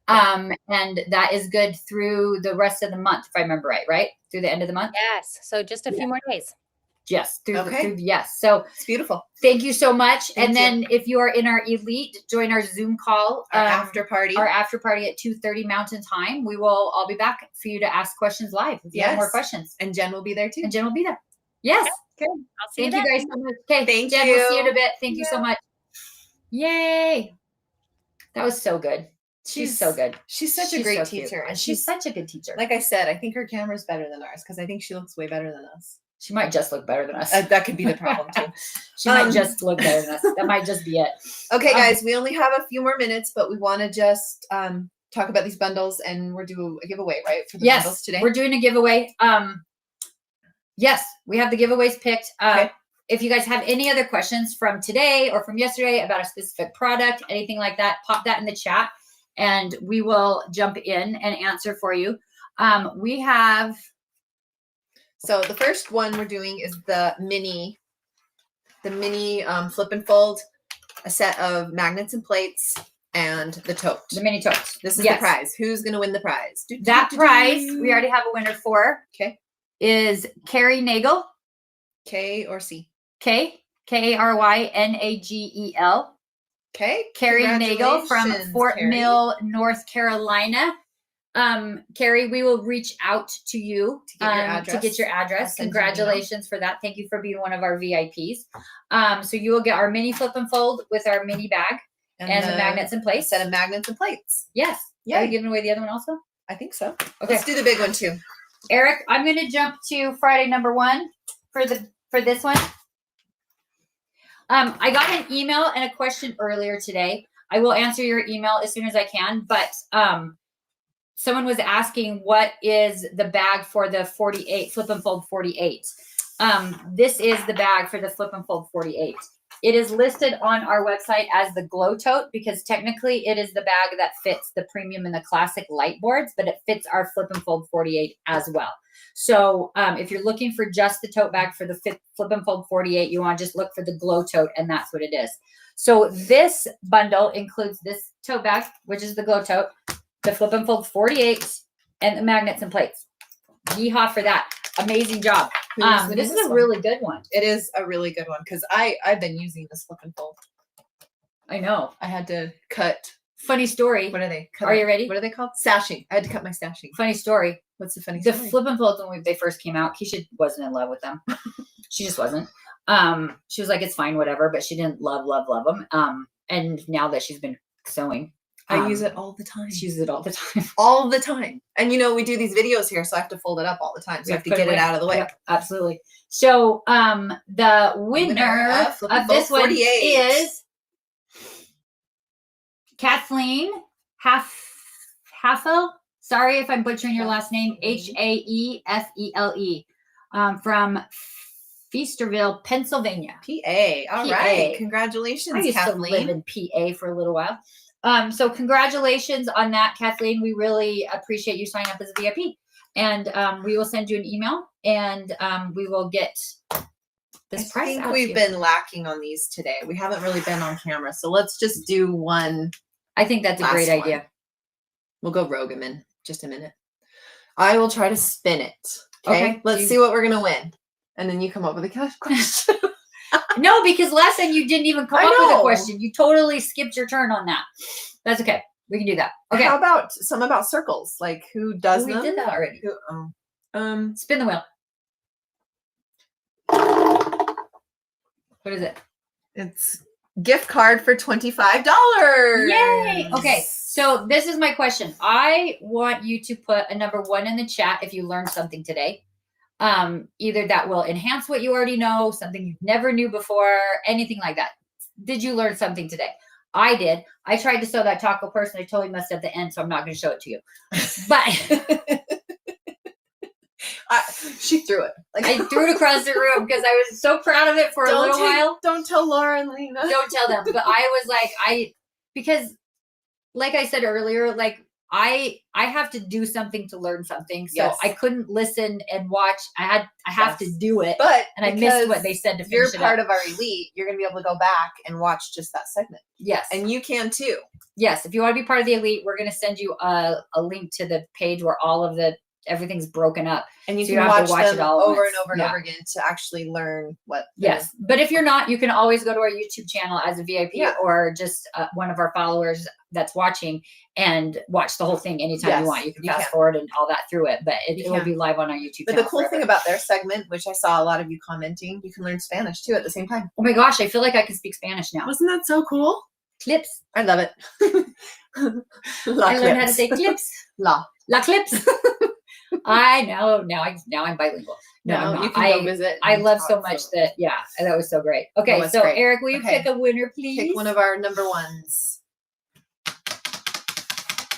And that is good through the rest of the month, if I remember right? Through the end of the month? Yes. So just a few more days. Yes. Okay. Yes. So It's beautiful. thank you so much. Thank and you. then if you are in our elite, join our Zoom call. Our after party. Our after party at 2:30 Mountain Time. I'll be back for you to ask questions live if you have more Yes. questions. And Jen will be there too. And Jen will be there. Yes. Okay. I'll see Thank you you then. guys so much. Okay. Thank Jen, we'll see you in a you. bit. Thank you so much. Yay. That was so good. She's so good. She's such a She's great so cute. teacher. And She's such a good teacher. like I said, I think her camera's better than ours because I think she looks way better than us. She might just look better than us. That could be the problem too. She might just look better than us. That might just be it. Okay, guys, we only have a few more minutes, but we want to just talk about these bundles and we're doing a giveaway, right? For the bundles Yes, today. we're doing a giveaway. Yes, we have the giveaways picked. Okay. If you guys have any other questions from today or from yesterday about a specific product, anything like that, pop that in the chat and we will jump in and answer for you. We have So the first one we're doing is the mini flip and fold, a set of magnets and plates, and the tote. the mini totes. This is Yes. the prize. Who's going to win the prize? That prize we already have a winner for. Okay. Is Carrie Nagel. K or C? Karynagel. Okay. Carrie Nagel from Congratulations, Fort Carrie. Mill, North Carolina. Carrie, we will reach out to you To get your to address. get your I'll address. send you an email. Congratulations for that. Thank you for being one of our VIPs. So you will get our mini flip and fold with our mini bag and the magnets in A place. set of magnets and plates. Yes. Yeah. Are you giving away the other one also? I think so. Okay. Let's do the big one too. Eric, I'm going to jump to Friday number 1 for this one. I got an email and a question earlier today. I will answer your email as soon as I can, but someone was asking what is the bag for the 48 flip and fold 48. This is the bag for the flip and fold 48. It is listed on our website as the glow tote because technically it is the bag that fits the premium and the classic light boards, but it fits our flip and fold 48 as well. So if you're looking for just the tote bag for the flip and fold 48, you want to just look for the glow tote and that's what it is. So this bundle includes this tote bag, which is the glow tote, the flip and fold 48, and the magnets and plates. Yeehaw for that. Amazing job. Who's This is winning a one? really good one. It is a really good one because I've been using this flip and fold. I know. I had to cut Funny story. What are they? Are you ready? What are they called? Stashing. I had to cut my stashing. Funny story. What's the funny The story? flip and folds when they first came out, Keisha wasn't in love with them. She just wasn't. She was like, it's fine, whatever, but she didn't love them. And now that she's been sewing, I use it all the time. she uses it all the time. All the time. And we do these videos here, so I have to fold it up all the time. So I have to Put get it away. out of the way. Yep, absolutely. So the winner Flip and of this Fold one 48 is Kathleen Haffel. Sorry if I'm butchering your last name. Haefele, from Feasterville, Pennsylvania. PA. All PA. right. Congratulations, I used Kathleen. to live in PA for a little while. So congratulations on that, Kathleen. We really appreciate you signing up as a VIP. And we will send you an email, and we will get this prize I out think to we've you. been lacking on these today. We haven't really been on camera. So let's just do one. I think that's a last great one. idea. We'll go rogue in just a minute. I will try to spin it. Okay. Okay. Let's see what we're going to win. And then you come up with a question. No, because last time you didn't even come I up with a know. question. You totally skipped your turn on that. That's okay. We can do that. Okay. How about some about circles? Like who does We them? did that already. Spin the wheel. What is it? It's gift card for $25. Yay! Okay, so this is my question. I want you to put a number 1 in the chat if you learned something today. Either that will enhance what you already know, something you never knew before, anything like that. Did you learn something today? I did. I tried to sew that taco person. I totally messed up the end, so I'm not going to show it to you. But she threw it. Like I threw it across the room because I was so proud of it for a little while. Don't tell Laura and Lena. Don't tell them. But I was like, because like I said earlier, like I have to do something to learn something. So Yes. I couldn't listen and watch. I have to do it. But And I missed what they said to you're finish it part up. of our elite, you're going to be able to go back and watch just that segment. Yes. And you can too. Yes. If you want to be part of the elite, we're going to send you a link to the page where all of everything's broken up. And you So you can don't have watch to watch them it all at over once. and over and Yeah. over again to actually learn what. Yes. But if you're not, you can always go to our YouTube channel as a VIP Yeah. or just one of our followers that's watching and watch the whole thing anytime Yes, you want. You can you fast can. forward and all that through it, but it You will can. be live on our YouTube But channel. the cool thing about their segment, which I saw a lot of you commenting, you can learn Spanish too at the same time. Oh my gosh, I feel like I can speak Spanish now. Wasn't that so cool? Clips. I love it. I learned how to say clips. La. La clips. I know. Now I'm bilingual. No, I'm No, not. you can go visit. I and love talk, so much that, yeah, that was so great. Okay, was so great. Eric, will you Okay. pick a winner, please? Pick one of our number ones.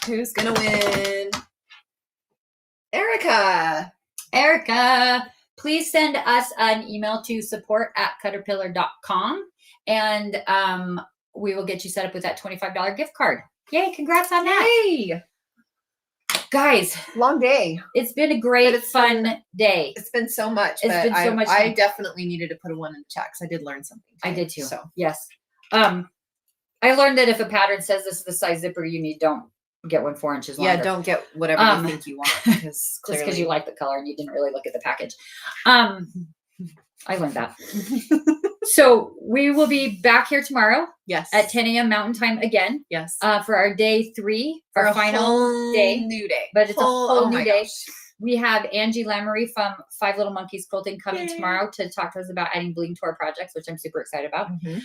Who's gonna win? Erica. Erica, please send us an email to support@caterpillar.com and we will get you set up with that $25 gift card. Yay, congrats on that. Yay! Guys, Long day. it's been a great, it's fun been- day. It's been so much. It's but been so much I fun. definitely needed to put a 1 in the chat because I did learn something. I today, did too. So Yes. I learned that if a pattern says this is the size zipper you need, don't get one 4 inches longer. yeah, don't get whatever you think you want because Just clearly because you like the color and you didn't really look at the package. I learned that. So we will be back here tomorrow yes at 10 a.m. Mountain Time again yes for our day 3, for our a final whole day. new day. But it's a whole new my day. gosh. We have Angie Lamory from 5 Little Monkeys Quilting coming Yay. tomorrow to talk to us about adding bling to our projects, which I'm super excited about. Mhm.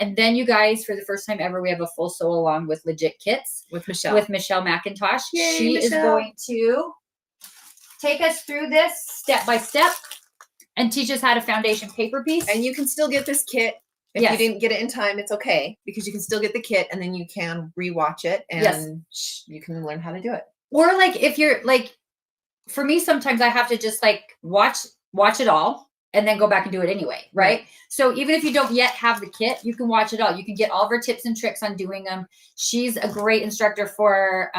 And then you guys, for the first time ever, we have a full sew along with Legit Kits with Michelle. with Michelle McIntosh. Yay, She is Michelle. going to take us through this step by step and teach us how to foundation paper piece. And you can still get this kit. If Yes. you didn't get it in time, it's okay because you can still get the kit and then you can rewatch it and Yes. you can learn how to do it. Or like if you're like, for me, sometimes I have to just like watch it all and then go back and do it anyway, right? So even if you don't yet have the kit, you can watch it all. You can get all of her tips and tricks on doing them. She's a great instructor for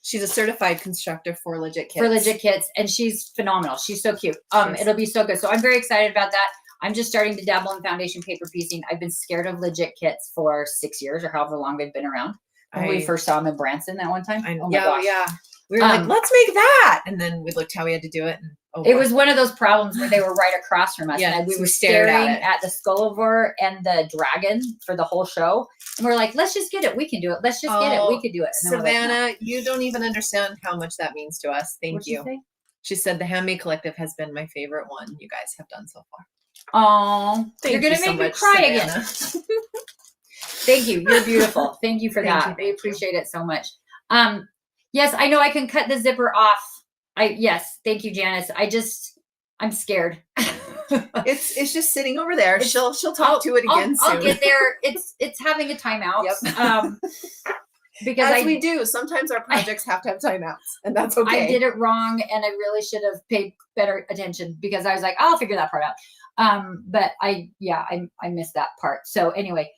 She's a certified constructor for Legit Kits. Kits, and she's phenomenal. She's so cute. Yes. It'll be so good. So I'm very excited about that. I'm just starting to dabble in foundation paper piecing. I've been scared of Legit Kits for 6 years or however long they've been around. When we first saw them in Branson that one time. Oh my gosh. yeah. We were like, let's make that. And then we looked how we had to do it. And it was one of those problems where they were right across from us. Yeah, and we so were we stared at staring it. at the Skullivore and the dragon for the whole show. And we're like, let's just get it. We can do it. Let's just get it. We could do it. And then we're like, Savannah, no. you don't even understand how much that means to us. Thank What'd she you. say? She said the Handmade Collective has been my favorite one you guys have done so far. Oh, you're Thank going you to so make me much, cry Savannah. again. Thank you. You're beautiful. Thank you for Thank that. you, We thank you. appreciate it so much. Yes, I know I can cut the zipper off. Yes. Thank you, Janice. I'm scared. It's just sitting over there. It's- She'll talk to it again soon. I'll get there. It's having a timeout. Yep. Because As we do, sometimes our projects have to have timeouts, and that's okay. I did it wrong, and I really should have paid better attention because I was like, I'll figure that part out. But I missed that part. So anyway,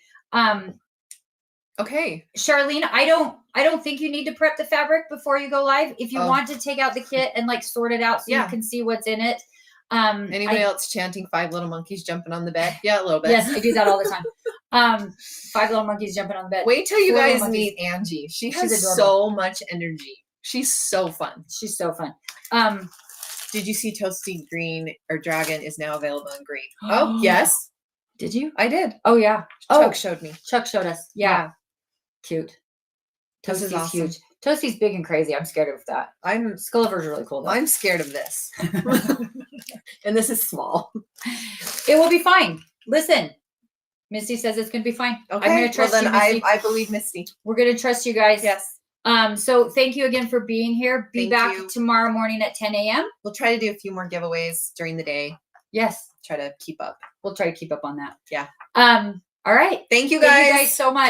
Okay. Charlene, I don't think you need to prep the fabric before you go live. If you Oh. want to take out the kit and like sort it out so you Yeah. can see what's in it. Anybody else chanting 5 little monkeys jumping on the bed? Yeah, a little bit. Yes, I do that all the time. 5 little monkeys jumping on the bed. Wait till you 4 little guys monkeys. meet Angie. She She's has adorable. so much energy. She's so fun. She's so fun. Did you see Toasty Green or Dragon is now available in green? Oh, yes. Did you? I did. Oh yeah. Chuck showed me. Chuck showed us. Yeah. Cute. This is Toasty's awesome. huge. Toasty's big and crazy. I'm scared of that. Skulliver's really cool though. I'm scared of this. And this is small. It will be fine. Listen, Misty says it's gonna be fine. Okay. I'm gonna trust well, then you, Misty. I believe Misty. We're gonna trust you guys. Yes. So thank you again for being here. Be Thank back you. tomorrow morning at 10 a.m. We'll try to do a few more giveaways during the day. Yes. Try to keep up. We'll try to keep up on that. Yeah. All right. Thank you Thank guys. you guys so much.